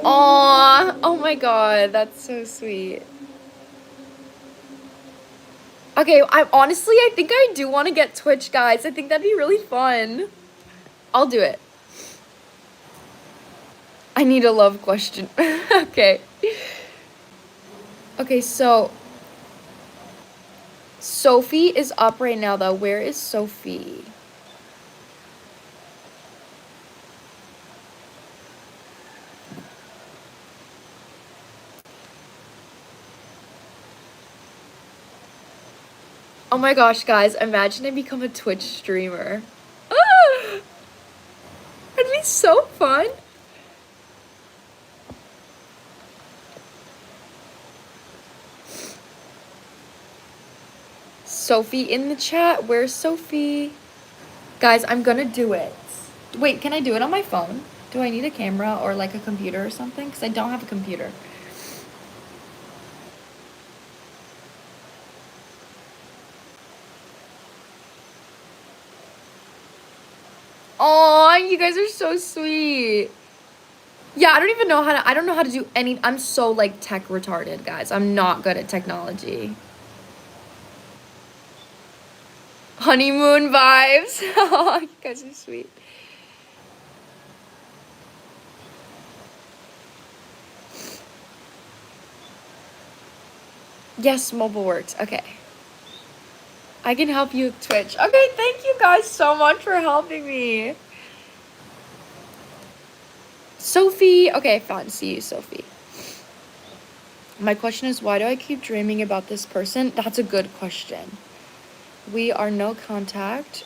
Aww, oh my god, that's so sweet. Okay, I think I do want to get Twitch, guys. I think that'd be really fun. I'll do it. I need a love question. Okay. Okay, so Sophie is up right now, though. Where is Sophie? Oh my gosh, guys, imagine I become a Twitch streamer. Ah! That'd be so fun. Sophie in the chat. Where's Sophie? Guys, I'm gonna do it. Wait, can I do it on my phone? Do I need a camera or like a computer or something? Because I don't have a computer. Oh, you guys are so sweet. Yeah, I don't even know I don't know how to do any, I'm so like tech retarded, guys. I'm not good at technology. Honeymoon vibes. Oh, you guys are sweet. Yes, mobile works. Okay. I can help you with Twitch. Okay, thank you guys so much for helping me. Sophie. Okay, fine. See you, Sophie. My question is, why do I keep dreaming about this person? That's a good question. We are no contact.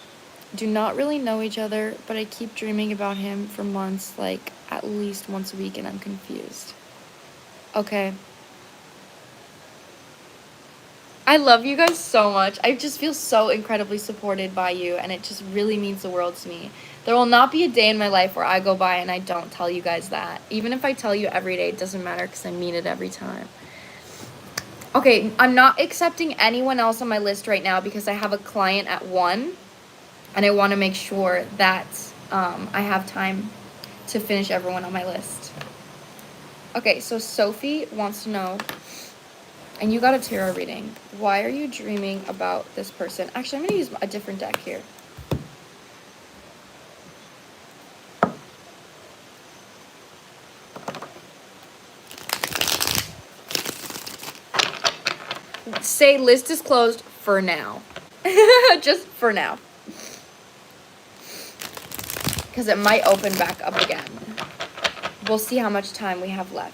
Do not really know each other, but I keep dreaming about him for months, like at least once a week, and I'm confused. Okay. I love you guys so much. I just feel so incredibly supported by you, and it just really means the world to me. There will not be a day in my life where I go by and I don't tell you guys that. Even if I tell you every day, it doesn't matter because I mean it every time. Okay, I'm not accepting anyone else on my list right now because I have a client at 1, and I want to make sure that I have time to finish everyone on my list. Okay, so Sophie wants to know, and you got a tarot reading. Why are you dreaming about this person? Actually, I'm going to use a different deck here. Say list is closed for now. Just for now. Because it might open back up again. We'll see how much time we have left.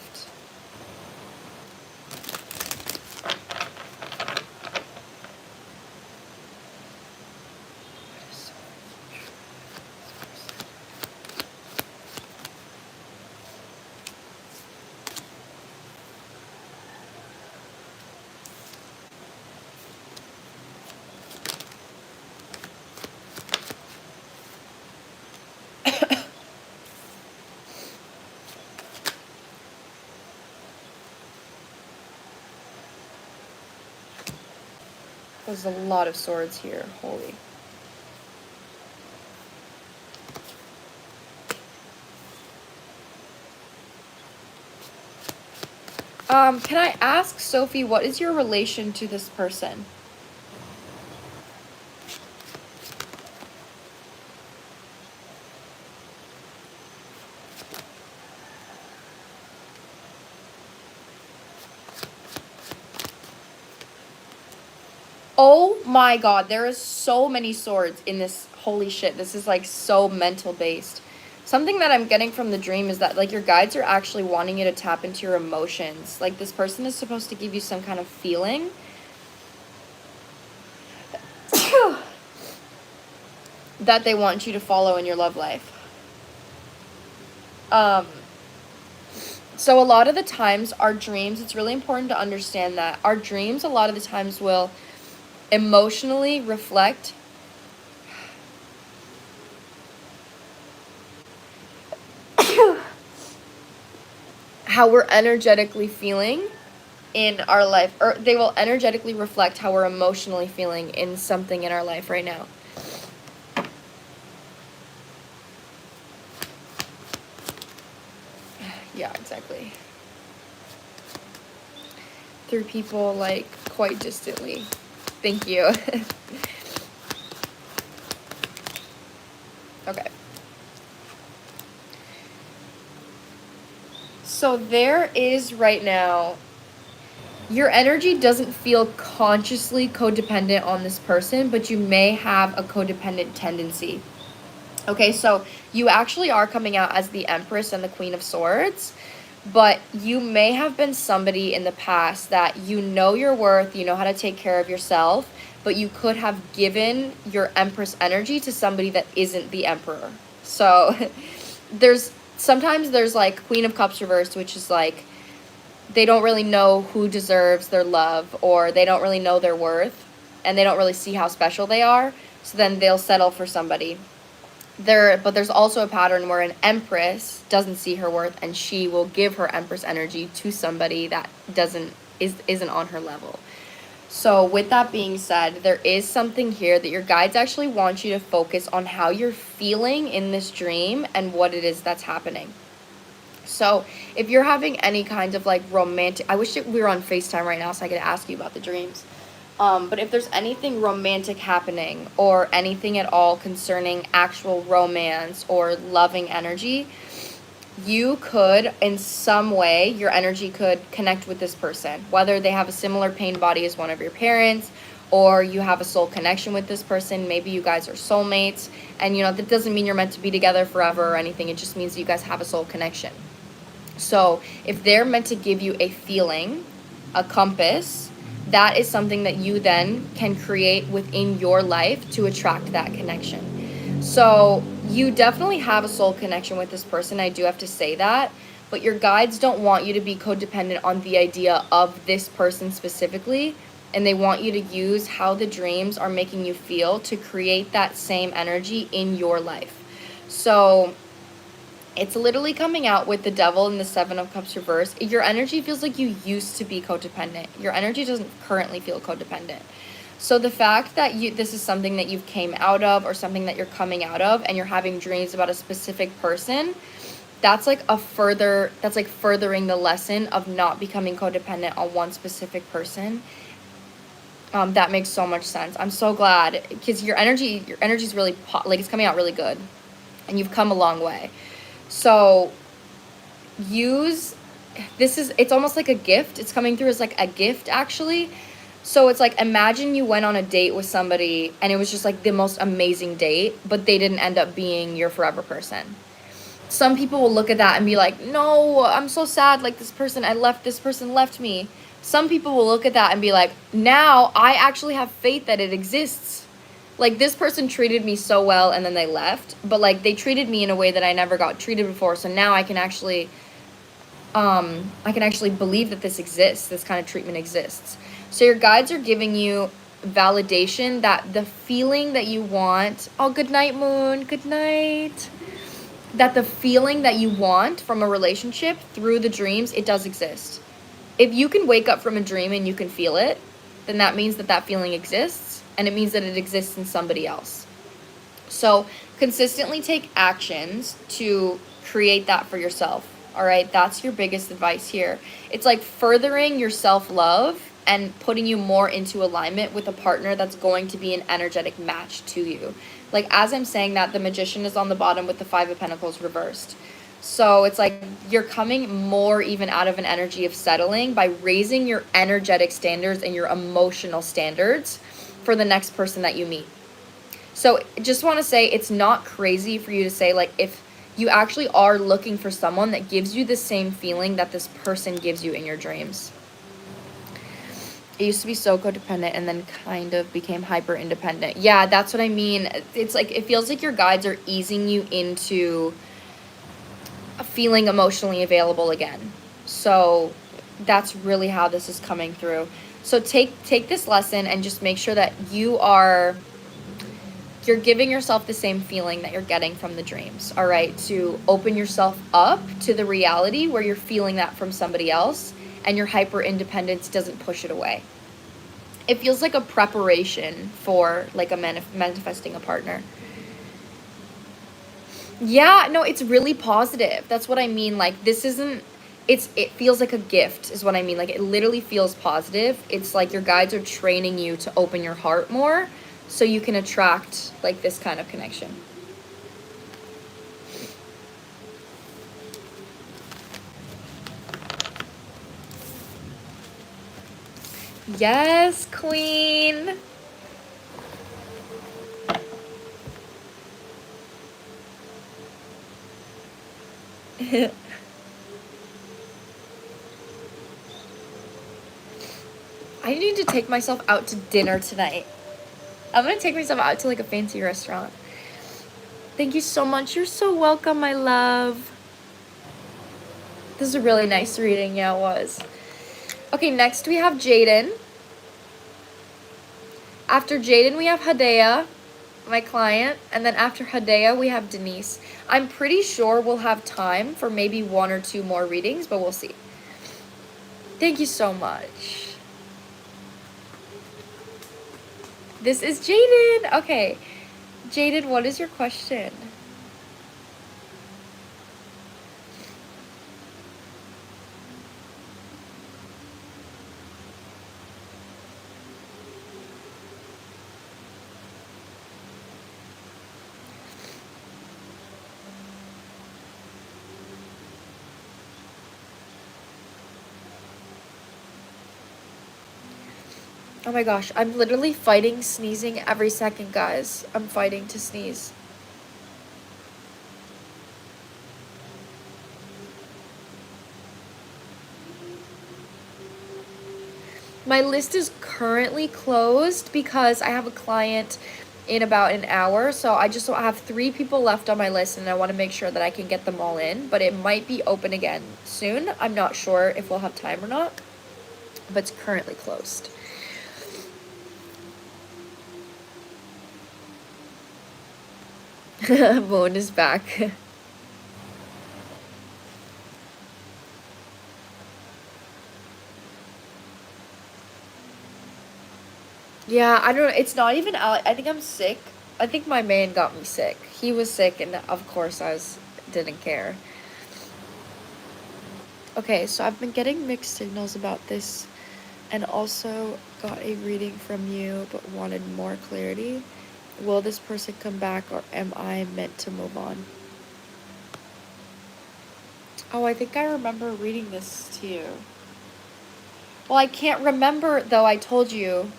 There's a lot of swords here. Holy. Can I ask Sophie, what is your relation to this person? Oh my god, there is so many swords in this. Holy shit, this is like so mental based. Something that I'm getting from the dream is that like your guides are actually wanting you to tap into your emotions. Like this person is supposed to give you some kind of feeling. That they want you to follow in your love life. So a lot of the times our dreams, it's really important to understand that our dreams a lot of the times will emotionally reflect how we're energetically feeling in our life, or they will energetically reflect how we're emotionally feeling in something in our life right now. Yeah, exactly. Through people like quite distantly. Thank you. Okay. So there is right now, your energy doesn't feel consciously codependent on this person, but you may have a codependent tendency. Okay, so you actually are coming out as the Empress and the Queen of Swords, but you may have been somebody in the past that you know your worth, you know how to take care of yourself, but you could have given your Empress energy to somebody that isn't the Emperor. So sometimes there's like Queen of Cups reversed, which is like they don't really know who deserves their love, or they don't really know their worth. and they don't really see how special they are, so then they'll settle for somebody. But there's also a pattern where an empress doesn't see her worth, and she will give her empress energy to somebody that isn't on her level. So with that being said, there is something here that your guides actually want you to focus on how you're feeling in this dream and what it is that's happening. So if you're having any kind of like romantic, I wish we were on FaceTime right now so I could ask you about the dreams. But if there's anything romantic happening or anything at all concerning actual romance or loving energy, you could, in some way, your energy could connect with this person, whether they have a similar pain body as one of your parents, or you have a soul connection with this person. Maybe you guys are soulmates, and that doesn't mean you're meant to be together forever or anything. It just means you guys have a soul connection. So if they're meant to give you a feeling, a compass, that is something that you then can create within your life to attract that connection. So you definitely have a soul connection with this person. I do have to say that. But your guides don't want you to be codependent on the idea of this person specifically. And they want you to use how the dreams are making you feel to create that same energy in your life. So it's literally coming out with the Devil and the Seven of Cups reversed. Your energy feels like you used to be codependent. Your energy doesn't currently feel codependent. So the fact that this is something that you've came out of or something that you're coming out of and you're having dreams about a specific person, that's like furthering the lesson of not becoming codependent on one specific person. That makes so much sense. I'm so glad, because your energy's really it's coming out really good, and you've come a long way. So it's almost like a gift. It's coming through as like a gift, actually. So it's like, imagine you went on a date with somebody and it was just like the most amazing date, but they didn't end up being your forever person. Some people will look at that and be like, no, I'm so sad. Like this person left me. Some people will look at that and be like, now I actually have faith that it exists. Like this person treated me so well and then they left, but like they treated me in a way that I never got treated before. So now I can actually believe that this exists. This kind of treatment exists. So your guides are giving you validation that the feeling that you want, good night, moon, good night, that the feeling that you want from a relationship through the dreams, it does exist. If you can wake up from a dream and you can feel it, then that means that feeling exists, and it means that it exists in somebody else. So consistently take actions to create that for yourself. All right, that's your biggest advice here. It's like furthering your self-love and putting you more into alignment with a partner that's going to be an energetic match to you. Like as I'm saying that, the Magician is on the bottom with the Five of Pentacles reversed. So it's like you're coming more even out of an energy of settling by raising your energetic standards and your emotional standards for the next person that you meet. So just want to say, it's not crazy for you to say, like, if you actually are looking for someone that gives you the same feeling that this person gives you in your dreams. I used to be so codependent and then kind of became hyper independent. Yeah, that's what I mean. It's like, it feels like your guides are easing you into feeling emotionally available again. So that's really how this is coming through. So take this lesson and just make sure that you're giving yourself the same feeling that you're getting from the dreams, all right? To open yourself up to the reality where you're feeling that from somebody else, and your hyper independence doesn't push it away. It feels like a preparation for like a manifesting a partner. Yeah, no, it's really positive. That's what I mean. Like it feels like a gift is what I mean. Like it literally feels positive. It's like your guides are training you to open your heart more so you can attract like this kind of connection. Yes, queen. I need to take myself out to dinner tonight. I'm gonna take myself out to like a fancy restaurant. Thank you so much. You're so welcome, my love. This is a really nice reading. Yeah, it was. Okay, next we have Jaden. After Jaden, we have Hada, my client, and then after Hada, we have Denise. I'm pretty sure we'll have time for maybe 1 or 2 more readings, but we'll see. Thank you so much. This is Jaden. Okay. Jaden, what is your question? Oh my gosh, I'm literally fighting sneezing every second, guys. I'm fighting to sneeze. My list is currently closed because I have a client in about an hour, so I just have 3 people left on my list, and I want to make sure that I can get them all in, but it might be open again soon. I'm not sure if we'll have time or not, but it's currently closed. Moon is back. Yeah, I don't know. It's not even out. I think I'm sick. I think my man got me sick. He was sick, and of course didn't care. Okay, so I've been getting mixed signals about this, and also got a reading from you, but wanted more clarity. Will this person come back, or am I meant to move on? Oh, I think I remember reading this to you. Well, I can't remember, though. I told you.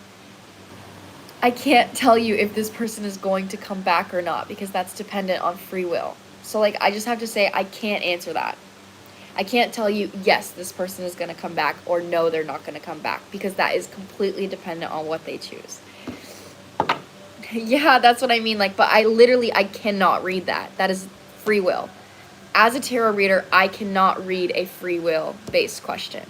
I can't tell you if this person is going to come back or not, because that's dependent on free will. So, like, I just have to say I can't answer that. I can't tell you, yes, this person is going to come back, or no, they're not going to come back, because that is completely dependent on what they choose. Yeah, that's what I mean. Like, but I cannot read that. That is free will. As a tarot reader, I cannot read a free will based question.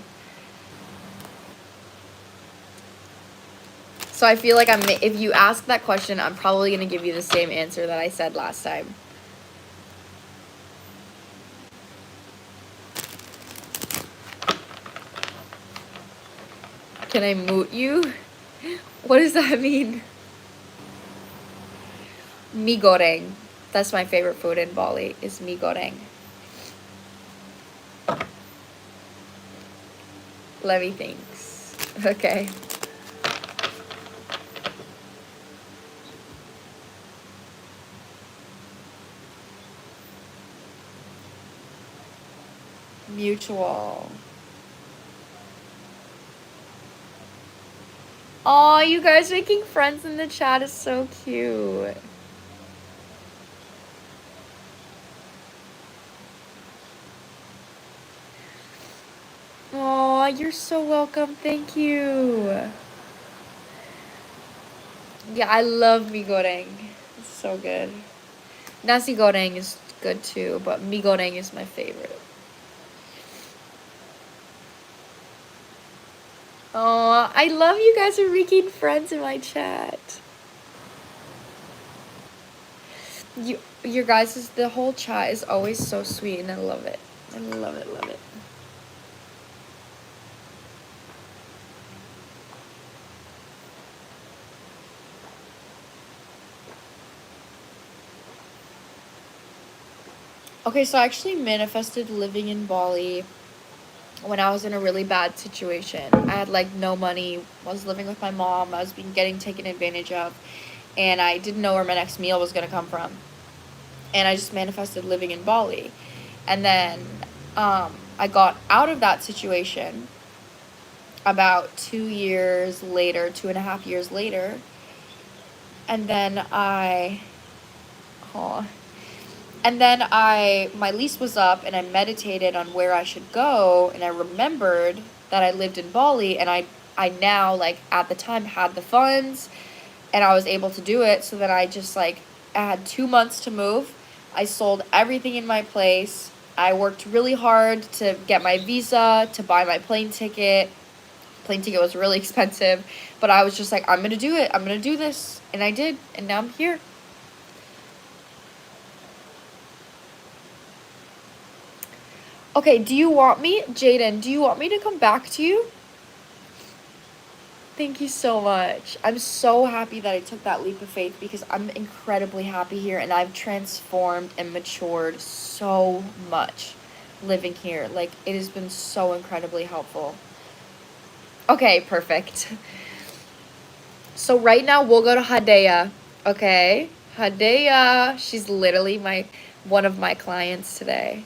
So I feel like if you ask that question, I'm probably going to give you the same answer that I said last time. Can I mute you? What does that mean? Mi goreng. That's my favorite food in Bali, is mi goreng. Levy thinks. Okay. Mutual. Aw, you guys making friends in the chat is so cute. Aw, you're so welcome. Thank you. Yeah, I love mi goreng. It's so good. Nasi goreng is good too, but mi goreng is my favorite. Oh, I love you guys are making friends in my chat. Your guys' the whole chat is always so sweet, and I love it. I love it, love it. Okay, so I actually manifested living in Bali when I was in a really bad situation. I had like no money, was living with my mom, I was getting taken advantage of, and I didn't know where my next meal was gonna come from. And I just manifested living in Bali. And then I got out of that situation about 2 years later, 2.5 years later. And then my lease was up, and I meditated on where I should go, and I remembered that I lived in Bali, and I now, like, at the time had the funds, and I was able to do it. So then I just, like, I had 2 months to move. I sold everything in my place. I worked really hard to get my visa, to buy my plane ticket, Plane ticket was really expensive, but I was just like, I'm gonna do it. I'm gonna do this. And I did, and now I'm here. Okay, do you want me, Jaden, do you want me to come back to you? Thank you so much. I'm so happy that I took that leap of faith because I'm incredibly happy here and I've transformed and matured so much living here. Like, it has been so incredibly helpful. Okay, perfect. So right now we'll go to Hada, okay? Hada, she's literally one of my clients today.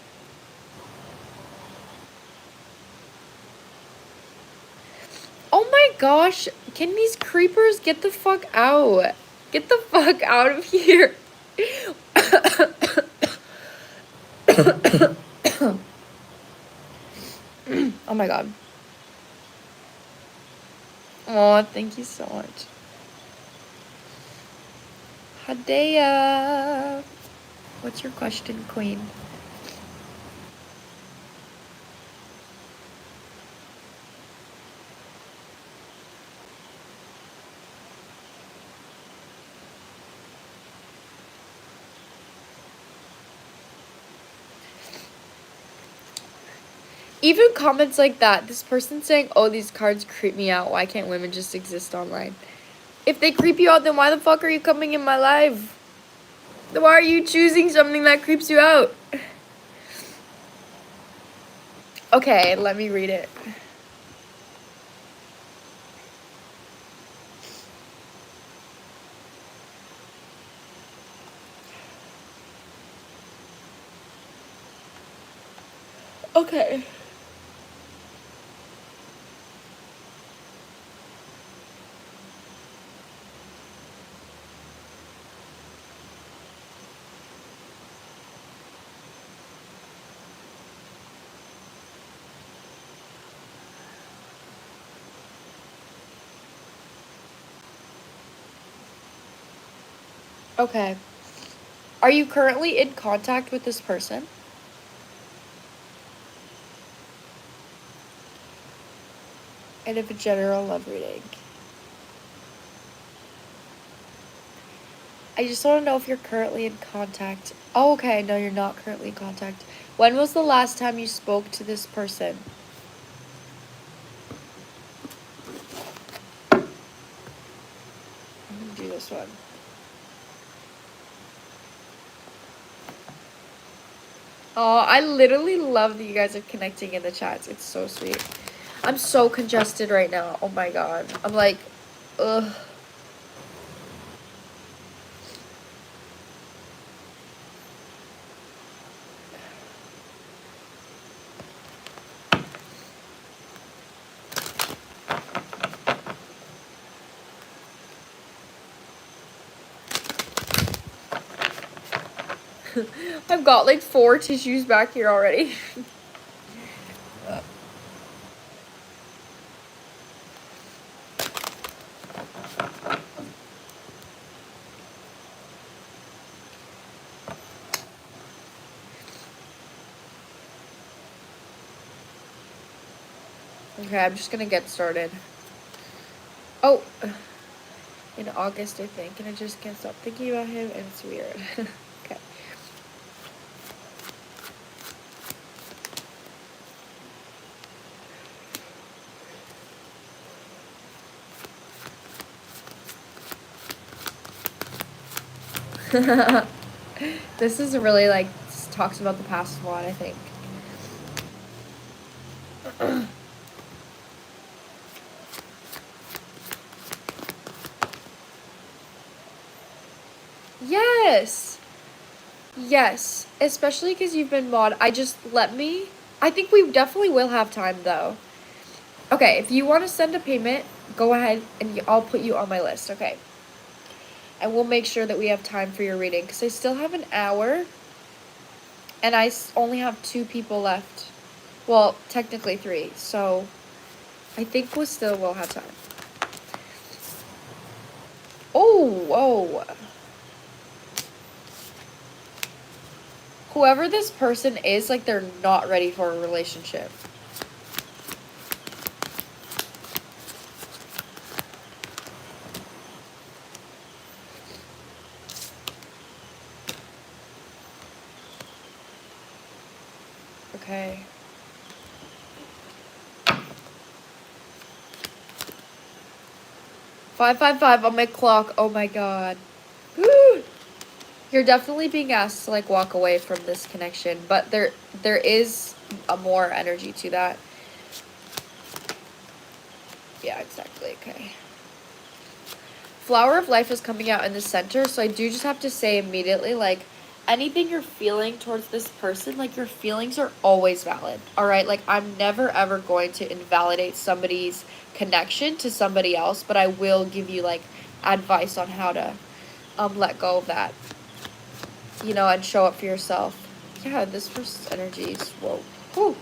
Oh my gosh, can these creepers get the fuck out? Get the fuck out of here. Oh my god. Oh, thank you so much. Hada. What's your question, queen? Even comments like that, this person saying, oh, these cards creep me out. Why can't women just exist online? If they creep you out, then why the fuck are you coming in my life? Then why are you choosing something that creeps you out? Okay, let me read it. Okay. Okay. Are you currently in contact with this person? And if a general love reading. I just want to know if you're currently in contact. Oh, okay. No, you're not currently in contact. When was the last time you spoke to this person? I'm gonna do this one. Oh, I literally love that you guys are connecting in the chats. It's so sweet. I'm so congested right now. Oh my god. I'm like, ugh. I've got like 4 tissues back here already. Okay, I'm just gonna get started. Oh, in August, I think, and I just can't stop thinking about him, and it's weird. Okay. This is really like talks about the past a lot, I think. Yes. Yes. Especially because you've been mod. I think we definitely will have time though. Okay, if you want to send a payment, go ahead and I'll put you on my list, okay? And we'll make sure that we have time for your reading because I still have an hour and I only have 2 people left. Well, technically 3, so I think we'll have time. Oh, whoa. Whoever this person is, like, they're not ready for a relationship. Okay. $555 on my clock. Oh my god. Woo! You're definitely being asked to like walk away from this connection, but there is a more energy to that. Yeah, exactly. Okay. Flower of Life is coming out in the center, so I do just have to say immediately, like, anything you're feeling towards this person, like, your feelings are always valid, all right? Like, I'm never, ever going to invalidate somebody's connection to somebody else, but I will give you, like, advice on how to let go of that, you know, and show up for yourself. Yeah, this person's energy is, whoa. Whew.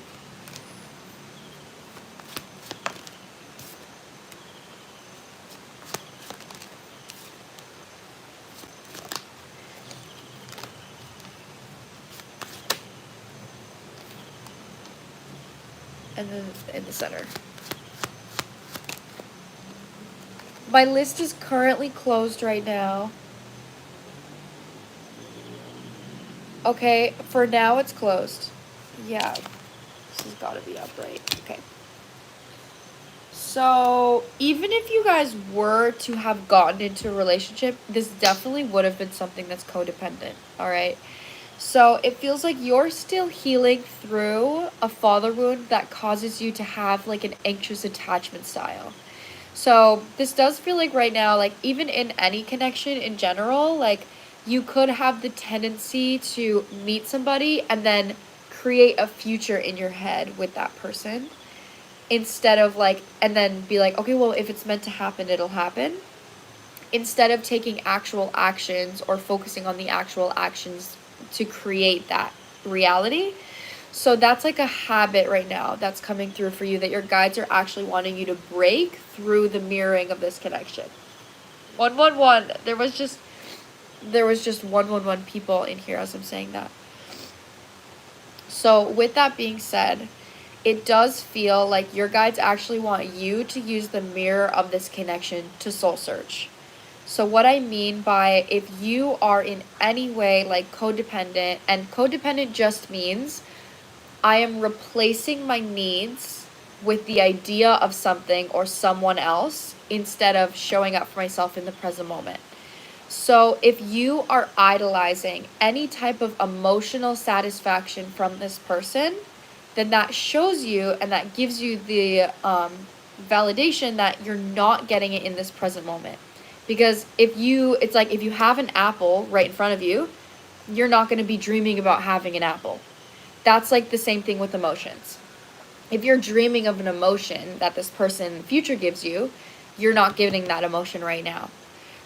And then in the center. My list is currently closed right now. Okay, for now it's closed. Yeah, this has got to be up, right? Okay. So, even if you guys were to have gotten into a relationship, this definitely would have been something that's codependent, all right? So, it feels like you're still healing through a father wound that causes you to have like an anxious attachment style. So, this does feel like right now, like even in any connection in general, like you could have the tendency to meet somebody and then create a future in your head with that person instead of like, and then be like, okay, well, if it's meant to happen, it'll happen. Instead of taking actual actions or focusing on the actual actions to create that reality. So that's like a habit right now that's coming through for you that your guides are actually wanting you to break through the mirroring of this connection. 111. There was just 111 people in here as I'm saying that. So with that being said, it does feel like your guides actually want you to use the mirror of this connection to soul search. So what I mean by if you are in any way like codependent, and codependent just means I am replacing my needs with the idea of something or someone else instead of showing up for myself in the present moment. So if you are idolizing any type of emotional satisfaction from this person, then that shows you and that gives you the validation that you're not getting it in this present moment. Because it's like if you have an apple right in front of you, you're not going to be dreaming about having an apple. That's like the same thing with emotions. If you're dreaming of an emotion that this person in the future gives you, you're not getting that emotion right now.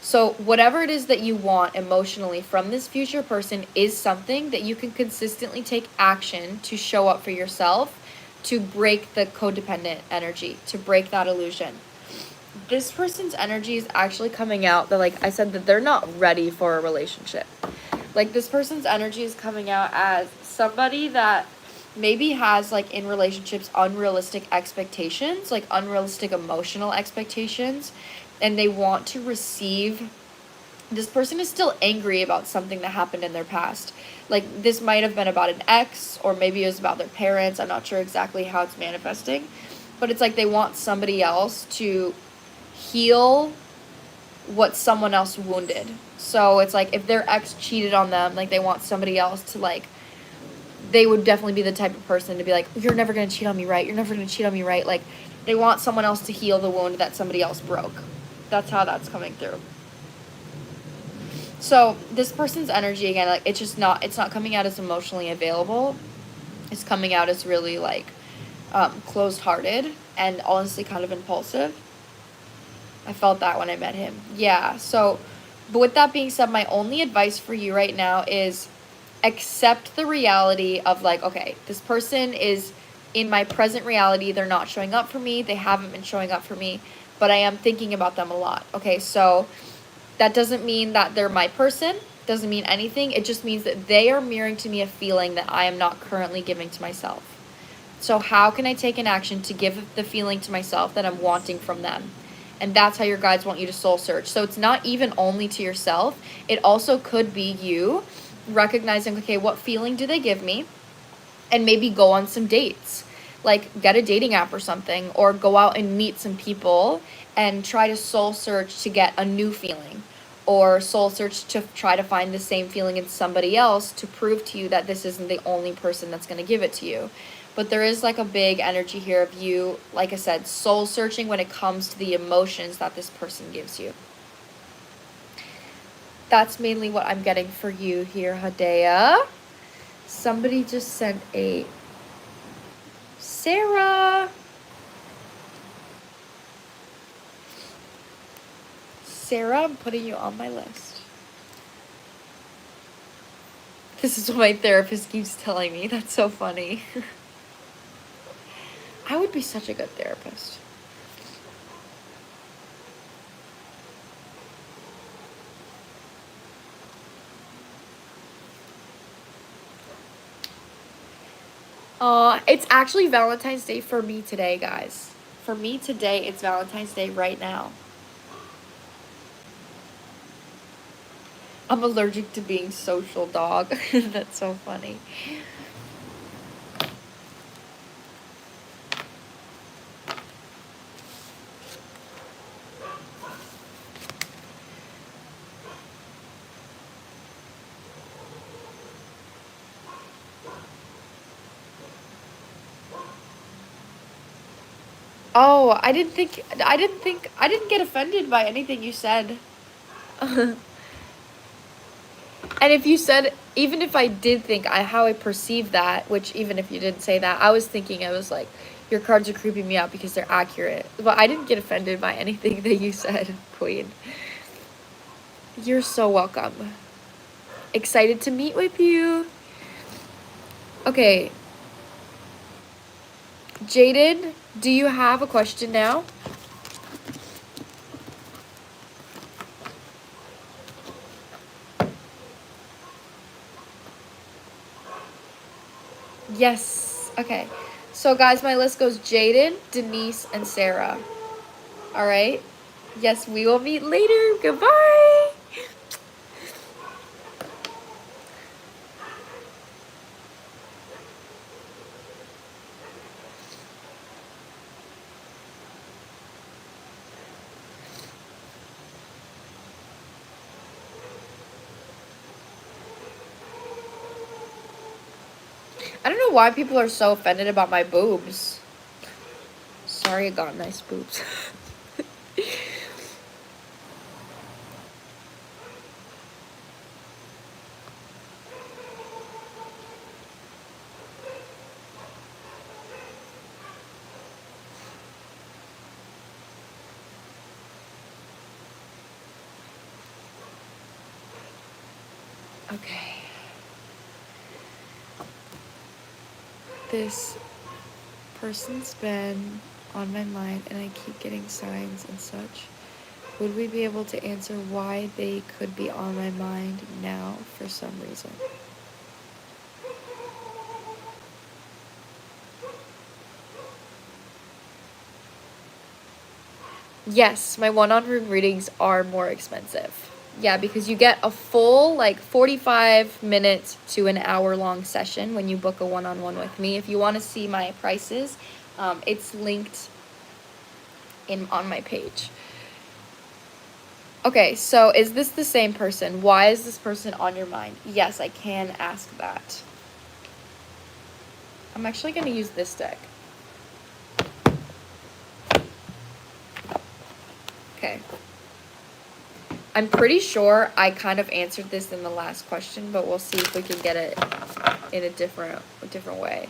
So whatever it is that you want emotionally from this future person is something that you can consistently take action to show up for yourself, to break the codependent energy, to break that illusion. This person's energy is actually coming out that, like I said, that they're not ready for a relationship. Like this person's energy is coming out as somebody that maybe has like in relationships unrealistic expectations, like unrealistic emotional expectations, and they want to receive. This person is still angry about something that happened in their past. Like this might have been about an ex, or maybe it was about their parents. I'm not sure exactly how it's manifesting, but it's like they want somebody else to heal what someone else wounded. So it's like if their ex cheated on them, like they want somebody else to like, they would definitely be the type of person to be like, you're never going to cheat on me, right? You're never going to cheat on me, right? Like they want someone else to heal the wound that somebody else broke. That's how that's coming through. So this person's energy, again, like it's not coming out as emotionally available. It's coming out as really like closed-hearted and honestly kind of impulsive. I felt that when I met him. Yeah, so, but with that being said, my only advice for you right now is accept the reality of like, okay, this person is in my present reality. They're not showing up for me. They haven't been showing up for me, but I am thinking about them a lot. Okay, so that doesn't mean that they're my person. Doesn't mean anything. It just means that they are mirroring to me a feeling that I am not currently giving to myself. So how can I take an action to give the feeling to myself that I'm wanting from them? And that's how your guides want you to soul search. So it's not even only to yourself. It also could be you recognizing, okay, what feeling do they give me? and maybe go on some dates, like get a dating app or something, or go out and meet some people and try to soul search to get a new feeling, or soul search to try to find the same feeling in somebody else to prove to you that this isn't the only person that's going to give it to you. But there is like a big energy here of you, like I said, soul searching when it comes to the emotions that this person gives you. That's mainly what I'm getting for you here, Hada. Somebody just sent a Sarah. Sarah, I'm putting you on my list. This is what my therapist keeps telling me. That's so funny. I would be such a good therapist. It's actually Valentine's Day for me today, guys. For me today, it's Valentine's Day right now. I'm allergic to being social, dog. That's so funny. Oh, I didn't get offended by anything you said. And if you said, even if I did think how I perceived that, which even if you didn't say that, I was thinking, I was like, your cards are creeping me out because they're accurate. But I didn't get offended by anything that you said, Queen. You're so welcome. Excited to meet with you. Okay. Jaden, do you have a question now? Yes. Okay. So, guys, my list goes Jaden, Denise, and Sarah. All right? Yes, we will meet later. Goodbye. I don't know why people are so offended about my boobs. Sorry, I got nice boobs. Okay. This person's been on my mind and I keep getting signs and such. Would we be able to answer why they could be on my mind now for some reason? Yes, my one-on-one readings are more expensive. Yeah, because you get a full, like, 45 minutes to an hour-long session when you book a one-on-one with me. If you want to see my prices, it's linked on my page. Okay, so is this the same person? Why is this person on your mind? Yes, I can ask that. I'm actually going to use this deck. Okay. I'm pretty sure I kind of answered this in the last question, but we'll see if we can get it in a different way.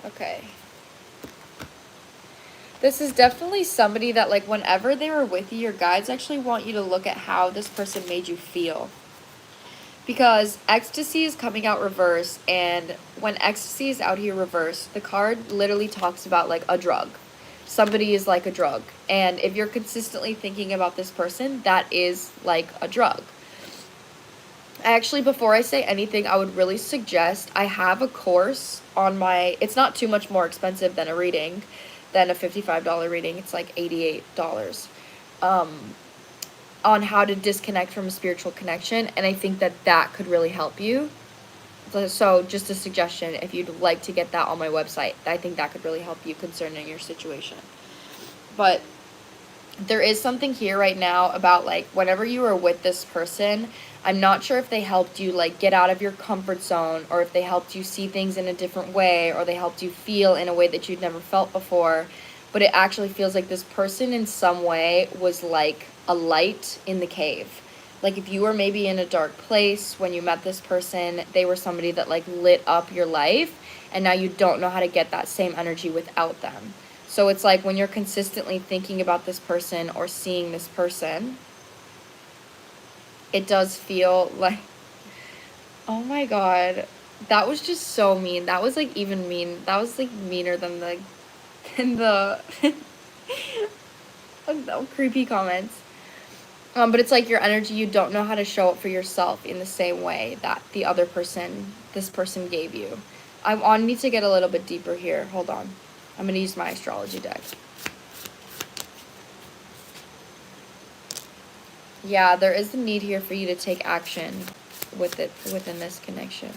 Okay. This is definitely somebody that, like, whenever they were with you, your guides actually want you to look at how this person made you feel. Because ecstasy is coming out reverse, and when ecstasy is out here reverse, the card literally talks about, like, a drug. Somebody is like a drug. And if you're consistently thinking about this person, that is like a drug. Actually, before I say anything, I would really suggest, I have a course on my, it's not too much more expensive than a reading, than a $55 reading. It's like $88. On how to disconnect from a spiritual connection, and I think that that could really help you. So just a suggestion, if you'd like to get that on my website, I think that could really help you concerning your situation. But there is something here right now about, like, whenever you were with this person, I'm not sure if they helped you, like, get out of your comfort zone, or if they helped you see things in a different way, or they helped you feel in a way that you'd never felt before. But it actually feels like this person in some way was like a light in the cave. Like, if you were maybe in a dark place when you met this person, they were somebody that, like, lit up your life, and now you don't know how to get that same energy without them. So it's like when you're consistently thinking about this person or seeing this person, it does feel like, oh my god, that was just so mean. That was, like, even mean. That was, like, meaner than the creepy comments. But it's like your energy, you don't know how to show up for yourself in the same way that the other person, this person gave you. I need to get a little bit deeper here. Hold on. I'm going to use my astrology deck. Yeah, there is a need here for you to take action with it within this connection.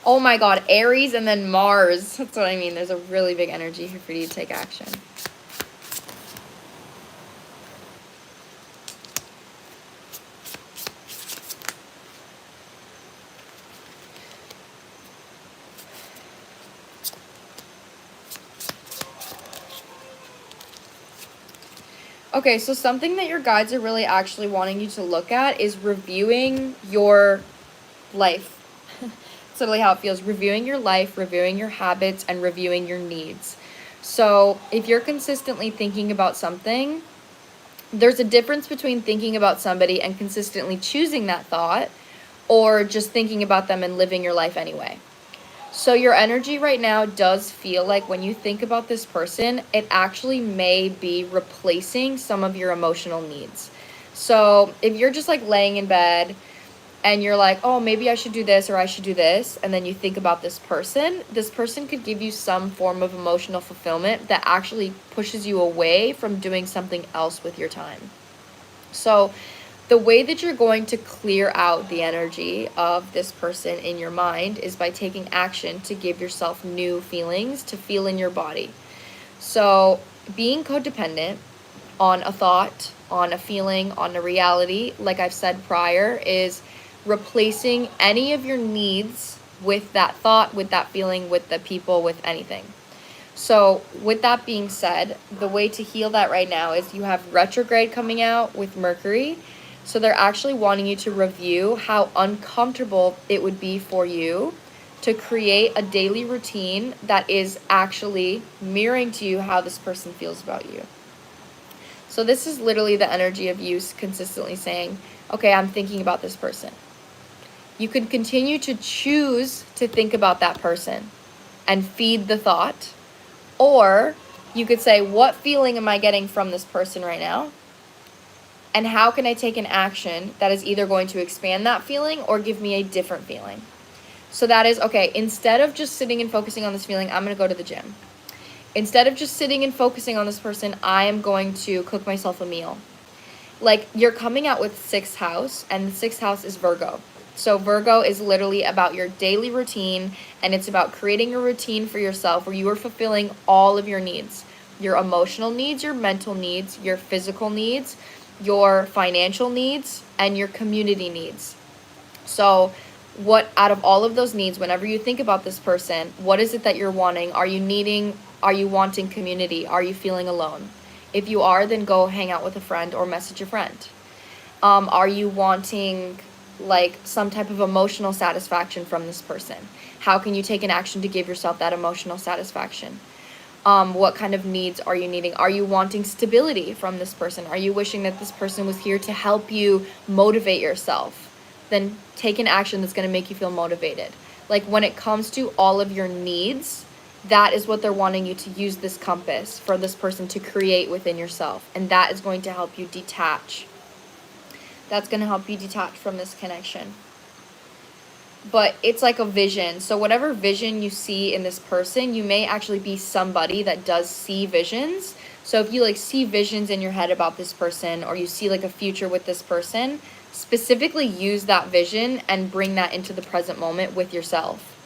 Oh my god, Aries and then Mars. That's what I mean. There's a really big energy here for you to take action. Okay, so something that your guides are really actually wanting you to look at is reviewing your life. That's literally how it feels. Reviewing your life, reviewing your habits, and reviewing your needs. So if you're consistently thinking about something, there's a difference between thinking about somebody and consistently choosing that thought, or just thinking about them and living your life anyway. So your energy right now does feel like when you think about this person, it actually may be replacing some of your emotional needs. So if you're just, like, laying in bed and you're like, oh, maybe I should do this or I should do this, and then you think about this person could give you some form of emotional fulfillment that actually pushes you away from doing something else with your time. So the way that you're going to clear out the energy of this person in your mind is by taking action to give yourself new feelings to feel in your body. So being codependent on a thought, on a feeling, on a reality, like I've said prior, is replacing any of your needs with that thought, with that feeling, with the people, with anything. So with that being said, the way to heal that right now is you have retrograde coming out with Mercury. So they're actually wanting you to review how uncomfortable it would be for you to create a daily routine that is actually mirroring to you how this person feels about you. So this is literally the energy of you consistently saying, okay, I'm thinking about this person. You can continue to choose to think about that person and feed the thought, or you could say, what feeling am I getting from this person right now? And how can I take an action that is either going to expand that feeling or give me a different feeling? So that is, okay, instead of just sitting and focusing on this feeling, I'm going to go to the gym. Instead of just sitting and focusing on this person, I am going to cook myself a meal. Like, you're coming out with 6th house, and the 6th house is Virgo. So Virgo is literally about your daily routine, and it's about creating a routine for yourself where you are fulfilling all of your needs. Your emotional needs, your mental needs, your physical needs, your financial needs, and your community needs. So what out of all of those needs, whenever you think about this person, what is it that you're wanting? Are you wanting community? Are you feeling alone? If you are, then go hang out with a friend or message a friend. Are you wanting, like, some type of emotional satisfaction from this person? How can you take an action to give yourself that emotional satisfaction? What kind of needs are you needing? Are you wanting stability from this person? Are you wishing that this person was here to help you motivate yourself? Then take an action that's going to make you feel motivated. Like when it comes to all of your needs, that is what they're wanting you to use this compass for this person to create within yourself. And that is going to help you detach. That's going to help you detach from this connection. But it's like a vision. So whatever vision you see in this person, you may actually be somebody that does see visions. So if you like see visions in your head about this person, or you see like a future with this person, specifically use that vision and bring that into the present moment with yourself.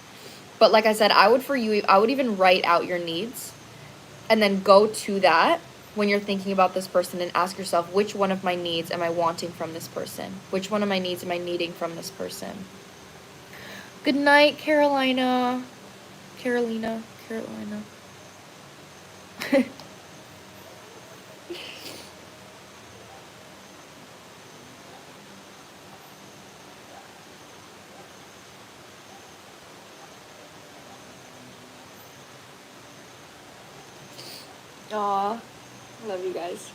But like I said, I would even write out your needs and then go to that when you're thinking about this person and ask yourself, which one of my needs am I wanting from this person? Which one of my needs am I needing from this person? Good night, Carolina. Carolina. Aw, I love you guys.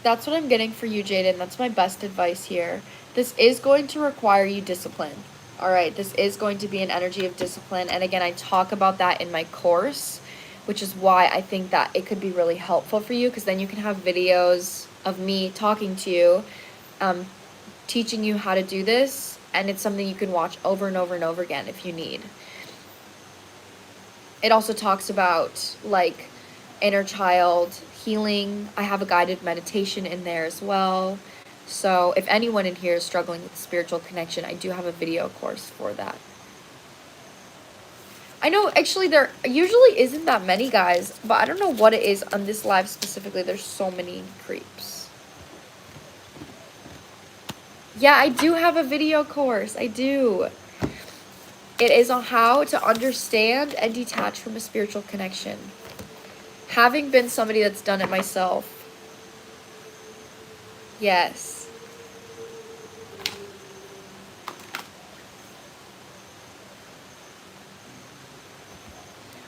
That's what I'm getting for you, Jaden. That's my best advice here. This is going to require you discipline. All right, this is going to be an energy of discipline. And again, I talk about that in my course, which is why I think that it could be really helpful for you, because then you can have videos of me talking to you, teaching you how to do this. And it's something you can watch over and over and over again if you need. It also talks about like inner child healing. I have a guided meditation in there as well. So if anyone in here is struggling with spiritual connection, I do have a video course for that. I know actually there usually isn't that many guys, but I don't know what it is on this live specifically. There's so many creeps. Yeah, I do have a video course. I do. It is on how to understand and detach from a spiritual connection. Having been somebody that's done it myself. Yes.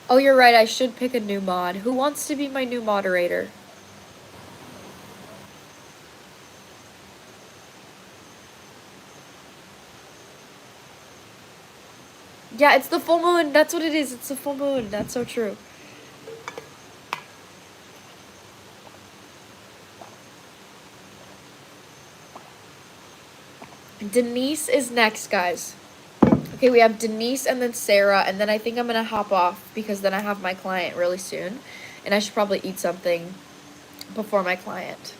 Oh, you're right. I should pick a new mod. Who wants to be my new moderator? Yeah, it's the full moon. That's what it is. It's the full moon. That's so true. Denise is next, guys. Okay, we have Denise and then Sarah, and then I think I'm going to hop off because then I have my client really soon, and I should probably eat something before my client.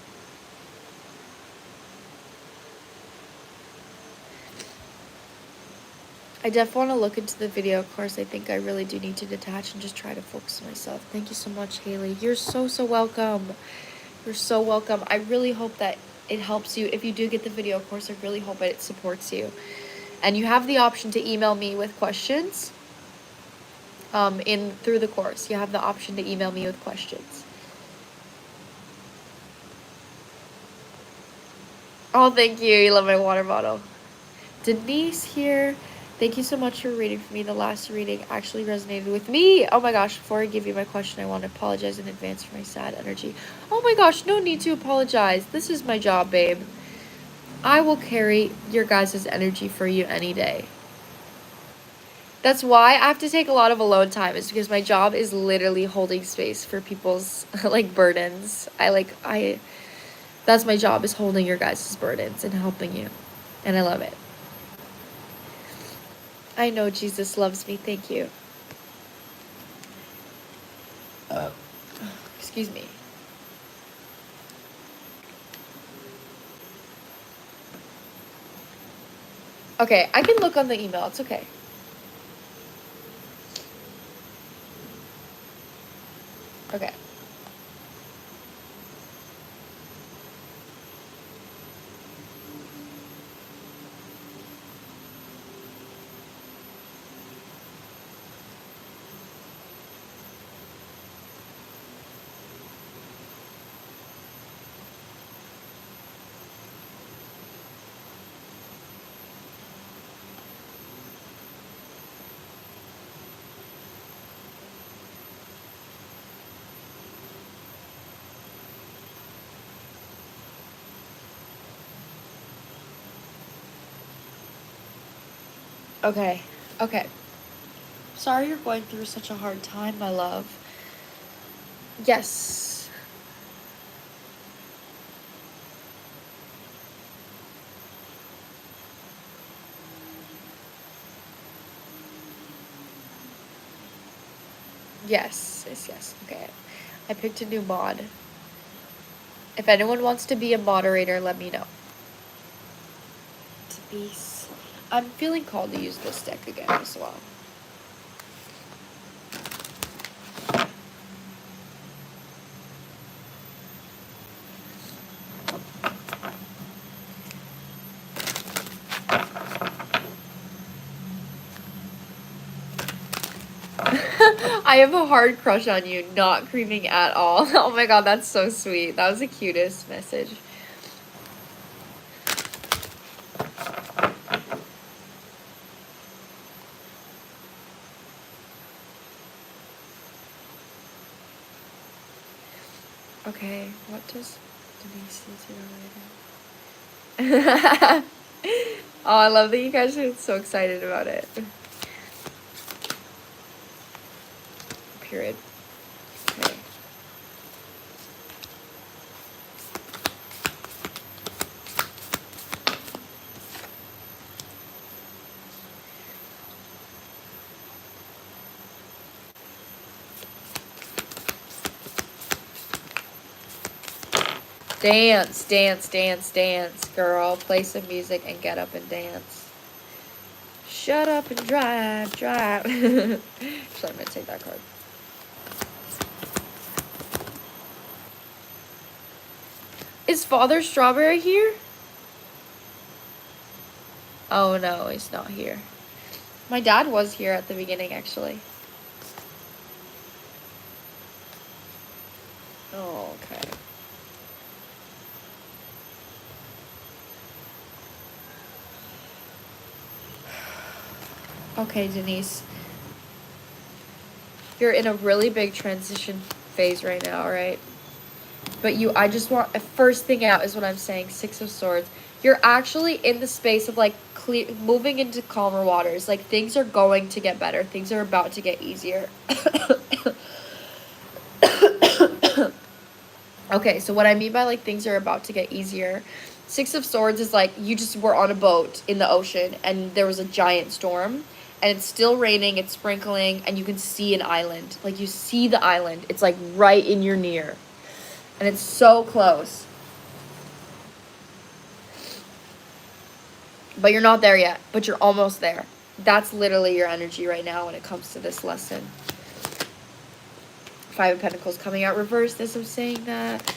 I definitely want to look into the video course. I think I really do need to detach and just try to focus on myself. Thank you so much, Haley. You're so welcome. You're so welcome. I really hope that it helps you. If you do get the video course, I really hope that it supports you. And you have the option to email me with questions through the course. You have the option to email me with questions. Oh, thank you. You love my water bottle. Denise here. Thank you so much for reading for me. The last reading actually resonated with me. Oh my gosh, before I give you my question, I want to apologize in advance for my sad energy. Oh my gosh, no need to apologize. This is my job, babe. I will carry your guys' energy for you any day. That's why I have to take a lot of alone time, is because my job is literally holding space for people's like burdens. That's my job, is holding your guys' burdens and helping you. And I love it. I know Jesus loves me. Thank you. Excuse me. Okay, I can look on the email. It's okay. Okay. Okay. Okay. Sorry you're going through such a hard time, my love. Yes. Yes. Yes, yes. Okay. I picked a new mod. If anyone wants to be a moderator, let me know. I'm feeling called to use this deck again as well. I have a hard crush on you, not creeping at all. Oh my god, that's so sweet. That was the cutest message. Okay, what does Denise do later? Oh, I love that you guys are so excited about it. Period. Okay. Dance, dance, dance, dance, girl. Play some music and get up and dance. Shut up and drive, drive. Actually, I'm gonna take that card. Is Father Strawberry here? Oh no, he's not here. My dad was here at the beginning, actually. Oh, okay. Okay, Denise. You're in a really big transition phase right now, right? But I just want, first thing out is what I'm saying, Six of Swords. You're actually in the space of like moving into calmer waters. Like things are going to get better. Things are about to get easier. Okay, so what I mean by like things are about to get easier, Six of Swords is like you just were on a boat in the ocean and there was a giant storm and it's still raining, it's sprinkling, and you can see an island. Like you see the island. It's like right in your near. And it's so close. But you're not there yet, but you're almost there. That's literally your energy right now when it comes to this lesson. Five of Pentacles coming out reversed as I'm saying that.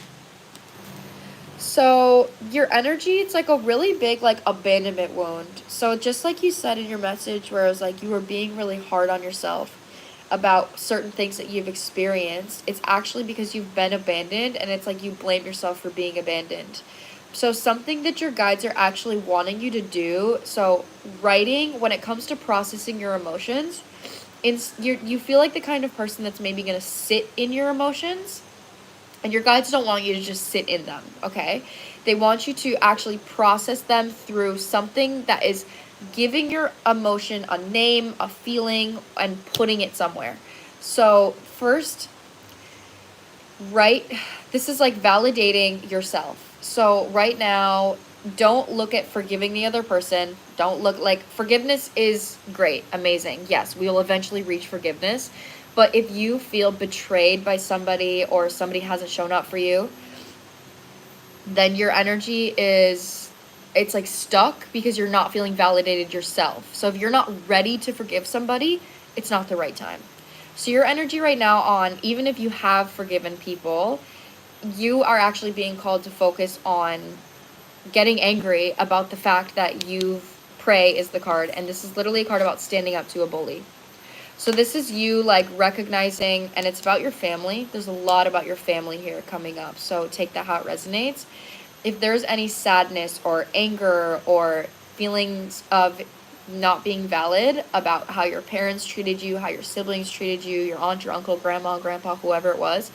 So your energy, it's like a really big like abandonment wound. So just like you said in your message where it was like you were being really hard on yourself about certain things that you've experienced, it's actually because you've been abandoned and it's like you blame yourself for being abandoned. So something that your guides are actually wanting you to do, so writing, when it comes to processing your emotions, you feel like the kind of person that's maybe going to sit in your emotions, and your guides don't want you to just sit in them, okay? They want you to actually process them through something that is giving your emotion a name, a feeling, and putting it somewhere. So first, this is like validating yourself. So right now, don't look at forgiving the other person. Don't look like forgiveness is great, amazing. Yes, we will eventually reach forgiveness. But if you feel betrayed by somebody or somebody hasn't shown up for you, then your energy it's like stuck because you're not feeling validated yourself. So if you're not ready to forgive somebody, it's not the right time. So your energy right now on, even if you have forgiven people, you are actually being called to focus on getting angry about the fact that pray is the card. And this is literally a card about standing up to a bully. So this is you like recognizing, and it's about your family. There's a lot about your family here coming up. So take that how it resonates. If there's any sadness or anger or feelings of not being valid about how your parents treated you, how your siblings treated you, your aunt, your uncle, grandma, grandpa, whoever it was,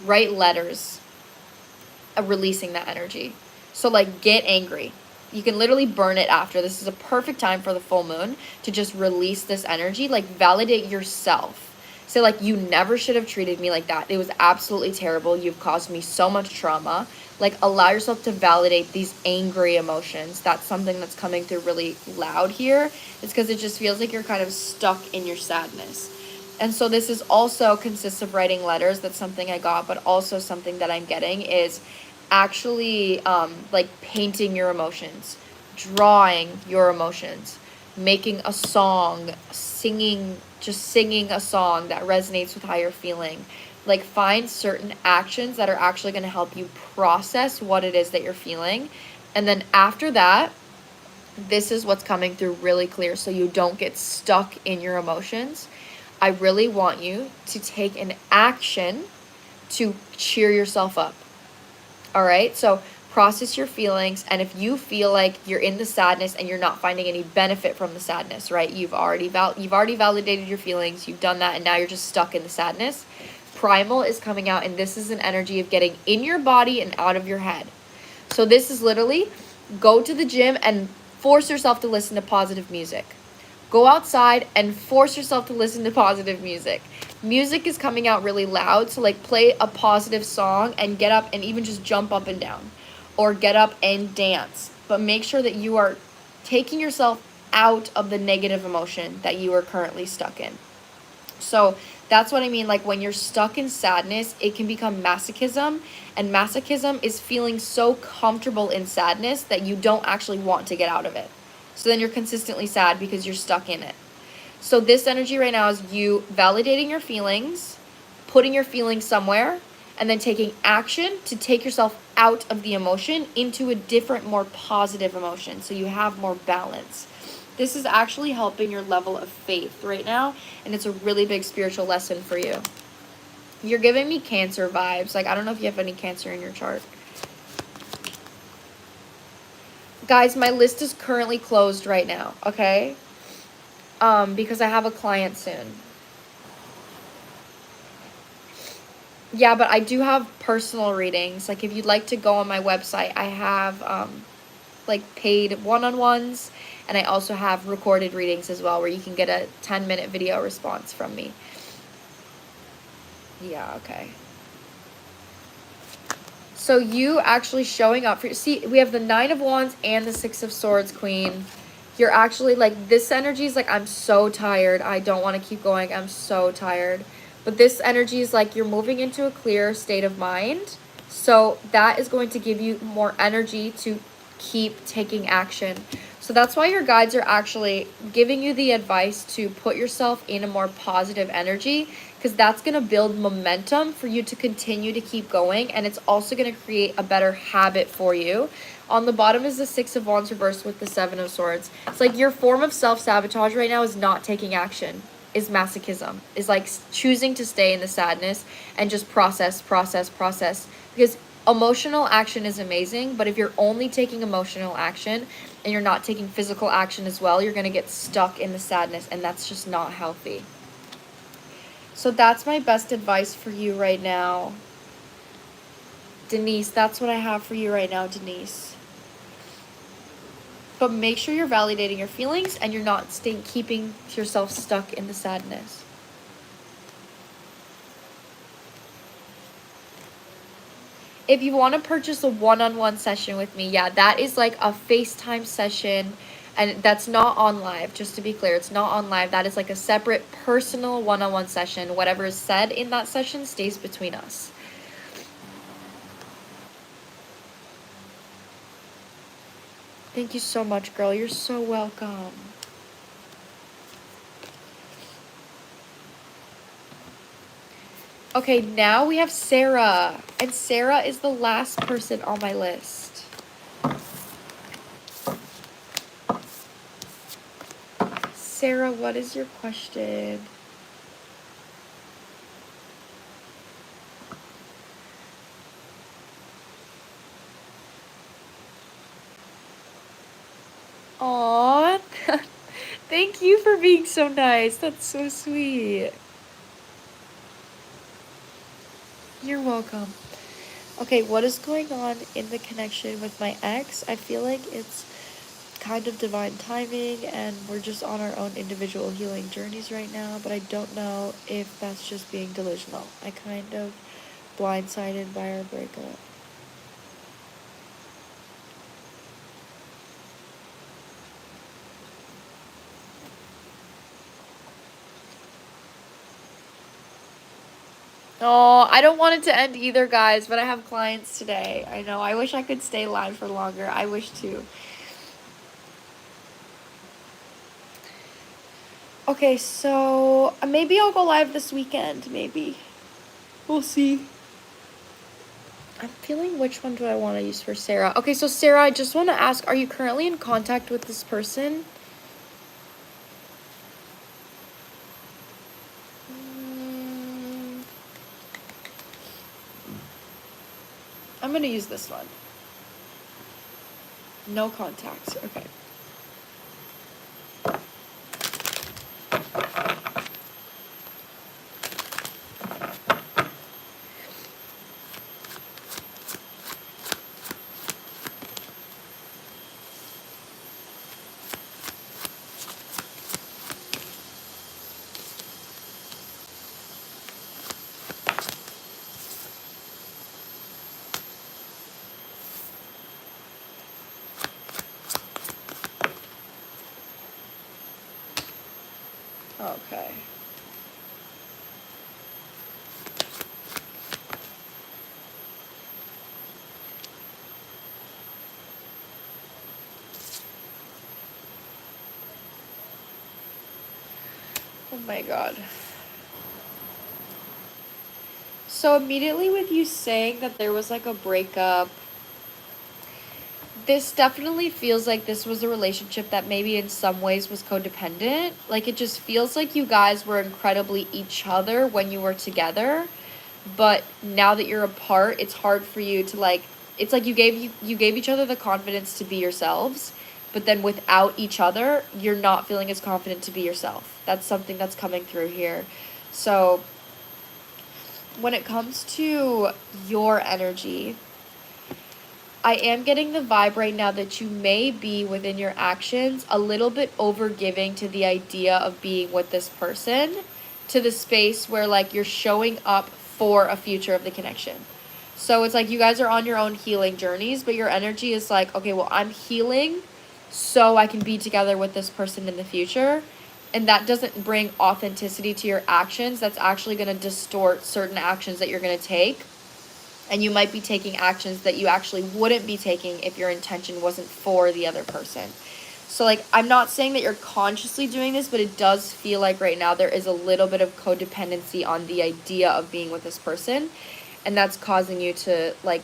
write letters releasing that energy. So like get angry. You can literally burn it after. This is a perfect time for the full moon to just release this energy, like validate yourself. Say like, you never should have treated me like that. It was absolutely terrible. You've caused me so much trauma. Like, allow yourself to validate these angry emotions. That's something that's coming through really loud here. It's because it just feels like you're kind of stuck in your sadness. And so this is also consists of writing letters. That's something I got, but also something that I'm getting is actually like painting your emotions, drawing your emotions, making a song, singing a song that resonates with how you're feeling. Like, find certain actions that are actually going to help you process what it is that you're feeling. And then after that, this is what's coming through really clear so you don't get stuck in your emotions. I really want you to take an action to cheer yourself up. All right? So process your feelings, and if you feel like you're in the sadness and you're not finding any benefit from the sadness, right? You've already validated your feelings, you've done that, and now you're just stuck in the sadness. Primal is coming out, and this is an energy of getting in your body and out of your head. So this is literally go to the gym and force yourself to listen to positive music. Go outside and force yourself to listen to positive music. Music is coming out really loud, so like play a positive song and get up and even just jump up and down. Or get up and dance. But make sure that you are taking yourself out of the negative emotion that you are currently stuck in. So that's what I mean. Like, when you're stuck in sadness, it can become masochism. And masochism is feeling so comfortable in sadness that you don't actually want to get out of it. So then you're consistently sad because you're stuck in it. So this energy right now is you validating your feelings, putting your feelings somewhere, and then taking action to take yourself out of the emotion into a different, more positive emotion so you have more balance. This is actually helping your level of faith right now, and it's a really big spiritual lesson for you. You're giving me Cancer vibes. Like, I don't know if you have any Cancer in your chart. Guys, my list is currently closed right now, okay? Because I have a client soon. Yeah, but I do have personal readings. Like, if you'd like to go on my website, I have like paid one-on-ones, and I also have recorded readings as well, where you can get a 10-minute video response from me. Yeah, okay. So you actually showing up for, see, we have the 9 of Wands and the 6 of Swords, Queen. You're actually like, this energy is like, I'm so tired. I don't want to keep going. I'm so tired. But this energy is like, you're moving into a clear state of mind. So that is going to give you more energy to keep taking action. So that's why your guides are actually giving you the advice to put yourself in a more positive energy, because that's going to build momentum for you to continue to keep going, and it's also going to create a better habit for you. On the bottom is the 6 of Wands reversed with the 7 of Swords. It's like your form of self-sabotage right now is not taking action, is masochism, is like choosing to stay in the sadness and just process. Because emotional action is amazing, but if you're only taking emotional action and you're not taking physical action as well, you're going to get stuck in the sadness, and that's just not healthy. So that's my best advice for you right now. Denise, that's what I have for you right now, Denise. But make sure you're validating your feelings and you're not keeping yourself stuck in the sadness. If you want to purchase a one-on-one session with me, yeah, that is like a FaceTime session. And that's not on live, just to be clear. It's not on live. That is like a separate personal one-on-one session. Whatever is said in that session stays between us. Thank you so much, girl. You're so welcome. Okay, now we have Sarah. And Sarah is the last person on my list. Sarah, what is your question? Aww. Thank you for being so nice. That's so sweet. You're welcome. Okay, what is going on in the connection with my ex? I feel like it's kind of divine timing, and we're just on our own individual healing journeys right now, but I don't know if that's just being delusional. I kind of blindsided by our breakup. Oh, I don't want it to end either, guys, but I have clients today. I know. I wish I could stay live for longer. I wish too. Okay, so maybe I'll go live this weekend, maybe. We'll see. I'm feeling which one do I want to use for Sarah. Okay, so Sarah, I just want to ask, are you currently in contact with this person? I'm going to use this one. No contacts. Okay. Okay. Oh my god. So immediately with you saying that there was like a breakup, this definitely feels like this was a relationship that maybe in some ways was codependent. Like it just feels like you guys were incredibly each other when you were together, but now that you're apart, it's hard for you to like, it's like you gave each other the confidence to be yourselves, but then without each other, you're not feeling as confident to be yourself. That's something that's coming through here. So when it comes to your energy, I am getting the vibe right now that you may be within your actions a little bit overgiving to the idea of being with this person, to the space where like you're showing up for a future of the connection. So it's like you guys are on your own healing journeys, but your energy is like, okay, well, I'm healing so I can be together with this person in the future. And that doesn't bring authenticity to your actions. That's actually going to distort certain actions that you're going to take. And you might be taking actions that you actually wouldn't be taking if your intention wasn't for the other person. So, like, I'm not saying that you're consciously doing this, but it does feel like right now there is a little bit of codependency on the idea of being with this person. And that's causing you to, like,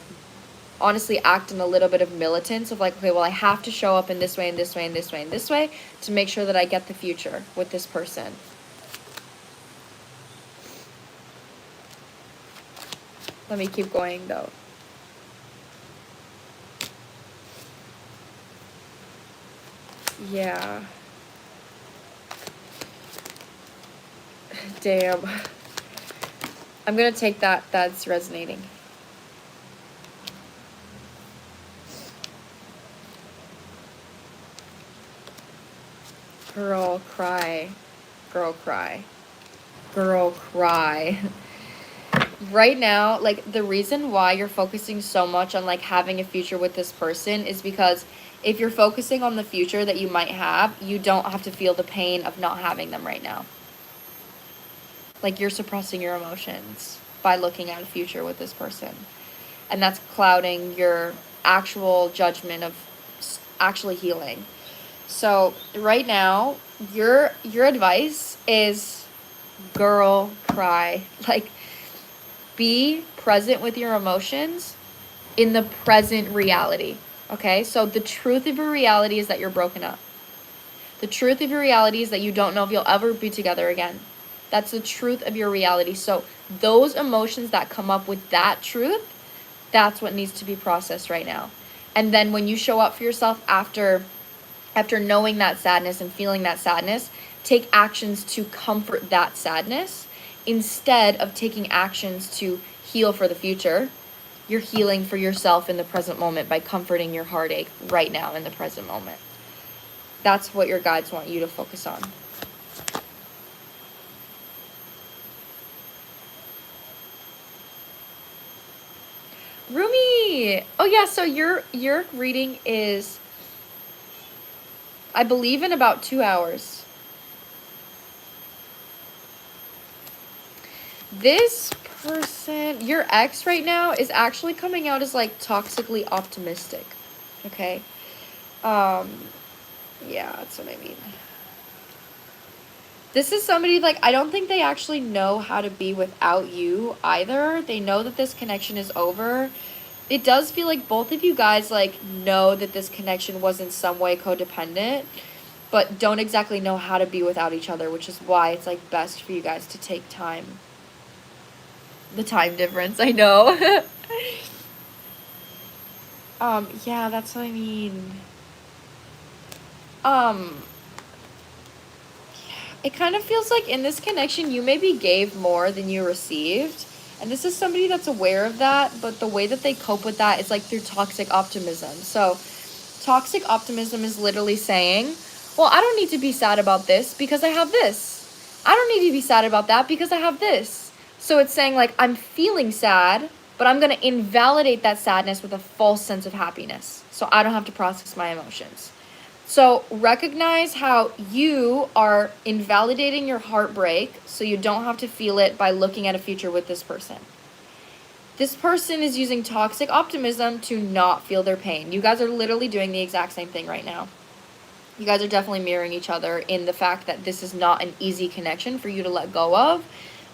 honestly act in a little bit of militance of like, okay, well, I have to show up in this way and this way and this way and this way to make sure that I get the future with this person. Let me keep going, though. Yeah. Damn. I'm gonna take that. That's resonating. Girl, cry. Girl, cry. Girl, cry. Right now, like, the reason why you're focusing so much on, like, having a future with this person is because if you're focusing on the future that you might have, you don't have to feel the pain of not having them right now. Like, you're suppressing your emotions by looking at a future with this person. And that's clouding your actual judgment of actually healing. So, right now, your advice is, girl, cry. Like, be present with your emotions in the present reality, okay? So the truth of your reality is that you're broken up. The truth of your reality is that you don't know if you'll ever be together again. That's the truth of your reality. So those emotions that come up with that truth, that's what needs to be processed right now. And then when you show up for yourself after knowing that sadness and feeling that sadness, take actions to comfort that sadness. Instead of taking actions to heal for the future, you're healing for yourself in the present moment by comforting your heartache right now in the present moment. That's what your guides want you to focus on. Rumi! Oh yeah, so your reading is, I believe, in about 2 hours. This person, your ex right now, is actually coming out as like toxically optimistic. Okay. Yeah, that's what I mean. This is somebody, like, I don't think they actually know how to be without you either. They know that this connection is over. It does feel like both of you guys, like, know that this connection was in some way codependent, but don't exactly know how to be without each other, which is why it's, like, best for you guys to take time. The time difference, I know. Yeah, that's what I mean. It kind of feels like in this connection, you maybe gave more than you received. And this is somebody that's aware of that, but the way that they cope with that is like through toxic optimism. So toxic optimism is literally saying, well, I don't need to be sad about this because I have this. I don't need to be sad about that because I have this. So it's saying like, I'm feeling sad, but I'm going to invalidate that sadness with a false sense of happiness. So I don't have to process my emotions. So recognize how you are invalidating your heartbreak so you don't have to feel it by looking at a future with this person. This person is using toxic optimism to not feel their pain. You guys are literally doing the exact same thing right now. You guys are definitely mirroring each other in the fact that this is not an easy connection for you to let go of.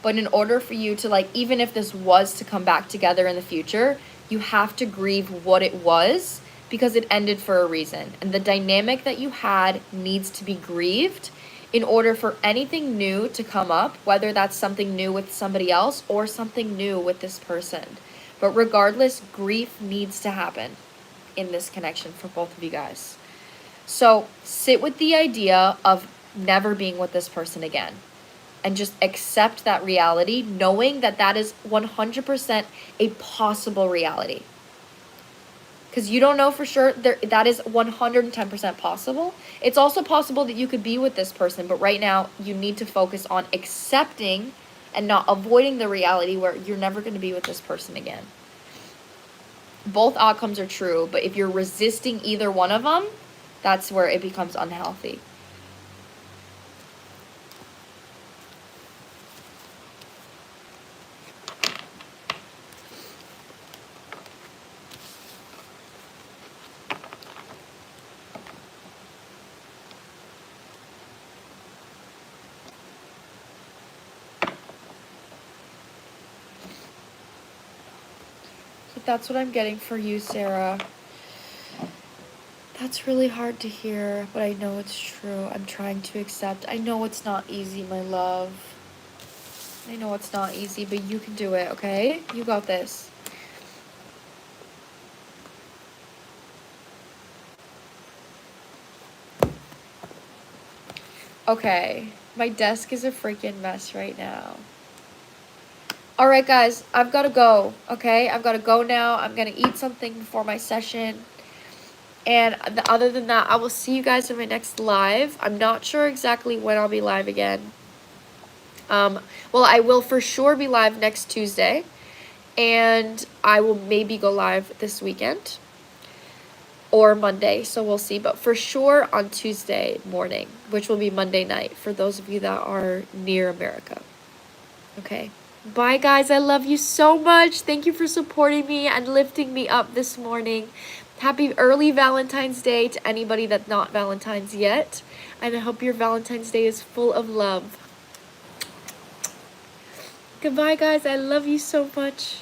But in order for you to, like, even if this was to come back together in the future, you have to grieve what it was, because it ended for a reason. And the dynamic that you had needs to be grieved in order for anything new to come up, whether that's something new with somebody else or something new with this person. But regardless, grief needs to happen in this connection for both of you guys. So sit with the idea of never being with this person again. And just accept that reality, knowing that that is 100% a possible reality. Because you don't know for sure, that is 110% possible. It's also possible that you could be with this person, but right now you need to focus on accepting and not avoiding the reality where you're never going to be with this person again. Both outcomes are true, but if you're resisting either one of them, that's where it becomes unhealthy. That's what I'm getting for you, Sarah. That's really hard to hear, but I know it's true. I'm trying to accept. I know it's not easy, my love. I know it's not easy, but you can do it, okay? You got this. Okay, my desk is a freaking mess right now. All right, guys, I've got to go, okay? I've got to go now. I'm going to eat something before my session. And other than that, I will see you guys in my next live. I'm not sure exactly when I'll be live again. Well, I will for sure be live next Tuesday. And I will maybe go live this weekend or Monday, so we'll see. But for sure on Tuesday morning, which will be Monday night for those of you that are near America. Okay. Bye, guys. I love you so much. Thank you for supporting me and lifting me up this morning. Happy early Valentine's Day to anybody that's not Valentine's yet. And I hope your Valentine's Day is full of love. Goodbye, guys. I love you so much.